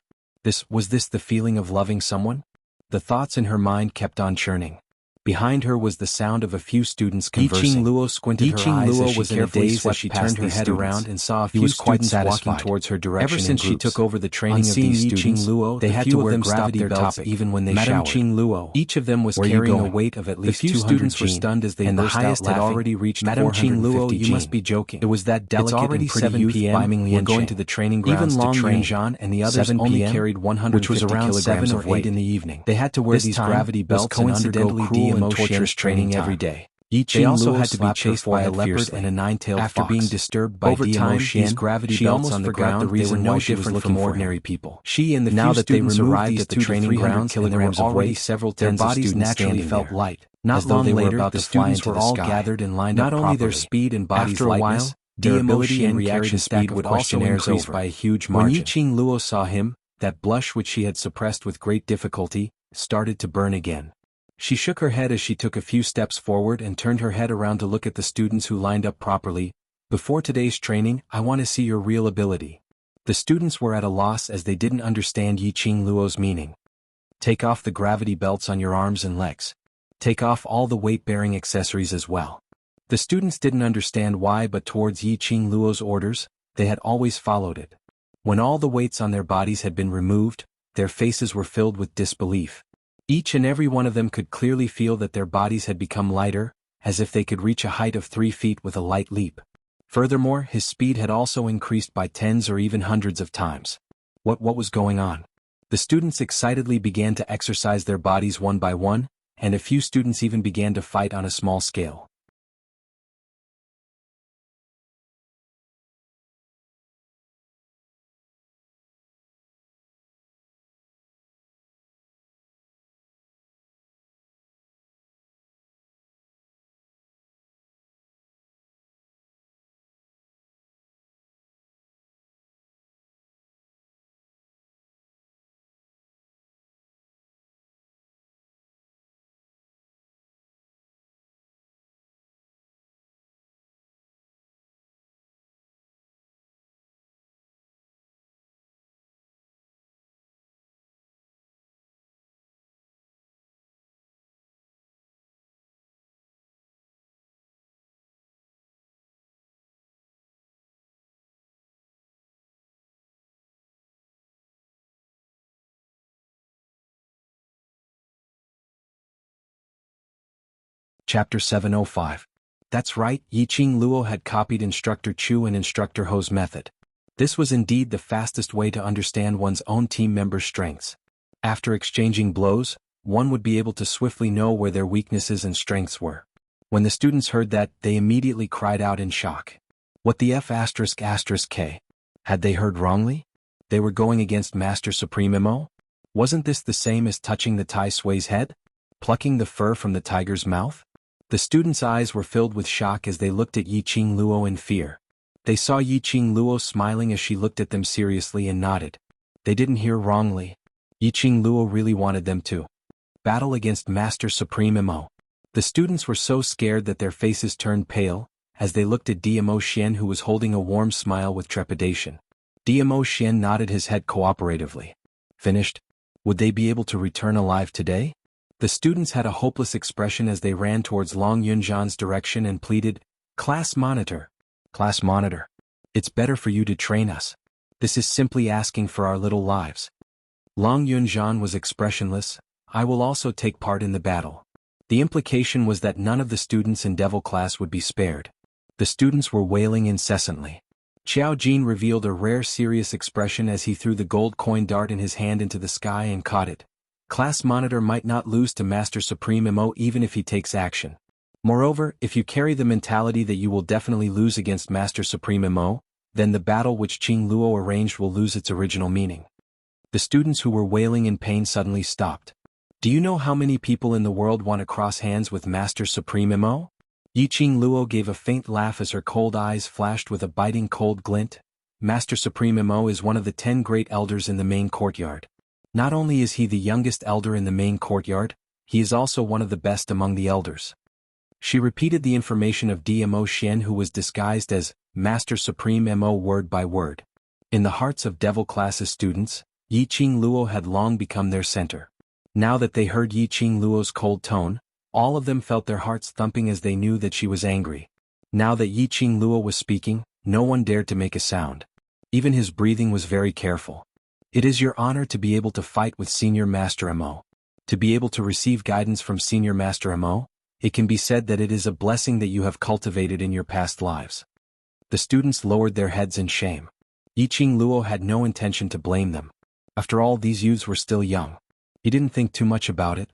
Was this the feeling of loving someone? The thoughts in her mind kept on churning. Behind her was the sound of a few students conversing. Yiqing Luo squinted her eyes as she carefully as she turned her head around and saw a He few was quite students walking satisfied. towards her direction. Ever since she took over the training of seeing these Yiqing students, Luo, they the had few to of wear them belts stopped their topic. even when they Madame showered. Qing Luo, Each of them was where are you carrying a going? weight of at The least few 200 students were jin, stunned as they and the burst out highest had laughing. already reached Madame Qing 450 Luo, you jin. must be joking. It was that It's delicate already and pretty 7 youth p.m. We're We're going going to to the training grounds Even Long to train. Yunzhan And the others 7 only p.m., carried 150 which was around kilograms 7 of or weight 8 in the evening. They had to wear This these time gravity was belts and undergo coincidentally cruel and Dmo torturous Xian's training training every time. day. Yi They Qing also Luo had to be slapped her chased by a forehead leopard fiercely. and a nine-tailed After fox. being disturbed by Over Dmo time, Xian, these gravity she belts almost on the forgot ground the reason they were why no she was different looking from for ordinary him. people. She and the Now few that they students removed arrived these at the 200 to training 300 grounds, kilograms and there of were already weight, several their tens of bodies students naturally standing felt there. light. Not As though long they were later, about the to fly students into were the all sky. gathered and lined Not up only their properly. speed and body's After a lightness, while, their Dmo ability and Xian reaction carried a stack speed of would also questionnaires increase over. by a huge When margin. Yiqing Luo saw him, that blush which she had suppressed with great difficulty, started to burn again. She shook her head as she took a few steps forward and turned her head around to look at the students who lined up properly. Before today's training, I want to see your real ability. The students were at a loss as they didn't understand Yiqing Luo's meaning. Take off the gravity belts on your arms and legs. Take off all the weight-bearing accessories as well. The students didn't understand why, but towards Yiqing Luo's orders, they had always followed it. When all the weights on their bodies had been removed, their faces were filled with disbelief. Each and every one of them could clearly feel that their bodies had become lighter, as if they could reach a height of 3 feet with a light leap. Furthermore, his speed had also increased by tens or even hundreds of times. What was going on? The students excitedly began to exercise their bodies one by one, and a few students even began to fight on a small scale. Chapter 705. That's right, Yiqing Luo had copied Instructor Chu and Instructor Ho's method. This was indeed the fastest way to understand one's own team member's strengths. After exchanging blows, one would be able to swiftly know where their weaknesses and strengths were. When the students heard that, they immediately cried out in shock. What the F***K? Had they heard wrongly? They were going against Master Supremo? Wasn't this the same as touching the Tai Sui's head? Plucking the fur from the tiger's mouth? The students' eyes were filled with shock as they looked at Yiqing Luo in fear. They saw Yiqing Luo smiling as she looked at them seriously and nodded. They didn't hear wrongly. Yiqing Luo really wanted them to battle against Master Supremo. The students were so scared that their faces turned pale, as they looked at Dmo Xian, who was holding a warm smile with trepidation. Dmo Xian nodded his head cooperatively. Finished? Would they be able to return alive today? The students had a hopeless expression as they ran towards Long Yunzhan's direction and pleaded, Class Monitor. Class Monitor. It's better for you to train us. This is simply asking for our little lives. Long Yunzhan was expressionless. I will also take part in the battle. The implication was that none of the students in Devil Class would be spared. The students were wailing incessantly. Xiao Jin revealed a rare serious expression as he threw the gold coin dart in his hand into the sky and caught it. Class Monitor might not lose to Master Supremo even if he takes action. Moreover, if you carry the mentality that you will definitely lose against Master Supremo, then the battle which Qing Luo arranged will lose its original meaning. The students who were wailing in pain suddenly stopped. Do you know how many people in the world want to cross hands with Master Supreme Mo? Yiqing Luo gave a faint laugh as her cold eyes flashed with a biting cold glint. Master Supreme Mo is one of the 10 great elders in the main courtyard. Not only is he the youngest elder in the main courtyard, he is also one of the best among the elders. She repeated the information of Dmo Xian, who was disguised as Master Supreme Mo word by word. In the hearts of Devil Classes students, Yiqing Luo had long become their center. Now that they heard Yiqing Luo's cold tone, all of them felt their hearts thumping as they knew that she was angry. Now that Yiqing Luo was speaking, no one dared to make a sound. Even his breathing was very careful. It is your honor to be able to fight with Senior Master Mo. To be able to receive guidance from Senior Master Mo, it can be said that it is a blessing that you have cultivated in your past lives. The students lowered their heads in shame. Yiqing Luo had no intention to blame them. After all, these youths were still young. He didn't think too much about it.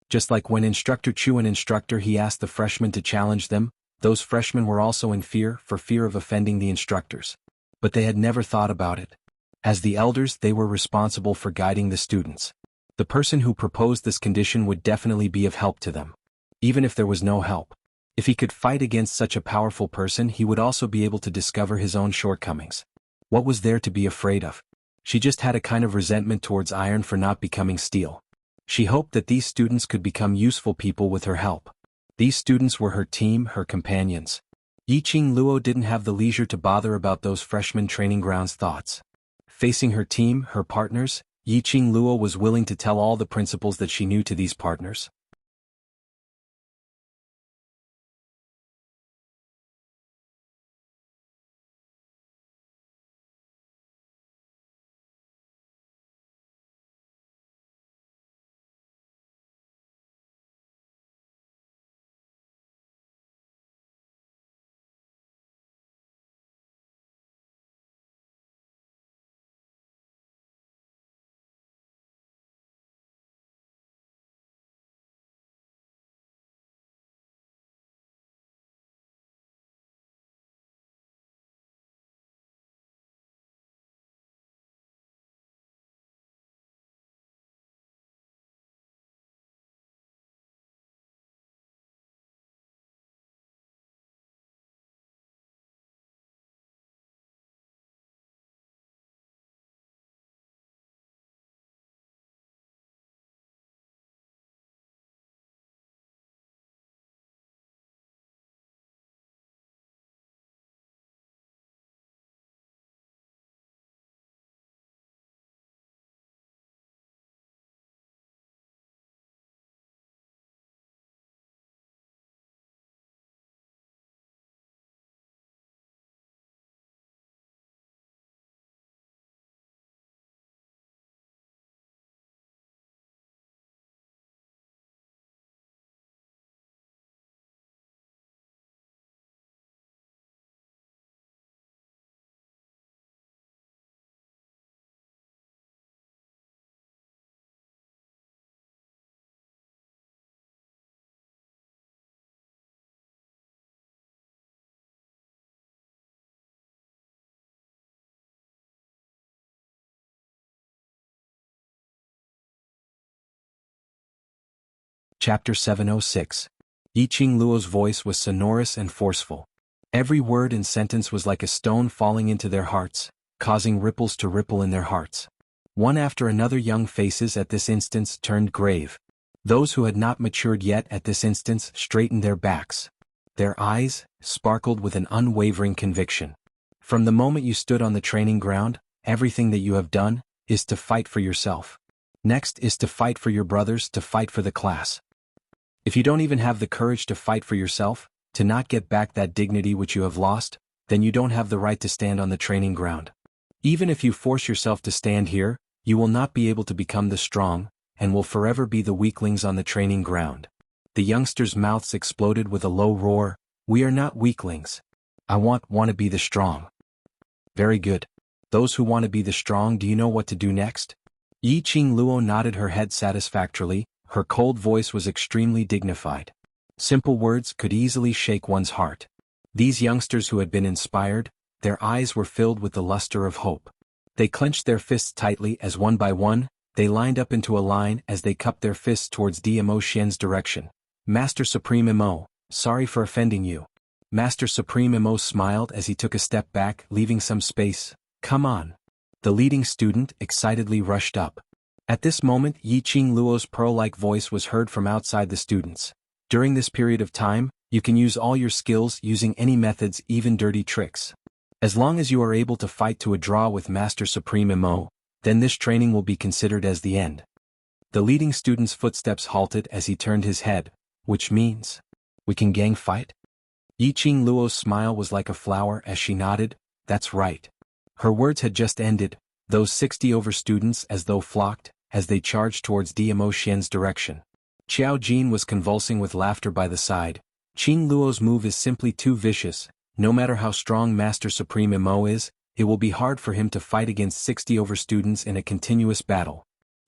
Just like when Instructor Chu and Instructor He asked the freshmen to challenge them, those freshmen were also in fear of offending the instructors. But they had never thought about it. As the elders, they were responsible for guiding the students. The person who proposed this condition would definitely be of help to them. Even if there was no help. If he could fight against such a powerful person, he would also be able to discover his own shortcomings. What was there to be afraid of? She just had a kind of resentment towards iron for not becoming steel. She hoped that these students could become useful people with her help. These students were her team, her companions. Yiqing Luo didn't have the leisure to bother about those freshman training grounds thoughts. Facing her team, her partners, Yiqing Luo was willing to tell all the principles that she knew to these partners. Chapter 706. Yiqing Luo's voice was sonorous and forceful. Every word and sentence was like a stone falling into their hearts, causing ripples to ripple in their hearts. One after another young faces at this instance turned grave. Those who had not matured yet at this instance straightened their backs. Their eyes sparkled with an unwavering conviction. From the moment you stood on the training ground, everything that you have done is to fight for yourself. Next is to fight for your brothers, to fight for the class. If you don't even have the courage to fight for yourself, to not get back that dignity which you have lost, then you don't have the right to stand on the training ground. Even if you force yourself to stand here, you will not be able to become the strong, and will forever be the weaklings on the training ground. The youngsters' mouths exploded with a low roar. We are not weaklings. I want to be the strong. Very good. Those who want to be the strong, do you know what to do next? Yiqing Luo nodded her head satisfactorily. Her cold voice was extremely dignified. Simple words could easily shake one's heart. These youngsters who had been inspired, their eyes were filled with the luster of hope. They clenched their fists tightly as one by one, they lined up into a line as they cupped their fists towards Dmo Xian's direction. Master Supreme Mo, sorry for offending you. Master Supreme Mo smiled as he took a step back, leaving some space. Come on. The leading student excitedly rushed up. At this moment, Yi Qing Luo's pearl-like voice was heard from outside the students. During this period of time, you can use all your skills using any methods, even dirty tricks. As long as you are able to fight to a draw with Master Supreme Mo, then this training will be considered as the end. The leading student's footsteps halted as he turned his head, which means, we can gang fight? Yi Qing Luo's smile was like a flower as she nodded, that's right. Her words had just ended, those 60 over students as though flocked, as they charged towards Dmo Xian's direction. Qiao Jin was convulsing with laughter by the side. Qing Luo's move is simply too vicious, no matter how strong Master Supreme Mo is, it will be hard for him to fight against 60 over students in a continuous battle.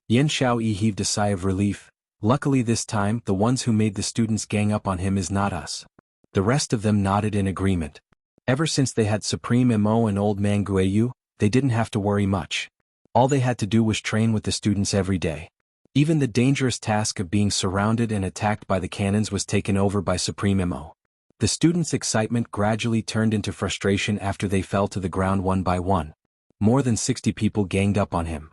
Yan Xiaoyi heaved a sigh of relief. Luckily this time the ones who made the students gang up on him is not us. The rest of them nodded in agreement. Ever since they had Supreme Mo and Old Man Guiyu, they didn't have to worry much. All they had to do was train with the students every day. Even the dangerous task of being surrounded and attacked by the cannons was taken over by Supreme Mo. The students' excitement gradually turned into frustration after they fell to the ground one by one. More than 60 people ganged up on him.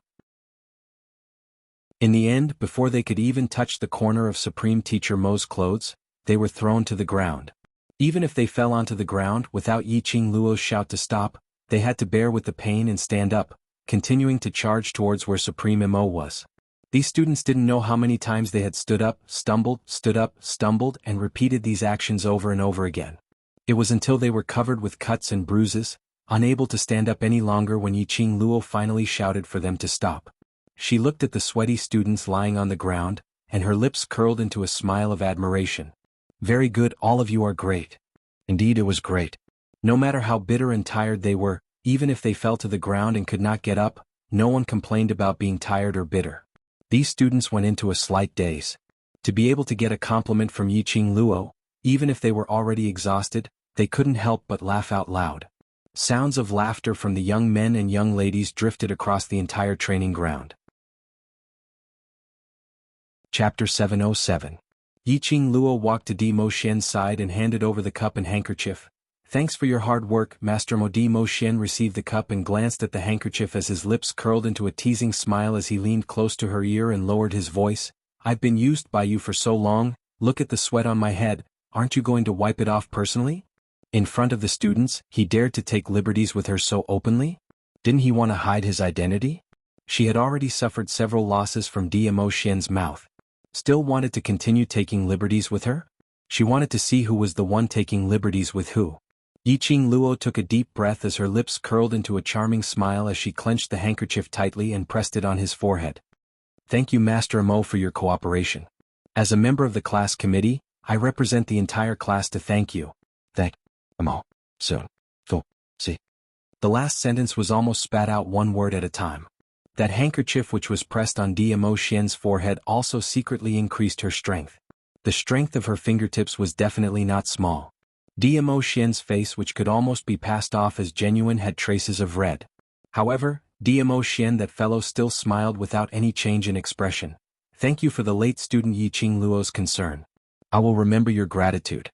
In the end, before they could even touch the corner of Supreme Teacher Mo's clothes, they were thrown to the ground. Even if they fell onto the ground without Yi Qing Luo's shout to stop, they had to bear with the pain and stand up, continuing to charge towards where Supreme Mo was. These students didn't know how many times they had stood up, stumbled, and repeated these actions over and over again. It was until they were covered with cuts and bruises, unable to stand up any longer when Yi Qing Luo finally shouted for them to stop. She looked at the sweaty students lying on the ground, and her lips curled into a smile of admiration. Very good, all of you are great. Indeed, it was great. No matter how bitter and tired they were, even if they fell to the ground and could not get up, no one complained about being tired or bitter. These students went into a slight daze. To be able to get a compliment from Yi Qing Luo, even if they were already exhausted, they couldn't help but laugh out loud. Sounds of laughter from the young men and young ladies drifted across the entire training ground. Chapter 707. Yi Qing Luo walked to Dmo Xian's side and handed over the cup and handkerchief. Thanks for your hard work, Master Mo. Dmo Xian received the cup and glanced at the handkerchief as his lips curled into a teasing smile as he leaned close to her ear and lowered his voice. I've been used by you for so long, look at the sweat on my head, aren't you going to wipe it off personally? In front of the students, he dared to take liberties with her so openly? Didn't he want to hide his identity? She had already suffered several losses from Dmo Xian's mouth. Still wanted to continue taking liberties with her? She wanted to see who was the one taking liberties with who. Yi Qing Luo took a deep breath as her lips curled into a charming smile as she clenched the handkerchief tightly and pressed it on his forehead. Thank you, Master Mo, for your cooperation. As a member of the class committee, I represent the entire class to thank you. Thank Mo. Soon. See. The last sentence was almost spat out one word at a time. That handkerchief which was pressed on Dmo Xian's forehead also secretly increased her strength. The strength of her fingertips was definitely not small. Dmo Xian's face, which could almost be passed off as genuine, had traces of red. However, Dmo Xian, that fellow, still smiled without any change in expression. Thank you for the late student Yi Qing Luo's concern. I will remember your gratitude.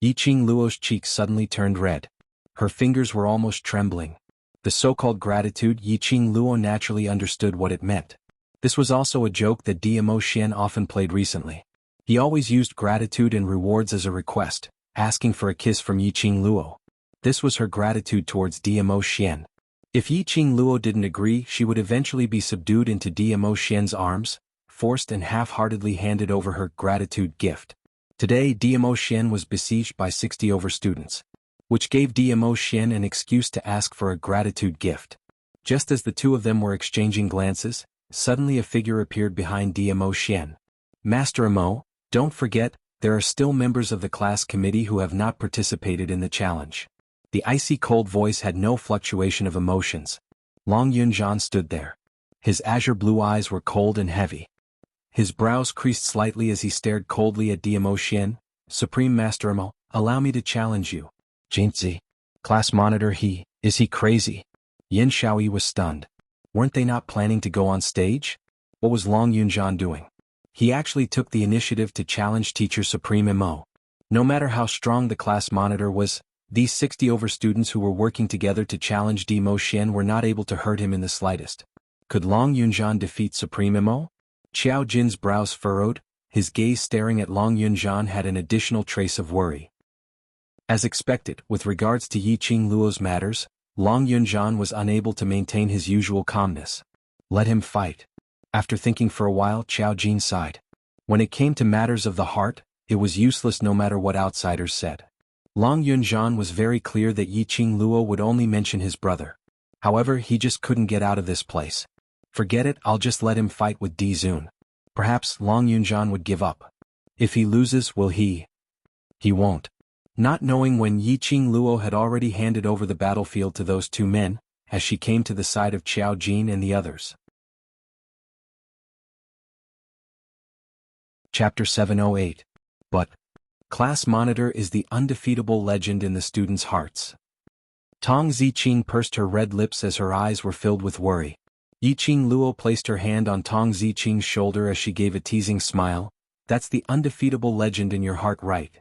Yi Qing Luo's cheeks suddenly turned red. Her fingers were almost trembling. The so-called gratitude, Yi Qing Luo naturally understood what it meant. This was also a joke that Dmo Xian often played recently. He always used gratitude and rewards as a request, asking for a kiss from Yi Qing Luo. This was her gratitude towards Dmo Xian. If Yi Qing Luo didn't agree, she would eventually be subdued into Dmo Xian's arms, forced and half-heartedly handed over her gratitude gift. Today Dmo Xian was besieged by 60 over students, which gave Dmo Xian an excuse to ask for a gratitude gift. Just as the two of them were exchanging glances, suddenly a figure appeared behind Dmo Xian. Master Mo, don't forget, there are still members of the class committee who have not participated in the challenge. The icy cold voice had no fluctuation of emotions. Long Yunzhan stood there. His azure blue eyes were cold and heavy. His brows creased slightly as he stared coldly at Dmo Xian. Supreme Master Mo, allow me to challenge you. Jinzi. Class monitor, is he crazy? Yin Shaoyi was stunned. Weren't they not planning to go on stage? What was Long Yunjian doing? He actually took the initiative to challenge Teacher Supreme Mo. No matter how strong the class monitor was, these 60 students who were working together to challenge Mo Xian were not able to hurt him in the slightest. Could Long Yunjian defeat Supreme Mo? Qiao Jin's brows furrowed, his gaze staring at Long Yunjian had an additional trace of worry. As expected, with regards to Yiqing Luo's matters, Long Yunjian was unable to maintain his usual calmness. Let him fight. After thinking for a while, Qiao Jin sighed. When it came to matters of the heart, it was useless no matter what outsiders said. Long Yunjian was very clear that Yiqing Luo would only mention his brother. However, he just couldn't get out of this place. Forget it, I'll just let him fight with Di Zun. Perhaps Long Yunjian would give up. If he loses, will he? He won't. Not knowing when Yiqing Luo had already handed over the battlefield to those two men, as she came to the side of Qiao Jin and the others. Chapter 708. But Class Monitor is the undefeatable legend in the students' hearts. Tong Ziqing pursed her red lips as her eyes were filled with worry. Yiqing Luo placed her hand on Tong Ziqing's shoulder as she gave a teasing smile. That's the undefeatable legend in your heart, right?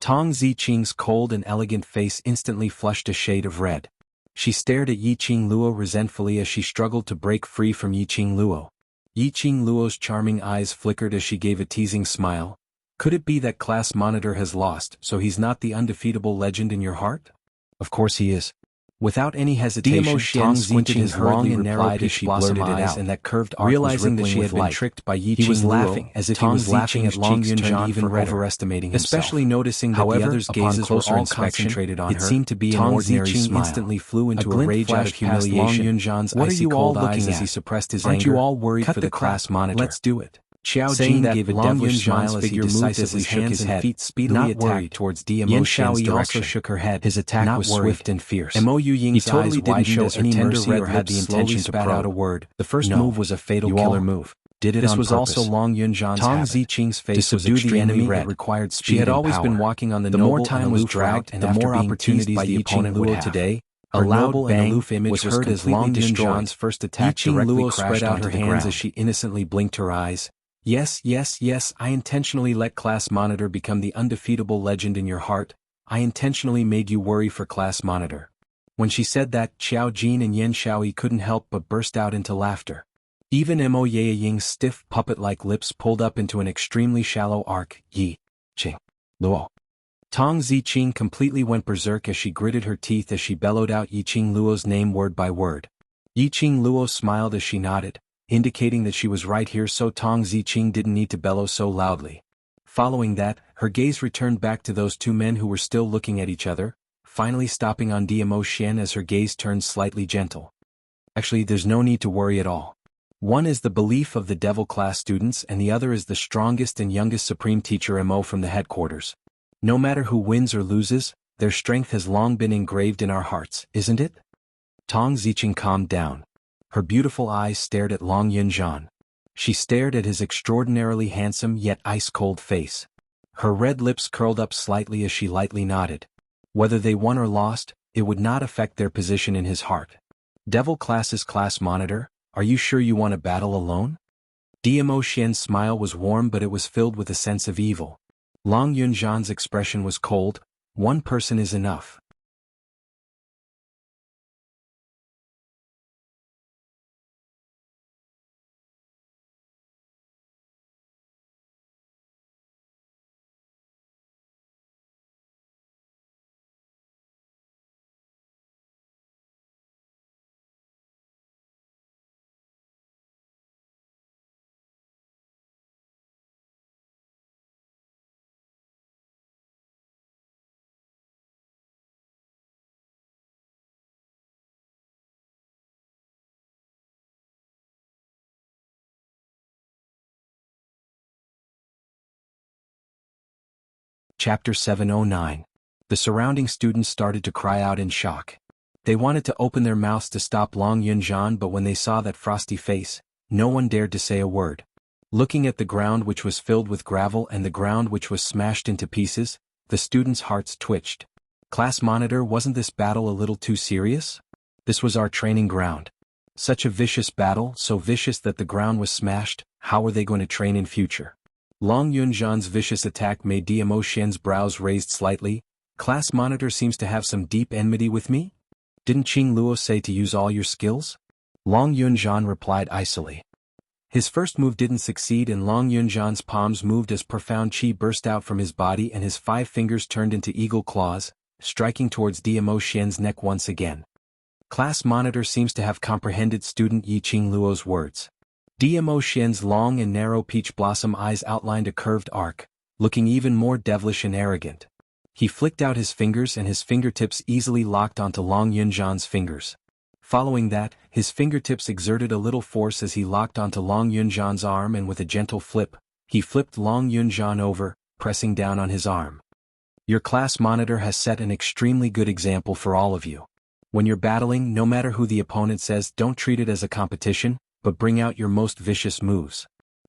Tong Ziqing's cold and elegant face instantly flushed a shade of red. She stared at Yiqing Luo resentfully as she struggled to break free from Yiqing Luo. Yiqing Luo's charming eyes flickered as she gave a teasing smile. Could it be that Class Monitor has lost, so he's not the undefeatable legend in your heart? Of course he is. Without any hesitation, Tong squinted his long and narrow as she blurted it out, and that curved arc realizing that she had been tricked by Yiqing Luo. He was laughing as if he was laughing at Long Yunjian even overestimating himself. Especially noticing that the others' gazes were all concentrated on her, it seemed to be an ordinary smile. Instantly flew into a rage out of humiliation. What are you all looking at? As he suppressed his anger. Aren't you all worried for the Class Monitor? Let's do it. Qiao Jin gave a devilish smile as he decisively shook his head, feet speedily attacked towards Mo Xian's direction. Also shook her head. His attack was swift and fierce. Mo Ying's totally didn't show any mercy or had the intention to spat out a word. The first move was a fatal killer move. Did it this on was purpose. Also Long Yunjian's Tong Ziqing's face to subdue the enemy red. It required speed she had always been walking on the more time was dragged and the more opportunities the opponent would have. Today, a loud bang aloof image was heard as Long Yunjian's first attack directly spread out her hands as she innocently blinked her eyes. Yes, I intentionally let Class Monitor become the undefeatable legend in your heart. I intentionally made you worry for Class Monitor. When she said that, Qiao Jin and Yen Shaoyi couldn't help but burst out into laughter. Even Mo Ying's stiff puppet-like lips pulled up into an extremely shallow arc. Yiqing Luo. Tong Ziqing completely went berserk as she gritted her teeth as she bellowed out Yiqing Luo's name word by word. Yiqing Luo smiled as she nodded, indicating that she was right here, so Tong Ziqing didn't need to bellow so loudly. Following that, her gaze returned back to those two men who were still looking at each other, finally stopping on Mo Xian as her gaze turned slightly gentle. Actually, there's no need to worry at all. One is the belief of the devil class students and the other is the strongest and youngest supreme teacher Mo from the headquarters. No matter who wins or loses, their strength has long been engraved in our hearts, isn't it? Tong Ziqing calmed down. Her beautiful eyes stared at Long Yunjian. She stared at his extraordinarily handsome yet ice-cold face. Her red lips curled up slightly as she lightly nodded. Whether they won or lost, it would not affect their position in his heart. Devil Class's Class Monitor, are you sure you want to battle alone? Mo Xian's smile was warm but it was filled with a sense of evil. Long Yunjian's expression was cold. One person is enough. Chapter 709. The surrounding students started to cry out in shock. They wanted to open their mouths to stop Long Yunjian, but when they saw that frosty face, no one dared to say a word. Looking at the ground which was filled with gravel and the ground which was smashed into pieces, the students' hearts twitched. Class Monitor, wasn't this battle a little too serious? This was our training ground. Such a vicious battle, so vicious that the ground was smashed. How were they going to train in future? Long Yunzhan's vicious attack made Diamo Xian's brows raised slightly. Class monitor seems to have some deep enmity with me? Didn't Qing Luo say to use all your skills? Long Yunzhan replied icily. His first move didn't succeed and Long Yunzhan's palms moved as profound qi burst out from his body and his 5 fingers turned into eagle claws, striking towards Diamo Xian's neck once again. Class monitor seems to have comprehended student Yi Qing Luo's words. Diamo Xian's long and narrow peach blossom eyes outlined a curved arc, looking even more devilish and arrogant. He flicked out his fingers and his fingertips easily locked onto Long Yunzhan's fingers. Following that, his fingertips exerted a little force as he locked onto Long Yunzhan's arm and with a gentle flip, he flipped Long Yunzhan over, pressing down on his arm. Your class monitor has set an extremely good example for all of you. When you're battling, no matter who the opponent says, don't treat it as a competition, but bring out your most vicious moves.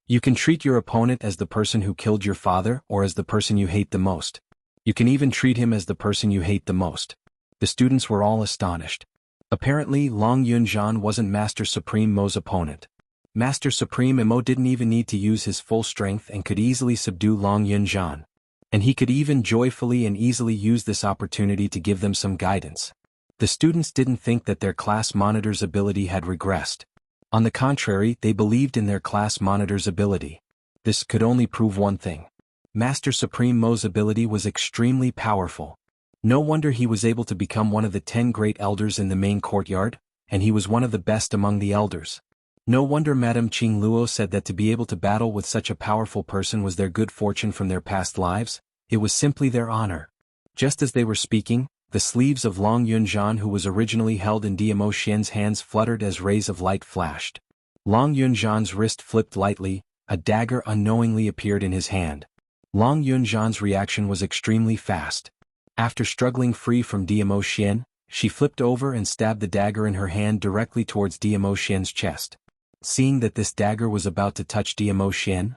You can treat your opponent as the person who killed your father or as the person you hate the most. You can even treat him as the person you hate the most. The students were all astonished. Apparently, Long Yunzhan wasn't Master Supreme Mo's opponent. Master Supreme Mo didn't even need to use his full strength and could easily subdue Long Yunzhan. And he could even joyfully and easily use this opportunity to give them some guidance. The students didn't think that their class monitor's ability had regressed. On the contrary, they believed in their class monitor's ability. This could only prove one thing. Master Supreme Mo's ability was extremely powerful. No wonder he was able to become one of the 10 great elders in the main courtyard, and he was one of the best among the elders. No wonder Madame Qing Luo said that to be able to battle with such a powerful person was their good fortune from their past lives. It was simply their honor. Just as they were speaking, the sleeves of Long Yunzhan, who was originally held in Diamo Xian's hands, fluttered as rays of light flashed. Long Yunzhan's wrist flipped lightly, a dagger unknowingly appeared in his hand. Long Yunzhan's reaction was extremely fast. After struggling free from Diamo Xian, she flipped over and stabbed the dagger in her hand directly towards Diamo Xian's chest. Seeing that this dagger was about to touch Diamo Xian,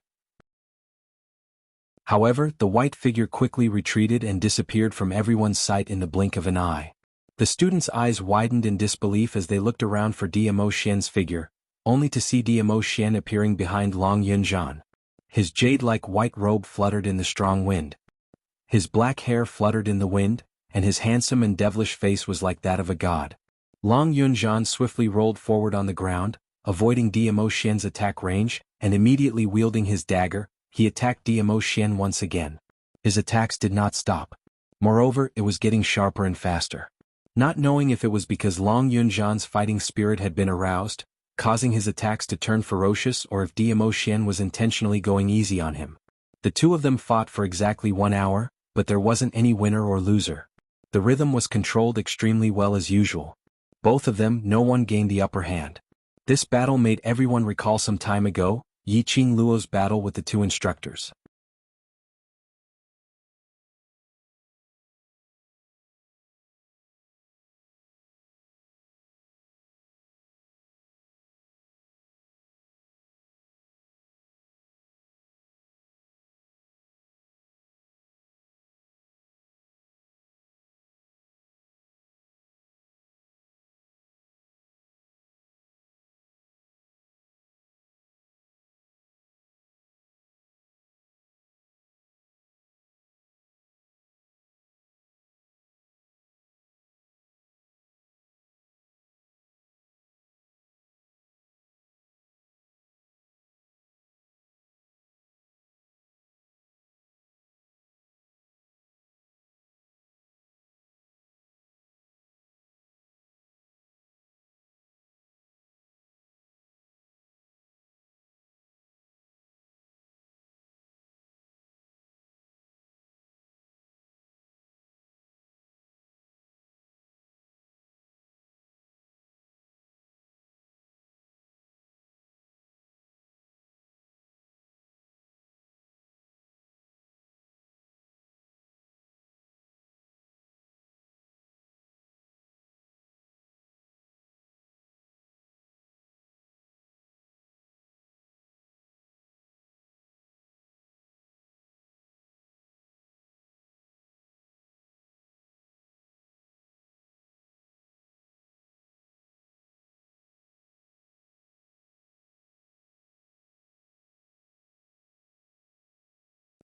however, the white figure quickly retreated and disappeared from everyone's sight in the blink of an eye. The students' eyes widened in disbelief as they looked around for Diamo Xian's figure, only to see Diamo Xian appearing behind Long Yunzhan. His jade-like white robe fluttered in the strong wind. His black hair fluttered in the wind, and his handsome and devilish face was like that of a god. Long Yunzhan swiftly rolled forward on the ground, avoiding Diamo Xian's attack range, and immediately wielding his dagger, he attacked Diamo Xian once again. His attacks did not stop. Moreover, it was getting sharper and faster. Not knowing if it was because Long Yunzhan's fighting spirit had been aroused, causing his attacks to turn ferocious, or if Diamo Xian was intentionally going easy on him. The two of them fought for exactly 1 hour, but there wasn't any winner or loser. The rhythm was controlled extremely well as usual. Both of them, no one gained the upper hand. This battle made everyone recall some time ago, Yi Qing Luo's battle with the two instructors.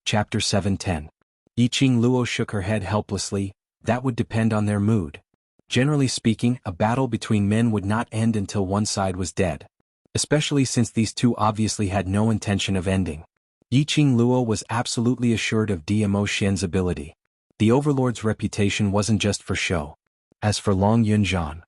Chapter 7:10. Yiqing Luo shook her head helplessly. That would depend on their mood. Generally speaking, a battle between men would not end until one side was dead. Especially since these two obviously had no intention of ending. Yiqing Luo was absolutely assured of Dmo Xian's ability. The Overlord's reputation wasn't just for show. As for Long Yunzhan,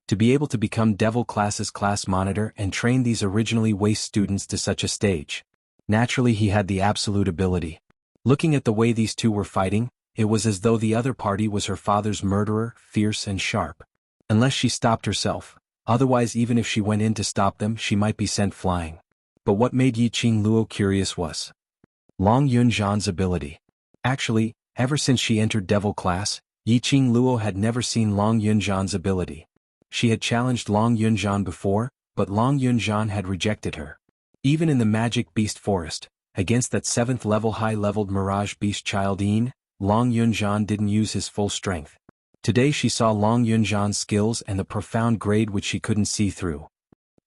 to be able to become Devil Class's class monitor and train these originally waste students to such a stage. Naturally he had the absolute ability. Looking at the way these two were fighting, it was as though the other party was her father's murderer, fierce and sharp. Unless she stopped herself, otherwise even if she went in to stop them she might be sent flying. But what made Yiqing Luo curious was Long Yunzhan's ability. Actually, ever since she entered Devil Class, Yiqing Luo had never seen Long Yunzhan's ability. She had challenged Long Yunzhan before, but Long Yunzhan had rejected her. Even in the Magic Beast Forest, against that 7th level high-leveled Mirage Beast Child Yin, Long Yunzhan didn't use his full strength. Today she saw Long Yunzhan's skills and the profound grade which she couldn't see through.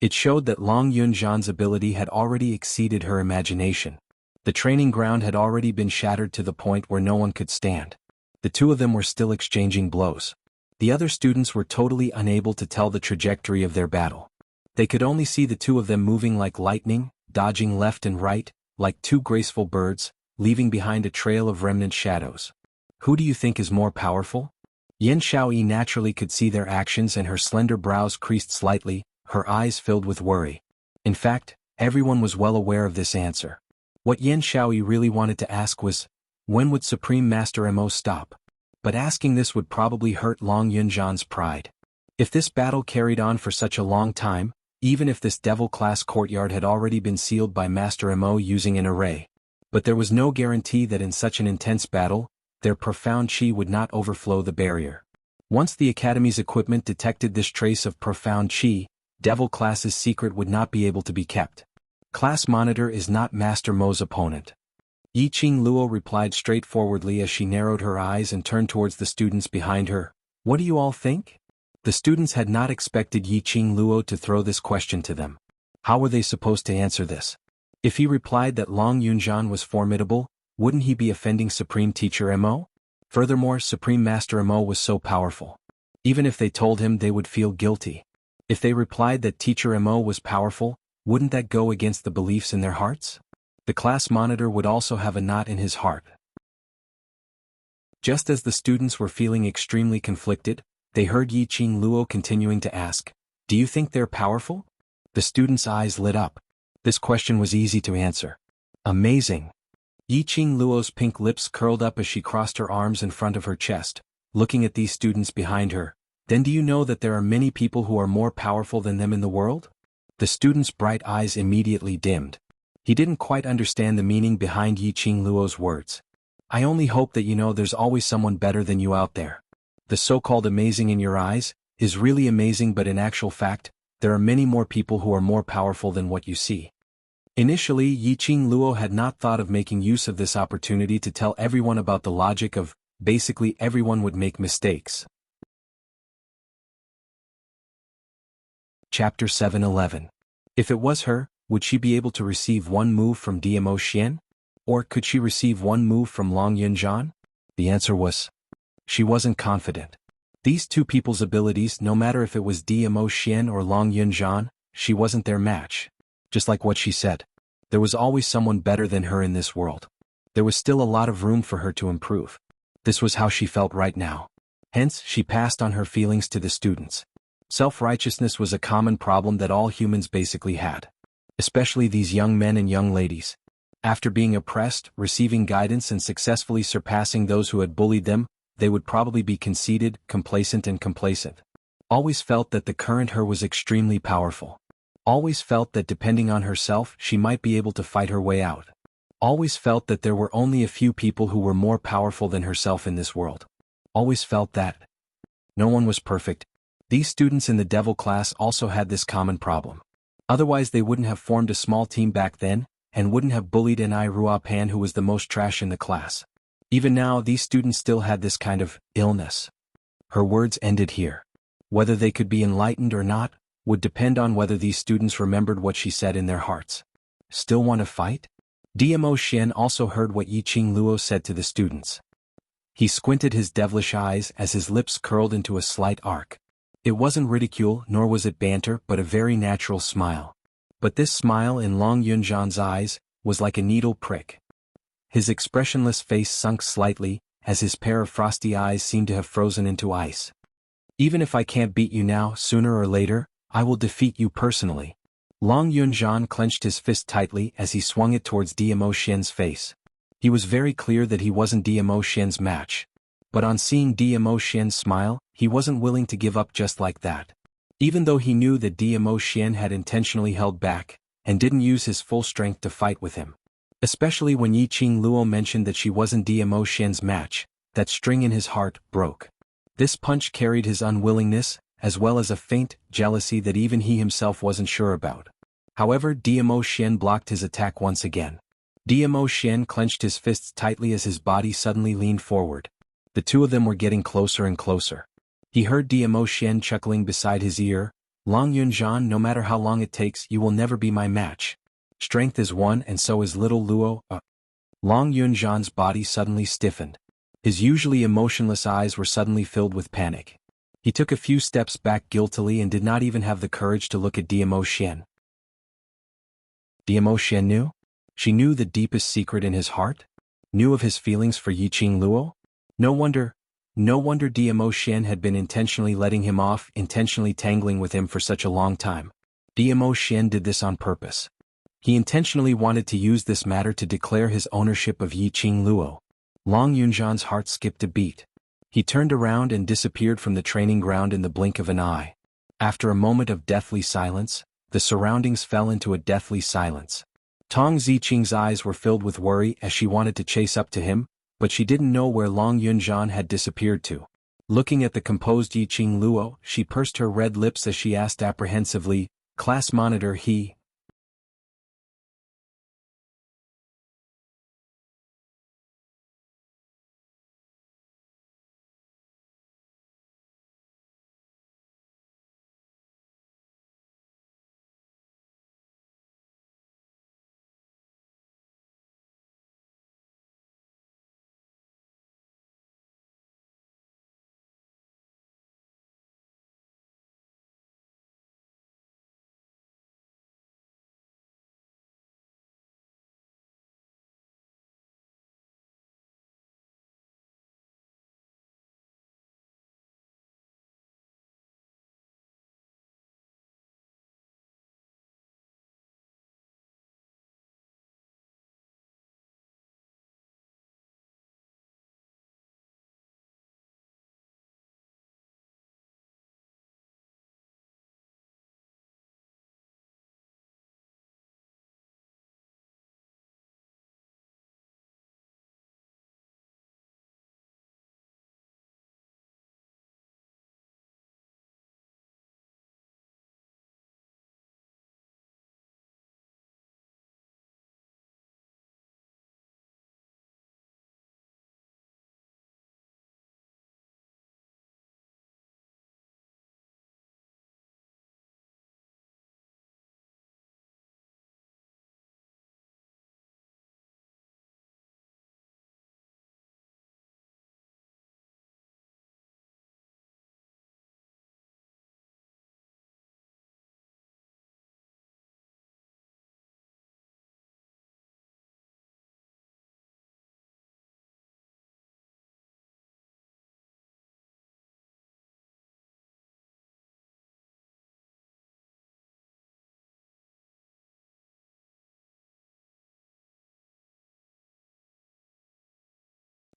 It showed that Long Yunzhan's ability had already exceeded her imagination. The training ground had already been shattered to the point where no one could stand. The two of them were still exchanging blows. The other students were totally unable to tell the trajectory of their battle. They could only see the two of them moving like lightning, dodging left and right, like two graceful birds, leaving behind a trail of remnant shadows. Who do you think is more powerful? Yen Xiaoyi naturally could see their actions and her slender brows creased slightly, her eyes filled with worry. In fact, everyone was well aware of this answer. What Yen Xiaoyi really wanted to ask was, when would Supreme Master Mo stop? But asking this would probably hurt Long Yunzhan's pride. If this battle carried on for such a long time, even if this Devil Class courtyard had already been sealed by Master Mo using an array. But there was no guarantee that in such an intense battle, their profound chi would not overflow the barrier. Once the Academy's equipment detected this trace of profound chi, Devil Class's secret would not be able to be kept. Class Monitor is not Master Mo's opponent. Yiqing Luo replied straightforwardly as she narrowed her eyes and turned towards the students behind her. What do you all think? The students had not expected Yiqing Luo to throw this question to them. How were they supposed to answer this? If he replied that Long Yunzhan was formidable, wouldn't he be offending Supreme Teacher Mo? Furthermore, Supreme Master Mo was so powerful. Even if they told him, they would feel guilty. If they replied that Teacher Mo was powerful, wouldn't that go against the beliefs in their hearts? The class monitor would also have a knot in his heart. Just as the students were feeling extremely conflicted, they heard Yiqing Luo continuing to ask, "Do you think they're powerful?" The students' eyes lit up. This question was easy to answer. Amazing. Yiqing Luo's pink lips curled up as she crossed her arms in front of her chest, looking at these students behind her. Then do you know that there are many people who are more powerful than them in the world? The student's bright eyes immediately dimmed. He didn't quite understand the meaning behind Yiqing Luo's words. I only hope that you know there's always someone better than you out there. The so-called amazing in your eyes is really amazing, but in actual fact, there are many more people who are more powerful than what you see. Initially, Yiqing Luo had not thought of making use of this opportunity to tell everyone about the logic of, basically everyone would make mistakes. Chapter 7:11. If it was her, would she be able to receive one move from Dmo Xian? Or could she receive one move from Long Yunzhan? The answer was, she wasn't confident. These two people's abilities, no matter if it was Dmo Xian or Long Yunzhan, she wasn't their match. Just like what she said. There was always someone better than her in this world. There was still a lot of room for her to improve. This was how she felt right now. Hence, she passed on her feelings to the students. Self-righteousness was a common problem that all humans basically had. Especially these young men and young ladies. After being oppressed, receiving guidance and successfully surpassing those who had bullied them, they would probably be conceited, complacent. Always felt that the current her was extremely powerful. Always felt that depending on herself, she might be able to fight her way out. Always felt that there were only a few people who were more powerful than herself in this world. Always felt that no one was perfect. These students in the Devil Class also had this common problem. Otherwise they wouldn't have formed a small team back then, and wouldn't have bullied Nai Ruopan, who was the most trash in the class. Even now, these students still had this kind of illness. Her words ended here. Whether they could be enlightened or not, would depend on whether these students remembered what she said in their hearts. Still want to fight? DMO Xian also heard what Yiqing Luo said to the students. He squinted his devilish eyes as his lips curled into a slight arc. It wasn't ridicule nor was it banter but a very natural smile. But this smile in Long Yunzhan's eyes was like a needle prick. His expressionless face sunk slightly, as his pair of frosty eyes seemed to have frozen into ice. Even if I can't beat you now, sooner or later, I will defeat you personally. Long Yunzhan clenched his fist tightly as he swung it towards DMO Xian's face. He was very clear that he wasn't DMO Xian's match. But on seeing DMO Xian smile, he wasn't willing to give up just like that. Even though he knew that DMO Xian had intentionally held back, and didn't use his full strength to fight with him. Especially when Yiqing Luo mentioned that she wasn't DMO Xian's match, that string in his heart broke. This punch carried his unwillingness, as well as a faint jealousy that even he himself wasn't sure about. However, DMO Xian blocked his attack once again. DMO Xian clenched his fists tightly as his body suddenly leaned forward. The two of them were getting closer and closer. He heard DMO Xian chuckling beside his ear, "Long Yunzhan, no matter how long it takes, you will never be my match. Strength is one and so is little Luo." Long Yunzhan's body suddenly stiffened. His usually emotionless eyes were suddenly filled with panic. He took a few steps back guiltily and did not even have the courage to look at DMO Xian. DMO Xian knew? She knew the deepest secret in his heart? Knew of his feelings for Yiqing Luo? No wonder DMO Xian had been intentionally letting him off, intentionally tangling with him for such a long time. DMO Xian did this on purpose. He intentionally wanted to use this matter to declare his ownership of Yiqing Luo. Long Yunzhan's heart skipped a beat. He turned around and disappeared from the training ground in the blink of an eye. After a moment of deathly silence, the surroundings fell into a deathly silence. Tong Ziqing's eyes were filled with worry as she wanted to chase up to him, but she didn't know where Long Yunzhan had disappeared to. Looking at the composed Yiqing Luo, she pursed her red lips as she asked apprehensively, "Class monitor, he..."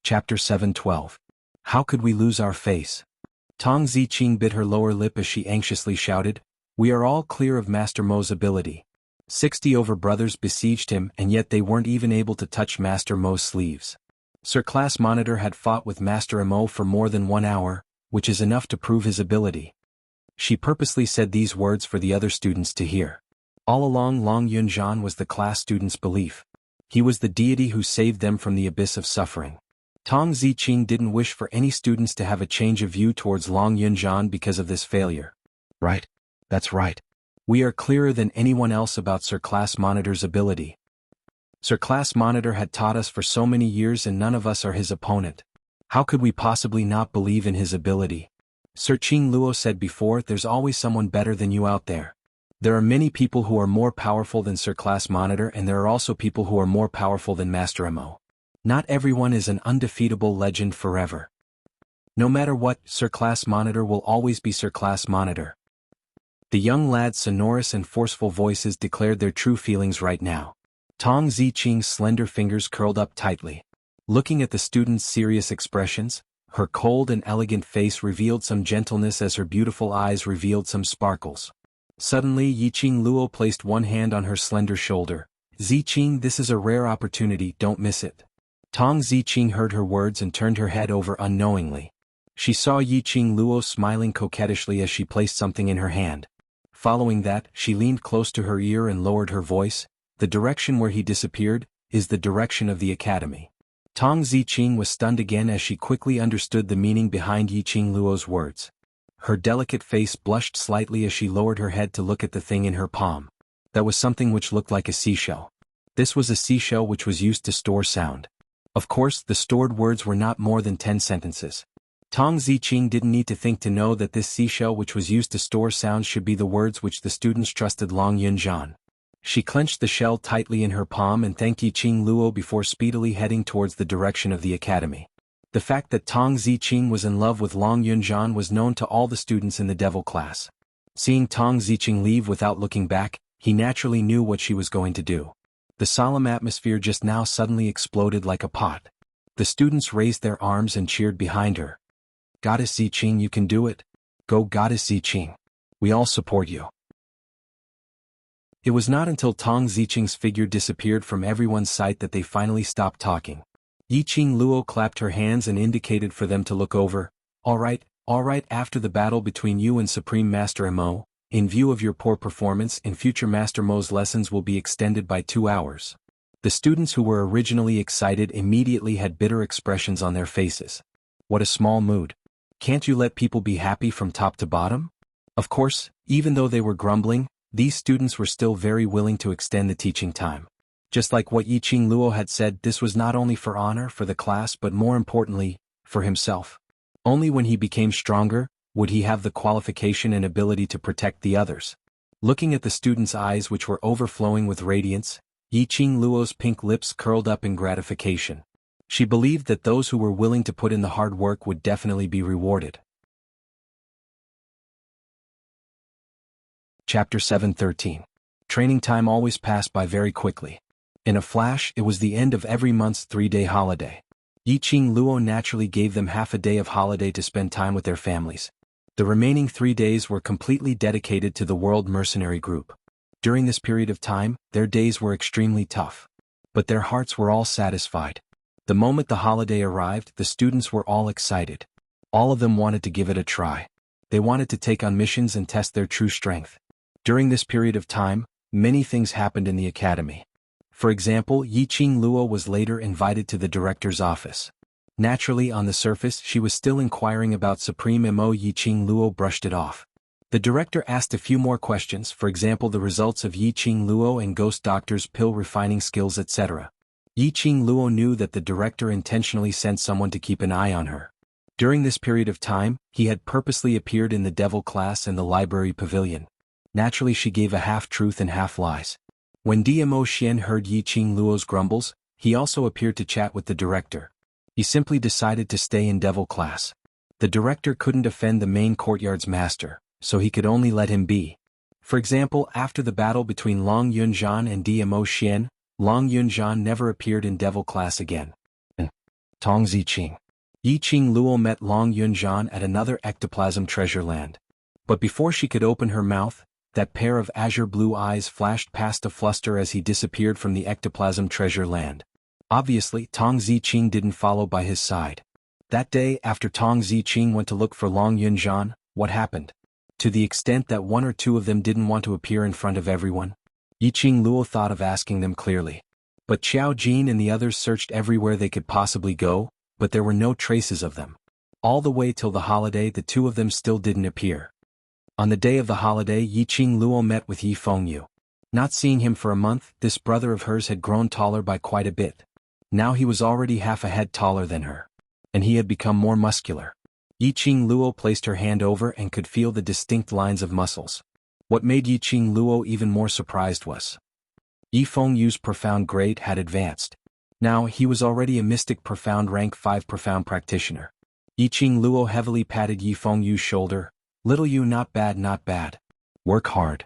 Chapter 7:12. How could we lose our face? Tong Ziqing bit her lower lip as she anxiously shouted, "We are all clear of Master Mo's ability." 60 overbrothers besieged him and yet they weren't even able to touch Master Mo's sleeves. Sir Class Monitor had fought with Master Mo for more than 1 hour, which is enough to prove his ability. She purposely said these words for the other students to hear. All along Long Yunzhan was the class students' belief. He was the deity who saved them from the abyss of suffering. Tong Ziqing didn't wish for any students to have a change of view towards Long Yunzhan because of this failure. Right. That's right. We are clearer than anyone else about Sir Class Monitor's ability. Sir Class Monitor had taught us for so many years and none of us are his opponent. How could we possibly not believe in his ability? Sir Qing Luo said before, there's always someone better than you out there. There are many people who are more powerful than Sir Class Monitor and there are also people who are more powerful than Master Mo. Not everyone is an undefeatable legend forever. No matter what, Sir Class Monitor will always be Sir Class Monitor. The young lad's sonorous and forceful voices declared their true feelings right now. Tong Ziqing's slender fingers curled up tightly. Looking at the student's serious expressions, her cold and elegant face revealed some gentleness as her beautiful eyes revealed some sparkles. Suddenly Yiqing Luo placed one hand on her slender shoulder. Ziqing, this is a rare opportunity, don't miss it. Tong Ziqing heard her words and turned her head over unknowingly. She saw Yiqing Luo smiling coquettishly as she placed something in her hand. Following that, she leaned close to her ear and lowered her voice. The direction where he disappeared is the direction of the academy. Tong Ziqing was stunned again as she quickly understood the meaning behind Yiqing Luo's words. Her delicate face blushed slightly as she lowered her head to look at the thing in her palm. That was something which looked like a seashell. This was a seashell which was used to store sound. Of course, the stored words were not more than 10 sentences. Tong Ziqing didn't need to think to know that this seashell which was used to store sounds should be the words which the students trusted Long Yunjian. She clenched the shell tightly in her palm and thanked Yiqing Luo before speedily heading towards the direction of the academy. The fact that Tong Ziqing was in love with Long Yunjian was known to all the students in the devil class. Seeing Tong Ziqing leave without looking back, he naturally knew what she was going to do. The solemn atmosphere just now suddenly exploded like a pot. The students raised their arms and cheered behind her. Goddess Ziqing, you can do it. Go Goddess Ziqing. We all support you. It was not until Tong Ziqing's figure disappeared from everyone's sight that they finally stopped talking. Yiqing Luo clapped her hands and indicated for them to look over. All right, after the battle between you and Supreme Master Mo, in view of your poor performance, in future Master Mo's lessons will be extended by 2 hours. The students who were originally excited immediately had bitter expressions on their faces. What a small mood. Can't you let people be happy from top to bottom? Of course, even though they were grumbling, these students were still very willing to extend the teaching time. Just like what Yiqing Luo had said, this was not only for honor for the class but more importantly, for himself. Only when he became stronger, would he have the qualification and ability to protect the others. Looking at the students' eyes which were overflowing with radiance, Yiqing Luo's pink lips curled up in gratification. She believed that those who were willing to put in the hard work would definitely be rewarded. Chapter 7:13. Training time always passed by very quickly. In a flash, it was the end of every month's 3-day holiday. Yiqing Luo naturally gave them half a day of holiday to spend time with their families. The remaining 3 days were completely dedicated to the World Mercenary Group. During this period of time, their days were extremely tough. But their hearts were all satisfied. The moment the holiday arrived, the students were all excited. All of them wanted to give it a try. They wanted to take on missions and test their true strength. During this period of time, many things happened in the academy. For example, Yiqing Luo was later invited to the director's office. Naturally, on the surface, she was still inquiring about Supreme Mo. Yiqing Luo brushed it off. The director asked a few more questions, for example the results of Yiqing Luo and Ghost Doctor's pill refining skills, etc. Yiqing Luo knew that the director intentionally sent someone to keep an eye on her. During this period of time, he had purposely appeared in the devil class and the library pavilion. Naturally, she gave a half-truth and half-lies. When Dmo Xian heard Yiqing Luo's grumbles, he also appeared to chat with the director. He simply decided to stay in devil class. The director couldn't offend the main courtyard's master, so he could only let him be. For example, after the battle between Long Yunjian and Dmo Xian, Long Yunjian never appeared in devil class again. Tong Ziqing. Yiqing Luo met Long Yunjian at another ectoplasm treasure land. But before she could open her mouth, that pair of azure blue eyes flashed past a fluster as he disappeared from the ectoplasm treasure land. Obviously, Tong Ziqing didn't follow by his side. That day, after Tong Ziqing went to look for Long Yunjian, what happened? To the extent that 1 or 2 of them didn't want to appear in front of everyone, Yiqing Luo thought of asking them clearly. But Qiao Jin and the others searched everywhere they could possibly go, but there were no traces of them. All the way till the holiday, the 2 of them still didn't appear. On the day of the holiday, Yiqing Luo met with Yi Fengyu. Not seeing him for a month, this brother of hers had grown taller by quite a bit. Now he was already half a head taller than her. And he had become more muscular. Yiqing Luo placed her hand over and could feel the distinct lines of muscles. What made Yiqing Luo even more surprised was Yi Fengyu's profound grade had advanced. Now he was already a mystic profound rank 5 profound practitioner. Yiqing Luo heavily patted Yi Fengyu's shoulder. Little you, not bad, not bad. Work hard.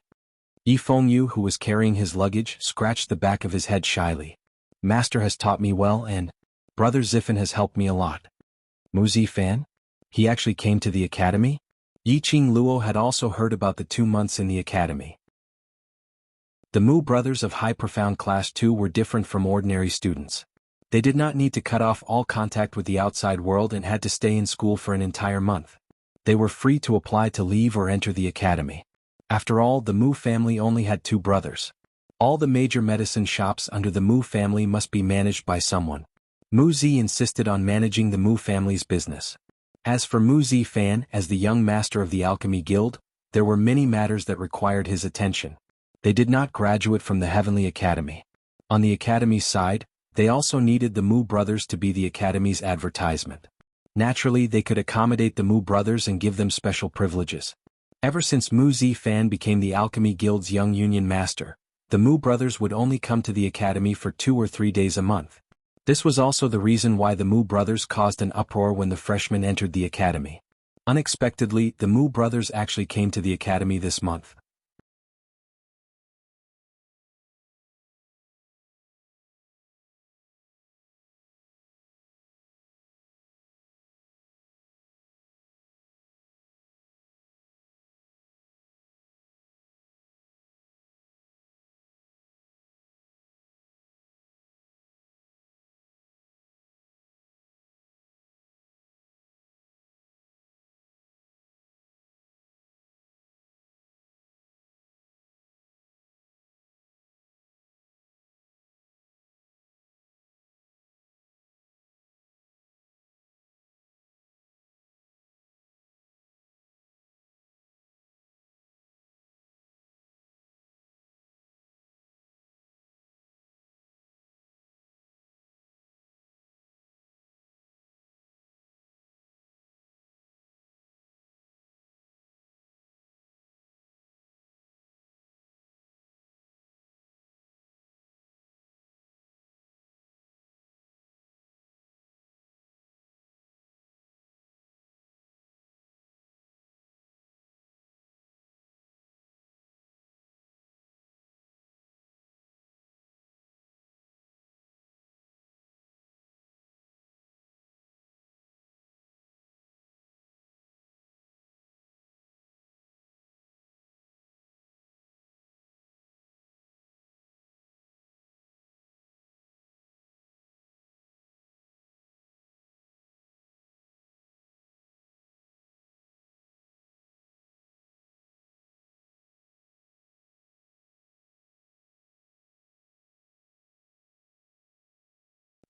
Yi Fengyu, who was carrying his luggage, scratched the back of his head shyly. Master has taught me well and Brother Ziffan has helped me a lot. Mu Zifan? He actually came to the academy? Yiqing Luo had also heard about the 2 months in the academy. The Mu brothers of High Profound Class 2 were different from ordinary students. They did not need to cut off all contact with the outside world and had to stay in school for an entire month. They were free to apply to leave or enter the academy. After all, the Mu family only had 2 brothers. All the major medicine shops under the Mu family must be managed by someone. Mu Zi insisted on managing the Mu family's business. As for Mu Zifan, as the young master of the Alchemy Guild, there were many matters that required his attention. They did not graduate from the Heavenly Academy. On the Academy's side, they also needed the Mu brothers to be the Academy's advertisement. Naturally, they could accommodate the Mu brothers and give them special privileges. Ever since Mu Zifan became the Alchemy Guild's young union master, the Mu brothers would only come to the Academy for 2 or 3 days a month. This was also the reason why the Mu brothers caused an uproar when the freshmen entered the academy. Unexpectedly, the Mu brothers actually came to the academy this month.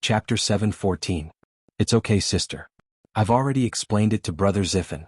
Chapter 7:14. It's okay, sister. I've already explained it to Brother Ziffan.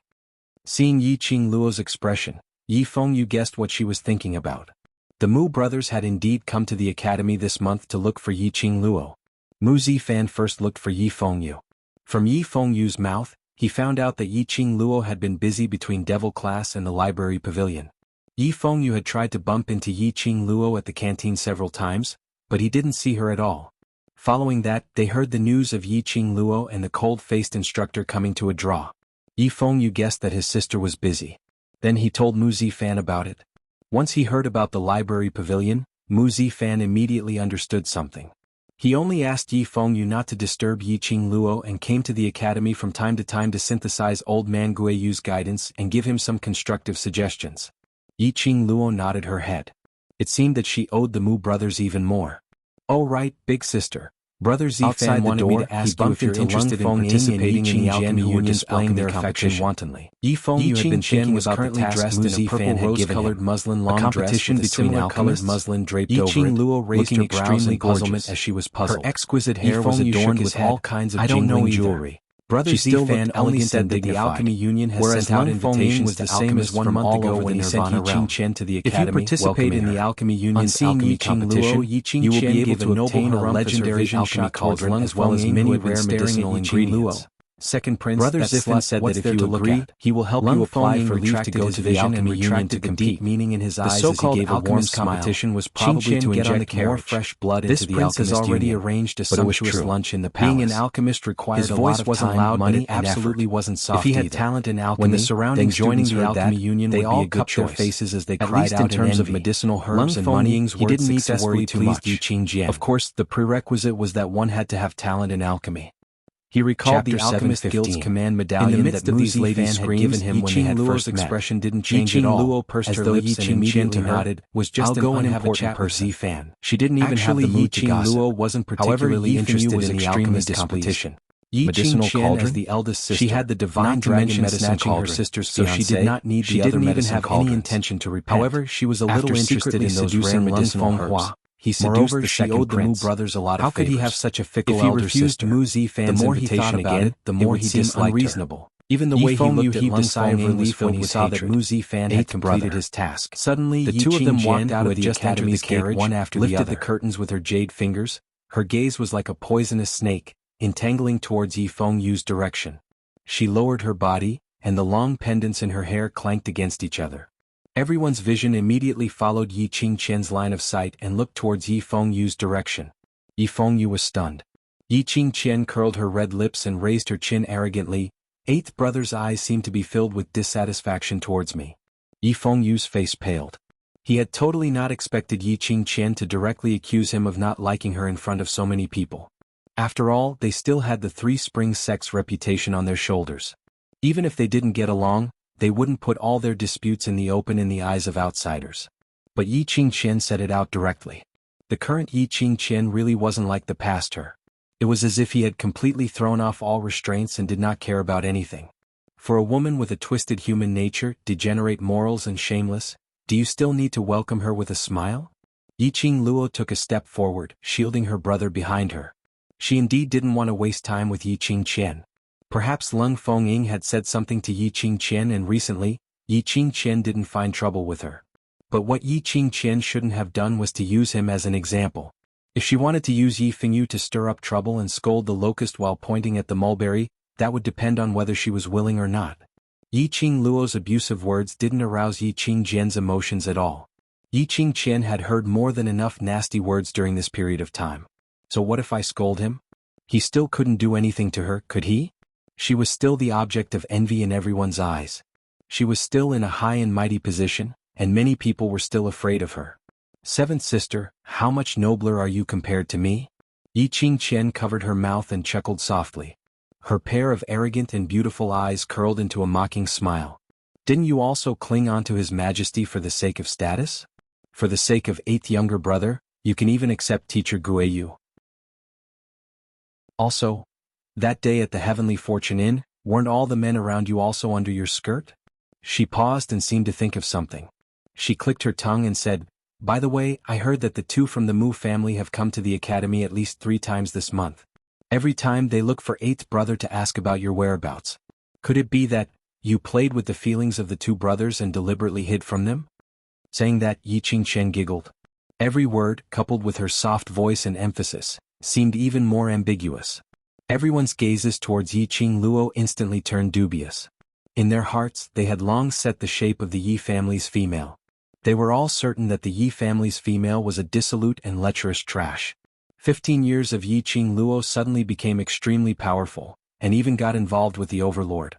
Seeing Yiqing Luo's expression, Yi Fengyu guessed what she was thinking about. The Mu brothers had indeed come to the academy this month to look for Yiqing Luo. Mu Zifan first looked for Yi Fengyu. From Yi Fengyu's mouth, he found out that Yiqing Luo had been busy between Devil Class and the library pavilion. Yi Fengyu had tried to bump into Yiqing Luo at the canteen several times, but he didn't see her at all. Following that, they heard the news of Yiqing Luo and the cold-faced instructor coming to a draw. Yi Fengyu guessed that his sister was busy. Then he told Mu Zifan about it. Once he heard about the library pavilion, Mu Zifan immediately understood something. He only asked Yi Fengyu not to disturb Yiqing Luo and came to the academy from time to time to synthesize old man Guiyu's guidance and give him some constructive suggestions. Yiqing Luo nodded her head. It seemed that she owed the Mu brothers even more. Oh right, big sister. Brother Zifan wanted me to ask you if you're interested in participating in the alchemy who were displaying their affection wantonly. Yi Fengyu had been thinking about the task Mu Zifan had given him. Muslin long a competition between alchemists, muslin draped over it, Luo raised her brows in puzzlement as she was puzzled. Her exquisite hair was adorned with all kinds of jingling jewelry. Brother Zifan only said that the Alchemy Union has sent out invitations to alchemists from all over the Nirvana realm. If you participate in the Alchemy Union's alchemy competition, you will be able to obtain a legendary alchemy cauldron as well as many rare medicinal ingredients. Second Prince, Brother Zifan said that if you agree, he will help you apply for leave to go to the Alchemy Union to compete. Meaning in his eyes, the so-called alchemist competition was probably to inject more fresh blood into the alchemist union. This prince has already arranged a sumptuous lunch in the palace. Being an alchemist required a lot of time, money, and absolutely wasn't soft. If he had talent in alchemy, when the surrounding joining the alchemy union, they all cupped their faces as they cried out in terms of medicinal herbs and money. He didn't need to worry too much. Of course, the prerequisite was that one had to have talent in alchemy. He recalled the Alchemist Guild's command medallion that these ladies had given him when they had first met. Expression didn't change at all, pursed her lips and immediately nodded, was just an unimportant person. She didn't even have the mood to gossip. Luo wasn't particularly interested in the alchemist competition. Medicinal Chen, as the eldest sister, she had the divine dragon medicine cauldron, her sister's fiancé, so she did not need the other medicine cauldrons. Any intention to repent. However, she was a little interested in those rare medicinal herbs. He seduced the second prince. Brothers a lot of favors. How could he have such a fickle elder sister? The more he thought about it, the more he disliked unreasonable. Even the way he looked at Lung sigh of relief when he saw that Mu Zifan had completed his task. Suddenly, the two of them walked out of the academy's carriage, one after lifted the curtains with her jade fingers. Her gaze was like a poisonous snake, entangling towards Yi Fengyu's direction. She lowered her body, and the long pendants in her hair clanked against each other. Everyone's vision immediately followed Yi Qingqian's line of sight and looked towards Yi Fengyu's direction. Yi Fengyu was stunned. Yi Qingqian curled her red lips and raised her chin arrogantly. Eighth brother's eyes seemed to be filled with dissatisfaction towards me. Yi Fengyu's face paled. He had totally not expected Yi Qingqian to directly accuse him of not liking her in front of so many people. After all, they still had the Three Springs sex reputation on their shoulders. Even if they didn't get along, they wouldn't put all their disputes in the open in the eyes of outsiders. But Yi Qingqian said it out directly. The current Yi Qingqian really wasn't like the past her. It was as if he had completely thrown off all restraints and did not care about anything. For a woman with a twisted human nature, degenerate morals and shameless, do you still need to welcome her with a smile? Yi Qingluo took a step forward, shielding her brother behind her. She indeed didn't want to waste time with Yi Qingqian. Perhaps Lung Fengying had said something to Yi Qingqian and recently, Yi Qingqian didn't find trouble with her. But what Yi Qingqian shouldn't have done was to use him as an example. If she wanted to use Yi Fengyu to stir up trouble and scold the locust while pointing at the mulberry, that would depend on whether she was willing or not. Yi Qingluo's abusive words didn't arouse Yi Qingjian's emotions at all. Yi Qingqian had heard more than enough nasty words during this period of time. So what if I scold him? He still couldn't do anything to her, could he? She was still the object of envy in everyone's eyes. She was still in a high and mighty position, and many people were still afraid of her. Seventh sister, how much nobler are you compared to me? Yi Qingqian covered her mouth and chuckled softly. Her pair of arrogant and beautiful eyes curled into a mocking smile. Didn't you also cling on to his majesty for the sake of status? For the sake of eighth younger brother, you can even accept teacher Guiyu. Also, that day at the Heavenly Fortune Inn, weren't all the men around you also under your skirt? She paused and seemed to think of something. She clicked her tongue and said, by the way, I heard that the two from the Mu family have come to the academy at least 3 times this month. Every time they look for eighth brother to ask about your whereabouts. Could it be that you played with the feelings of the two brothers and deliberately hid from them? Saying that, Yi Qingqian giggled. Every word, coupled with her soft voice and emphasis, seemed even more ambiguous. Everyone's gazes towards Yi Qingluo instantly turned dubious. In their hearts, they had long set the shape of the Yi family's female. They were all certain that the Yi family's female was a dissolute and lecherous trash. 15 years of Yi Qingluo suddenly became extremely powerful, and even got involved with the overlord.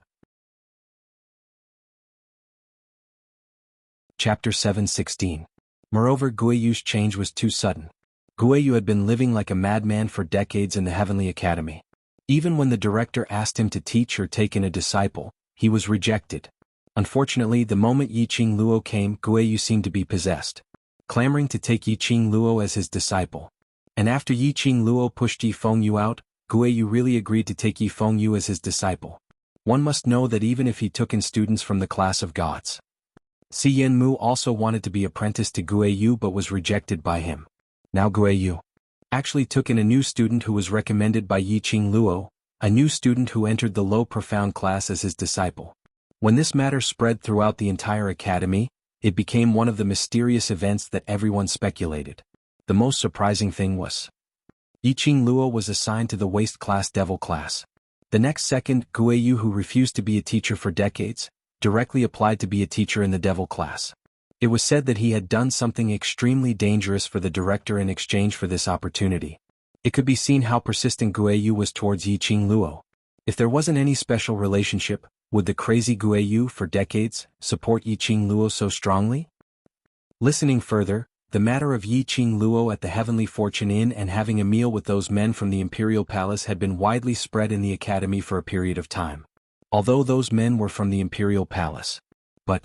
Chapter 7:16. Moreover, Guiyu's change was too sudden. Guiyu had been living like a madman for decades in the Heavenly Academy. Even when the director asked him to teach or take in a disciple, he was rejected. Unfortunately, the moment Yi Qingluo came, Guiyu seemed to be possessed, clamoring to take Yi Qingluo as his disciple. And after Yi Qingluo pushed Yi Fengyu out, Guiyu really agreed to take Yi Fengyu as his disciple. One must know that even if he took in students from the class of gods. Si Yanmu also wanted to be apprenticed to Guiyu but was rejected by him. Now Guiyu actually took in a new student who was recommended by Yi Qingluo, a new student who entered the low profound class as his disciple. When this matter spread throughout the entire academy, it became one of the mysterious events that everyone speculated. The most surprising thing was, Yiqing Luo was assigned to the waste class devil class. The next second, Guiyu, who refused to be a teacher for decades, directly applied to be a teacher in the devil class. It was said that he had done something extremely dangerous for the director in exchange for this opportunity. It could be seen how persistent Guiyu was towards Yiqing Luo. If there wasn't any special relationship, would the crazy Guiyu for decades support Yiqing Luo so strongly? Listening further, the matter of Yiqing Luo at the Heavenly Fortune Inn and having a meal with those men from the Imperial Palace had been widely spread in the academy for a period of time. Although those men were from the Imperial Palace. But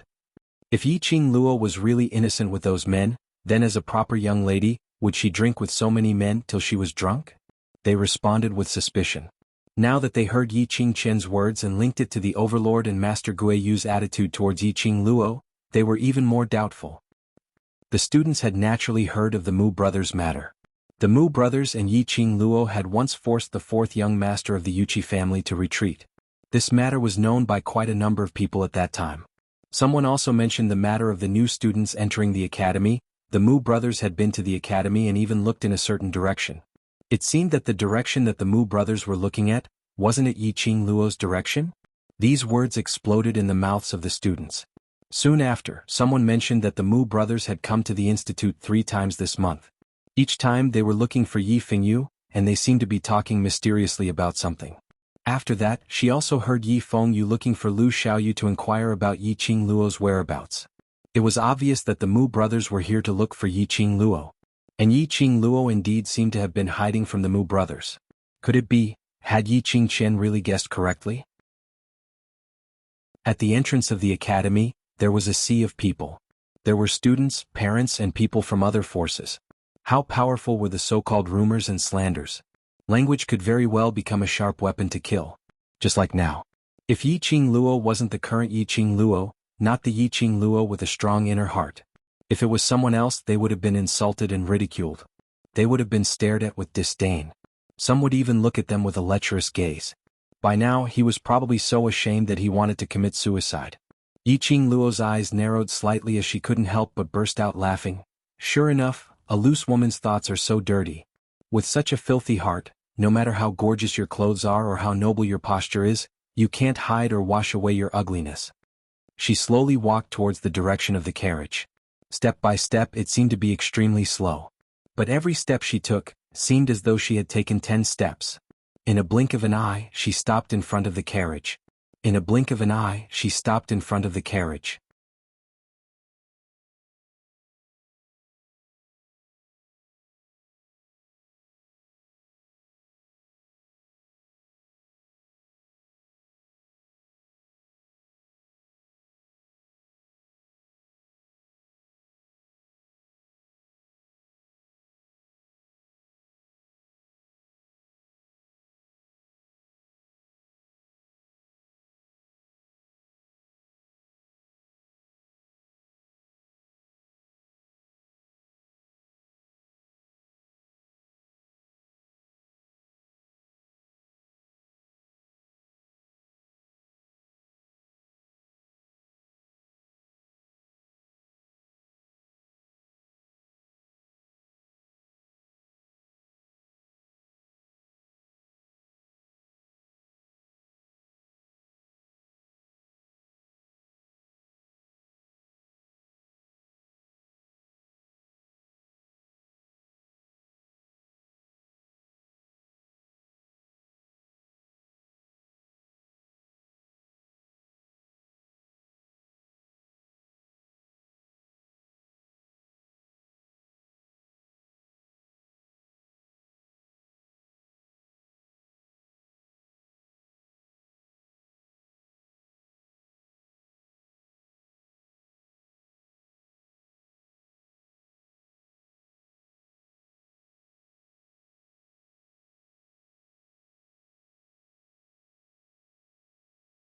if Yiqing Luo was really innocent with those men, then as a proper young lady, would she drink with so many men till she was drunk? They responded with suspicion. Now that they heard Yiqing Chen's words and linked it to the Overlord and Master Guiyu's attitude towards Yiqing Luo, they were even more doubtful. The students had naturally heard of the Mu brothers' matter. The Mu brothers and Yiqing Luo had once forced the fourth young master of the Yuchi family to retreat. This matter was known by quite a number of people at that time. Someone also mentioned the matter of the new students entering the academy. The Mu brothers had been to the academy and even looked in a certain direction. It seemed that the direction that the Mu brothers were looking at, wasn't it Yiqing Luo's direction? These words exploded in the mouths of the students. Soon after, someone mentioned that the Mu brothers had come to the institute 3 times this month. Each time they were looking for Yi Fengyu, and they seemed to be talking mysteriously about something. After that, she also heard Yi Fengyu looking for Lu Xiaoyu to inquire about Yiqing Luo's whereabouts. It was obvious that the Mu brothers were here to look for Yiqing Luo. And Yiqing Luo indeed seemed to have been hiding from the Mu brothers. Could it be, had Yiqing Chen really guessed correctly? At the entrance of the academy, there was a sea of people. There were students, parents, and people from other forces. How powerful were the so-called rumors and slanders? Language could very well become a sharp weapon to kill. Just like now. If Yiqing Luo wasn't the current Yiqing Luo, not the Yiqing Luo with a strong inner heart. If it was someone else, they would have been insulted and ridiculed. They would have been stared at with disdain. Some would even look at them with a lecherous gaze. By now, he was probably so ashamed that he wanted to commit suicide. Yiqing Luo's eyes narrowed slightly as she couldn't help but burst out laughing. Sure enough, a loose woman's thoughts are so dirty. With such a filthy heart, no matter how gorgeous your clothes are or how noble your posture is, you can't hide or wash away your ugliness. She slowly walked towards the direction of the carriage. Step by step, it seemed to be extremely slow. But every step she took seemed as though she had taken 10 steps. In a blink of an eye, she stopped in front of the carriage. In a blink of an eye, she stopped in front of the carriage.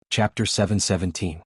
Chapter 717.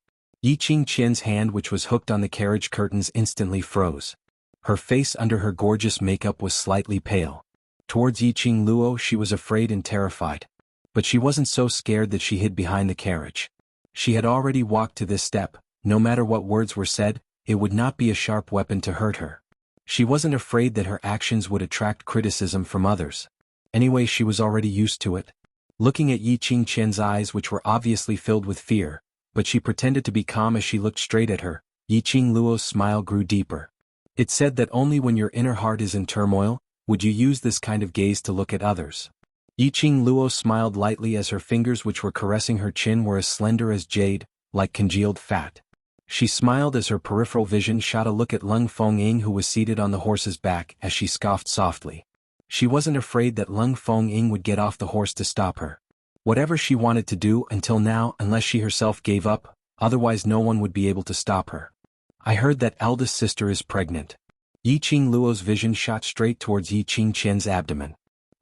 Yiqing Qian's hand, which was hooked on the carriage curtains, instantly froze. Her face under her gorgeous makeup was slightly pale. Towards Yiqing Luo she was afraid and terrified. But she wasn't so scared that she hid behind the carriage. She had already walked to this step. No matter what words were said, it would not be a sharp weapon to hurt her. She wasn't afraid that her actions would attract criticism from others. Anyway, she was already used to it. Looking at Yi Qingqian's eyes, which were obviously filled with fear, but she pretended to be calm as she looked straight at her, Yi Qingluo's smile grew deeper. It said that only when your inner heart is in turmoil, would you use this kind of gaze to look at others. Yi Qingluo smiled lightly as her fingers, which were caressing her chin, were as slender as jade, like congealed fat. She smiled as her peripheral vision shot a look at Lung Fengying, who was seated on the horse's back, as she scoffed softly. She wasn't afraid that Lung Fengying would get off the horse to stop her. Whatever she wanted to do until now, unless she herself gave up, otherwise no one would be able to stop her. I heard that eldest sister is pregnant. Yi Qingluo's vision shot straight towards Yi Qingqian's abdomen.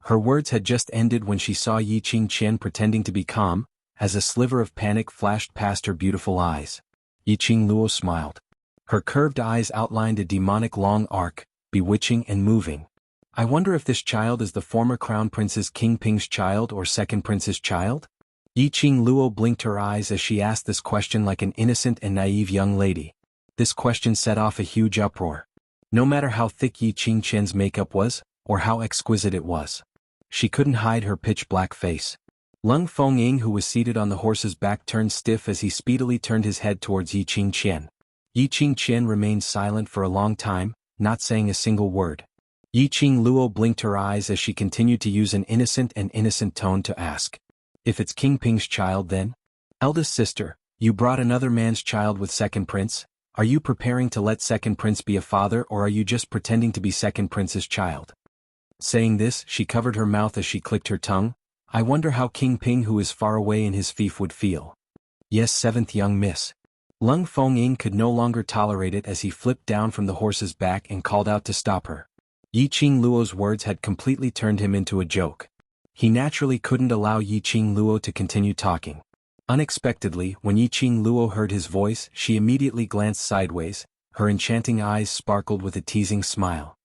Her words had just ended when she saw Yi Qingqian pretending to be calm, as a sliver of panic flashed past her beautiful eyes. Yi Qingluo smiled. Her curved eyes outlined a demonic long arc, bewitching and moving. I wonder if this child is the former crown prince's King Ping's child or second prince's child? Yi Qingluo blinked her eyes as she asked this question like an innocent and naive young lady. This question set off a huge uproar. No matter how thick Yi Qingqian's makeup was, or how exquisite it was, she couldn't hide her pitch-black face. Lung Fengying, who was seated on the horse's back, turned stiff as he speedily turned his head towards Yi Qingqian. Yi Qingqian remained silent for a long time, not saying a single word. Yi Qingluo blinked her eyes as she continued to use an innocent tone to ask. If it's King Ping's child, then? Eldest sister, you brought another man's child with second prince? Are you preparing to let second prince be a father, or are you just pretending to be second prince's child? Saying this, she covered her mouth as she clicked her tongue. I wonder how King Ping, who is far away in his fief, would feel. Yes, seventh young miss. Lung Fengying could no longer tolerate it as he flipped down from the horse's back and called out to stop her. Yi Qingluo's words had completely turned him into a joke. He naturally couldn't allow Yi Qingluo to continue talking. Unexpectedly, when Yi Qingluo heard his voice, she immediately glanced sideways. Her enchanting eyes sparkled with a teasing smile.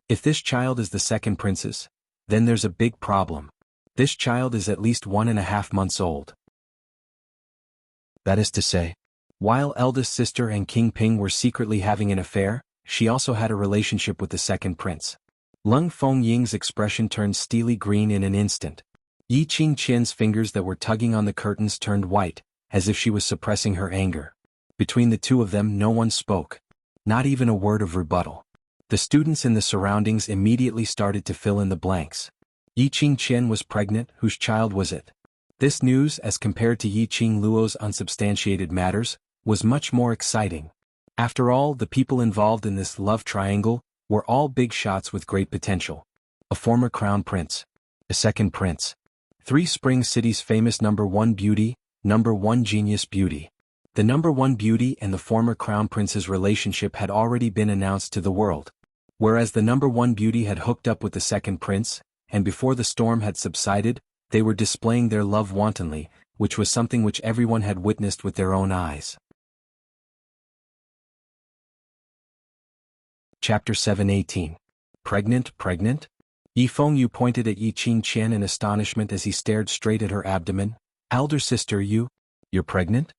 If this child is the second princess, then there's a big problem. This child is at least 1.5 months old. That is to say, while eldest sister and King Ping were secretly having an affair, she also had a relationship with the second prince. Lung Fengying's expression turned steely green in an instant. Yi Qingqian's fingers that were tugging on the curtains turned white, as if she was suppressing her anger. Between the two of them, no one spoke. Not even a word of rebuttal. The students in the surroundings immediately started to fill in the blanks. Yi Qingqian was pregnant. Whose child was it? This news, as compared to Yi Qingluo's unsubstantiated matters, was much more exciting. After all, the people involved in this love triangle were all big shots with great potential. A former crown prince. A second prince. 3 Spring City's famous #1 beauty, #1 genius beauty. The #1 beauty and the former crown prince's relationship had already been announced to the world. Whereas the #1 beauty had hooked up with the second prince, and before the storm had subsided, they were displaying their love wantonly, which was something which everyone had witnessed with their own eyes. Chapter 7:18. Pregnant? Yi Fengyu pointed at Yi Qingqian in astonishment as he stared straight at her abdomen. Elder sister, you're pregnant?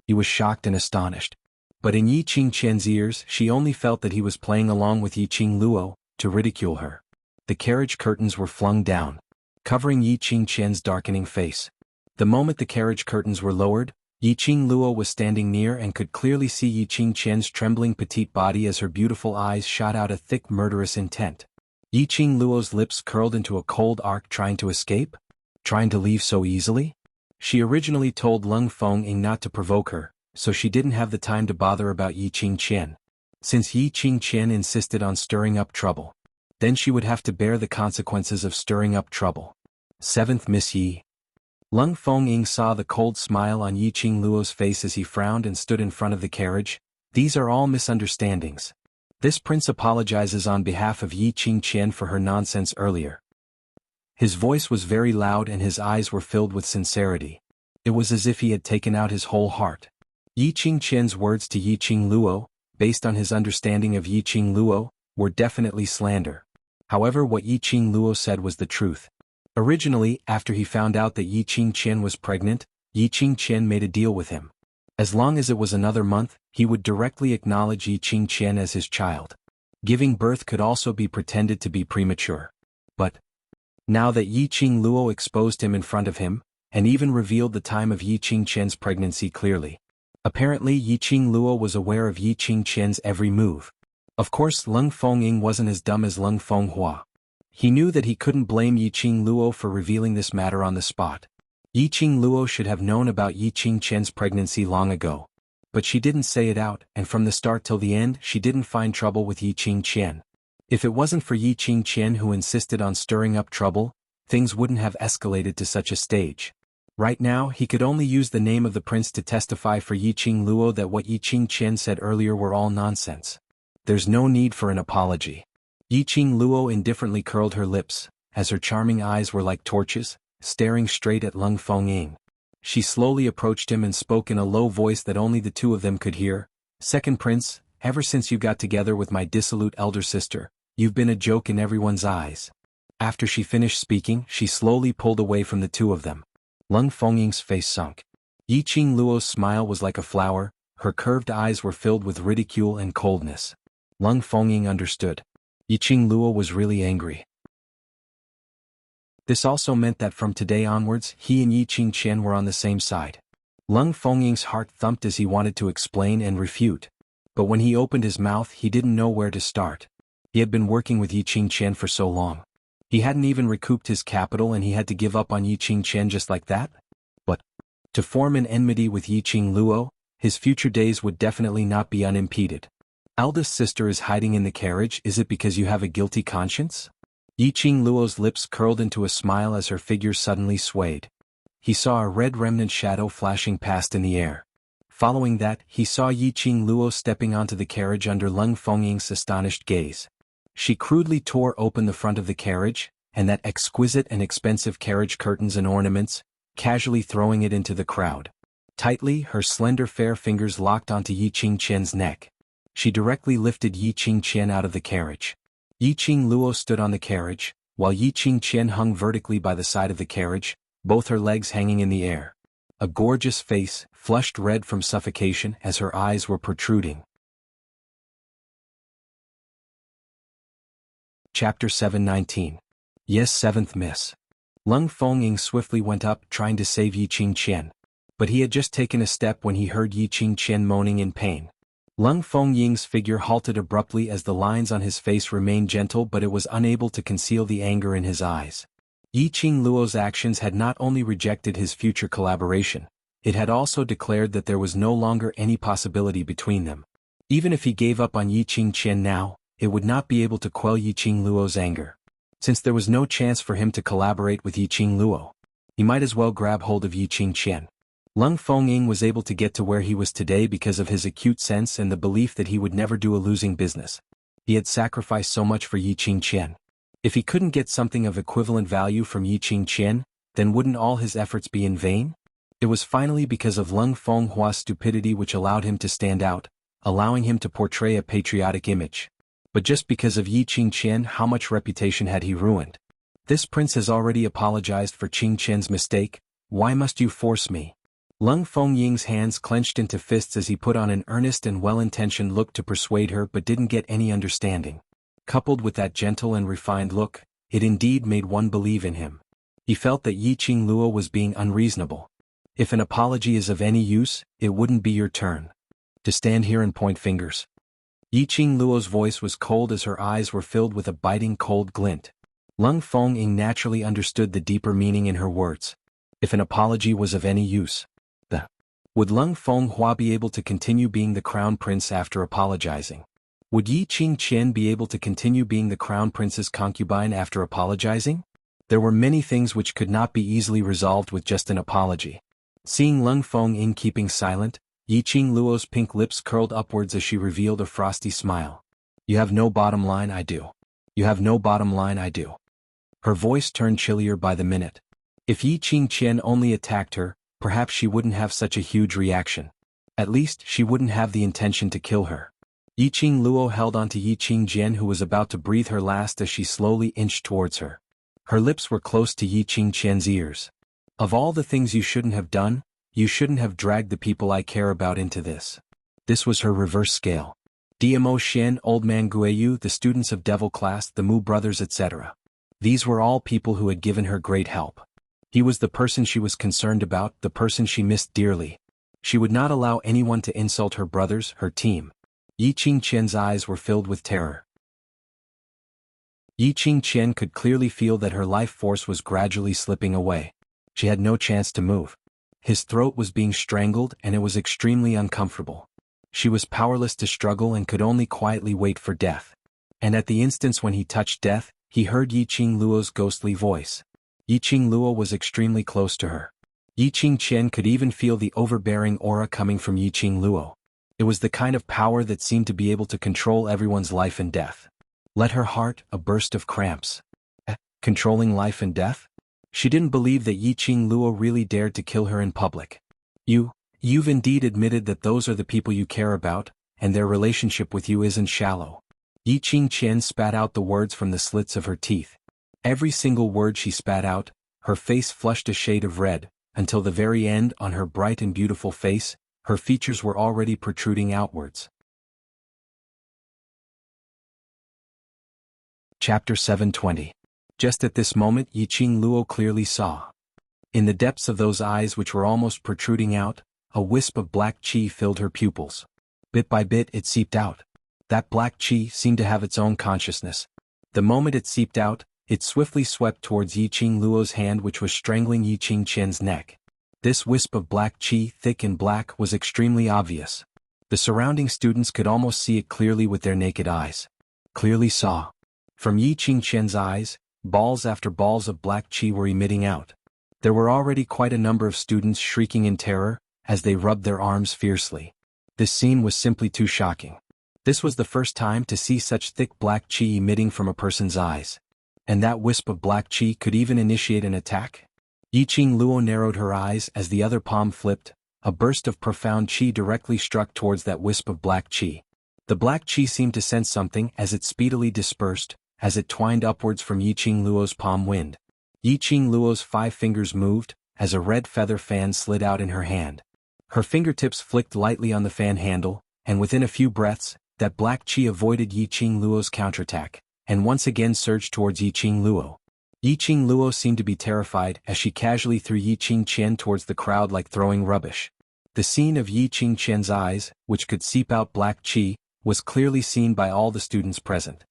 He was shocked and astonished. But in Yi Qingqian's ears, she only felt that he was playing along with Yi Qingluo, to ridicule her. The carriage curtains were flung down, covering Yi Qingqian's darkening face. The moment the carriage curtains were lowered, Yi Qingluo was standing near and could clearly see Yi Qingqian's trembling petite body as her beautiful eyes shot out a thick murderous intent. Yi Qingluo's lips curled into a cold arc, trying to escape? Trying to leave so easily? She originally told Lung Fengying not to provoke her, so she didn't have the time to bother about Yi Qingqian. Since Yi Qingqian insisted on stirring up trouble, then she would have to bear the consequences of stirring up trouble. 7th Miss Yi. Lung Fengying saw the cold smile on Yi Qingluo's face as he frowned and stood in front of the carriage. These are all misunderstandings. This prince apologizes on behalf of Yi Qingqian for her nonsense earlier. His voice was very loud and his eyes were filled with sincerity. It was as if he had taken out his whole heart. Yi Qingqian's words to Yi Qingluo, based on his understanding of Yi Qingluo, were definitely slander. However, what Yi Qingluo said was the truth. Originally, after he found out that Yi Qingqian was pregnant, Yi Qingqian made a deal with him. As long as it was another month, he would directly acknowledge Yi Qingqian as his child. Giving birth could also be pretended to be premature. But now that Yi Qingluo exposed him in front of him, and even revealed the time of Yi Qingqian's pregnancy clearly, apparently Yi Qingluo was aware of Yi Qingqian's every move. Of course, Leng Fongying wasn't as dumb as Leng Fonghua. He knew that he couldn't blame Yi Qingluo for revealing this matter on the spot. Yi Qingluo should have known about Yi Qingqian's pregnancy long ago. But she didn't say it out, and from the start till the end she didn't find trouble with Yi Qingqian. If it wasn't for Yi Qingqian who insisted on stirring up trouble, things wouldn't have escalated to such a stage. Right now he could only use the name of the prince to testify for Yi Qingluo that what Yi Qingqian said earlier were all nonsense. There's no need for an apology. Yi Qingluo indifferently curled her lips, as her charming eyes were like torches, staring straight at Leng Fongying. She slowly approached him and spoke in a low voice that only the two of them could hear. "Second prince, ever since you got together with my dissolute elder sister, you've been a joke in everyone's eyes." After she finished speaking, she slowly pulled away from the two of them. Leng Fongying's face sunk. Yi Qingluo's smile was like a flower, her curved eyes were filled with ridicule and coldness. Leng Fongying understood. Yi Qingluo was really angry. This also meant that from today onwards he and Yi Qingqian were on the same side. Leng Fongying's heart thumped as he wanted to explain and refute. But when he opened his mouth he didn't know where to start. He had been working with Yi Qingqian for so long. He hadn't even recouped his capital and he had to give up on Yi Qingqian just like that? But to form an enmity with Yi Qingluo, his future days would definitely not be unimpeded. "Eldest sister is hiding in the carriage, is it because you have a guilty conscience?" Yi Qingluo's lips curled into a smile as her figure suddenly swayed. He saw a red remnant shadow flashing past in the air. Following that, he saw Yi Qingluo stepping onto the carriage under Leng Fongying's astonished gaze. She crudely tore open the front of the carriage, and that exquisite and expensive carriage curtains and ornaments, casually throwing it into the crowd. Tightly, her slender fair fingers locked onto Yi Qingqian's neck. She directly lifted Yi Qingqian out of the carriage. Yi Qingluo stood on the carriage, while Yi Qingqian hung vertically by the side of the carriage, both her legs hanging in the air. A gorgeous face, flushed red from suffocation as her eyes were protruding. Chapter 719. Yes, 7th Miss. Leng Fongying swiftly went up trying to save Yi Qingqian. But he had just taken a step when he heard Yi Qingqian moaning in pain. Leng Fongying's figure halted abruptly as the lines on his face remained gentle, but it was unable to conceal the anger in his eyes. Yi Qingluo's actions had not only rejected his future collaboration, it had also declared that there was no longer any possibility between them. Even if he gave up on Yi Qingqian now, it would not be able to quell Yi Qingluo's anger. Since there was no chance for him to collaborate with Yi Qingluo, he might as well grab hold of Yi Qingqian. Leng Fongying was able to get to where he was today because of his acute sense and the belief that he would never do a losing business. He had sacrificed so much for Yi Qingqian. If he couldn't get something of equivalent value from Yi Qingqian, then wouldn't all his efforts be in vain? It was finally because of Leng Fenghua's stupidity which allowed him to stand out, allowing him to portray a patriotic image. But just because of Yi Qingqian, how much reputation had he ruined? "This prince has already apologized for Qingqian's mistake, why must you force me?" Leng Fongying's hands clenched into fists as he put on an earnest and well-intentioned look to persuade her but didn't get any understanding. Coupled with that gentle and refined look, it indeed made one believe in him. He felt that Yi Qingluo was being unreasonable. If an apology is of any use, it wouldn't be your turn to stand here and point fingers. Yi Qingluo's voice was cold as her eyes were filled with a biting cold glint. Leng Fongying naturally understood the deeper meaning in her words. If an apology was of any use, would Leng Fenghua be able to continue being the crown prince after apologizing? Would Yi Qingqian be able to continue being the crown prince's concubine after apologizing? There were many things which could not be easily resolved with just an apology. Seeing Leng Fongying keeping silent, Yi Qingluo's pink lips curled upwards as she revealed a frosty smile. "You have no bottom line, I do. You have no bottom line, I do." Her voice turned chillier by the minute. If Yi Qingqian only attacked her, perhaps she wouldn't have such a huge reaction. At least, she wouldn't have the intention to kill her. Yi Qingluo held onto Yi Qingjian, who was about to breathe her last as she slowly inched towards her. Her lips were close to Yi Qingqian's ears. Of all the things you shouldn't have done, you shouldn't have dragged the people I care about into this. This was her reverse scale. Dmo Xian, Old Man Guiyu, the students of Devil Class, the Mu brothers, etc. These were all people who had given her great help. He was the person she was concerned about, the person she missed dearly. She would not allow anyone to insult her brothers, her team. Yi Qingqian's eyes were filled with terror. Yi Qingqian could clearly feel that her life force was gradually slipping away. She had no chance to move. His throat was being strangled and it was extremely uncomfortable. She was powerless to struggle and could only quietly wait for death. And at the instance when he touched death, he heard Yi Qingluo's ghostly voice. Yi Qingluo was extremely close to her. Yi Qingqian could even feel the overbearing aura coming from Yi Qingluo. It was the kind of power that seemed to be able to control everyone's life and death. Let her heart, a burst of cramps. Controlling life and death? She didn't believe that Yi Qingluo really dared to kill her in public. You've indeed admitted that those are the people you care about, and their relationship with you isn't shallow. Yi Qingqian spat out the words from the slits of her teeth. Every single word she spat out, her face flushed a shade of red, until the very end on her bright and beautiful face, her features were already protruding outwards. Chapter 720. Just at this moment Yi Qingluo clearly saw. In the depths of those eyes which were almost protruding out, a wisp of black qi filled her pupils. Bit by bit it seeped out. That black qi seemed to have its own consciousness. The moment it seeped out, it swiftly swept towards Yi Qingluo's hand which was strangling Yi Qingqian's neck. This wisp of black qi, thick and black, was extremely obvious. The surrounding students could almost see it clearly with their naked eyes. Clearly saw. From Yi Qingqian's eyes, balls after balls of black qi were emitting out. There were already quite a number of students shrieking in terror, as they rubbed their arms fiercely. This scene was simply too shocking. This was the first time to see such thick black qi emitting from a person's eyes. And that wisp of black qi could even initiate an attack? Yi Qingluo narrowed her eyes as the other palm flipped. A burst of profound qi directly struck towards that wisp of black qi. The black qi seemed to sense something as it speedily dispersed, as it twined upwards from Yi Qingluo's palm wind. Yi Qingluo's 5 fingers moved, as a red feather fan slid out in her hand. Her fingertips flicked lightly on the fan handle, and within a few breaths, that black qi avoided Yi Qingluo's counterattack, and once again surged towards Yi Qingluo. Yi Qingluo seemed to be terrified as she casually threw Yi Qingqian towards the crowd like throwing rubbish. The scene of Yi Qingqian's eyes, which could seep out black qi, was clearly seen by all the students present.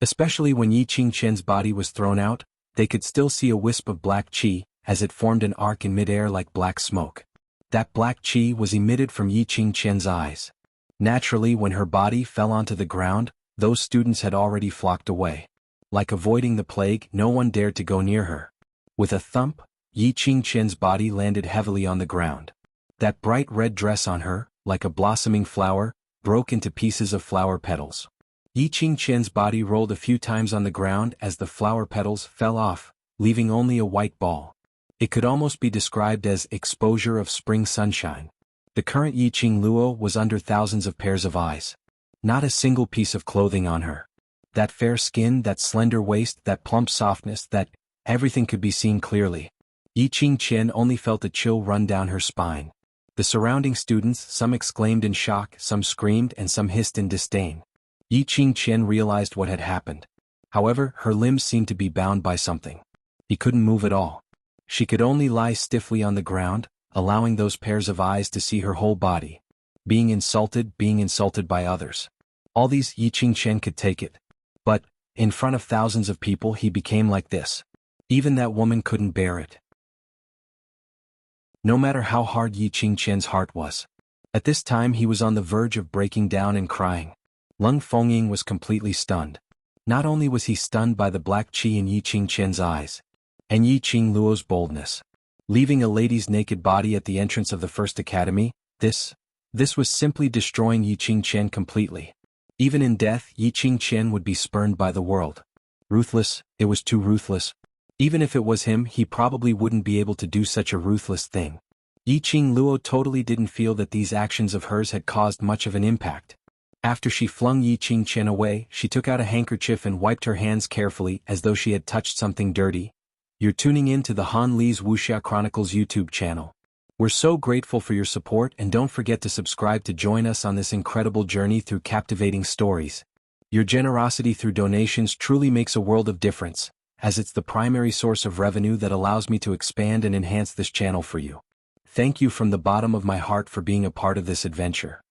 Especially when Yi Qingqian's body was thrown out, they could still see a wisp of black qi, as it formed an arc in midair like black smoke. That black qi was emitted from Yi Qingqian's eyes. Naturally, when her body fell onto the ground, those students had already flocked away. Like avoiding the plague, no one dared to go near her. With a thump, Yi Qingqian's body landed heavily on the ground. That bright red dress on her, like a blossoming flower, broke into pieces of flower petals. Yi Qingqian's body rolled a few times on the ground as the flower petals fell off, leaving only a white ball. It could almost be described as exposure of spring sunshine. The current Yi Qingluo was under thousands of pairs of eyes. Not a single piece of clothing on her. That fair skin, that slender waist, that plump softness, that everything could be seen clearly. Yi Qingqian only felt a chill run down her spine. The surrounding students, some exclaimed in shock, some screamed, and some hissed in disdain. Yi Qingqian realized what had happened. However, her limbs seemed to be bound by something. He couldn't move at all. She could only lie stiffly on the ground, allowing those pairs of eyes to see her whole body. Being insulted by others. All these Yi Qingqian could take it. But, in front of thousands of people he became like this. Even that woman couldn't bear it. No matter how hard Yi Qingqian's heart was. At this time he was on the verge of breaking down and crying. Lung Fengying was completely stunned. Not only was he stunned by the black qi in Yi Qingqian's eyes, and Yi Qingluo's boldness. Leaving a lady's naked body at the entrance of the First Academy, this was simply destroying Yi Qingqian completely. Even in death Yi Qingqian would be spurned by the world. Ruthless, it was too ruthless. Even if it was him he probably wouldn't be able to do such a ruthless thing. Yi Qingluo totally didn't feel that these actions of hers had caused much of an impact. After she flung Yi Qingqian away, she took out a handkerchief and wiped her hands carefully as though she had touched something dirty, You're tuning in to the Han Lee's Wuxia Chronicles YouTube channel. We're so grateful for your support, and don't forget to subscribe to join us on this incredible journey through captivating stories. Your generosity through donations truly makes a world of difference, as it's the primary source of revenue that allows me to expand and enhance this channel for you. Thank you from the bottom of my heart for being a part of this adventure.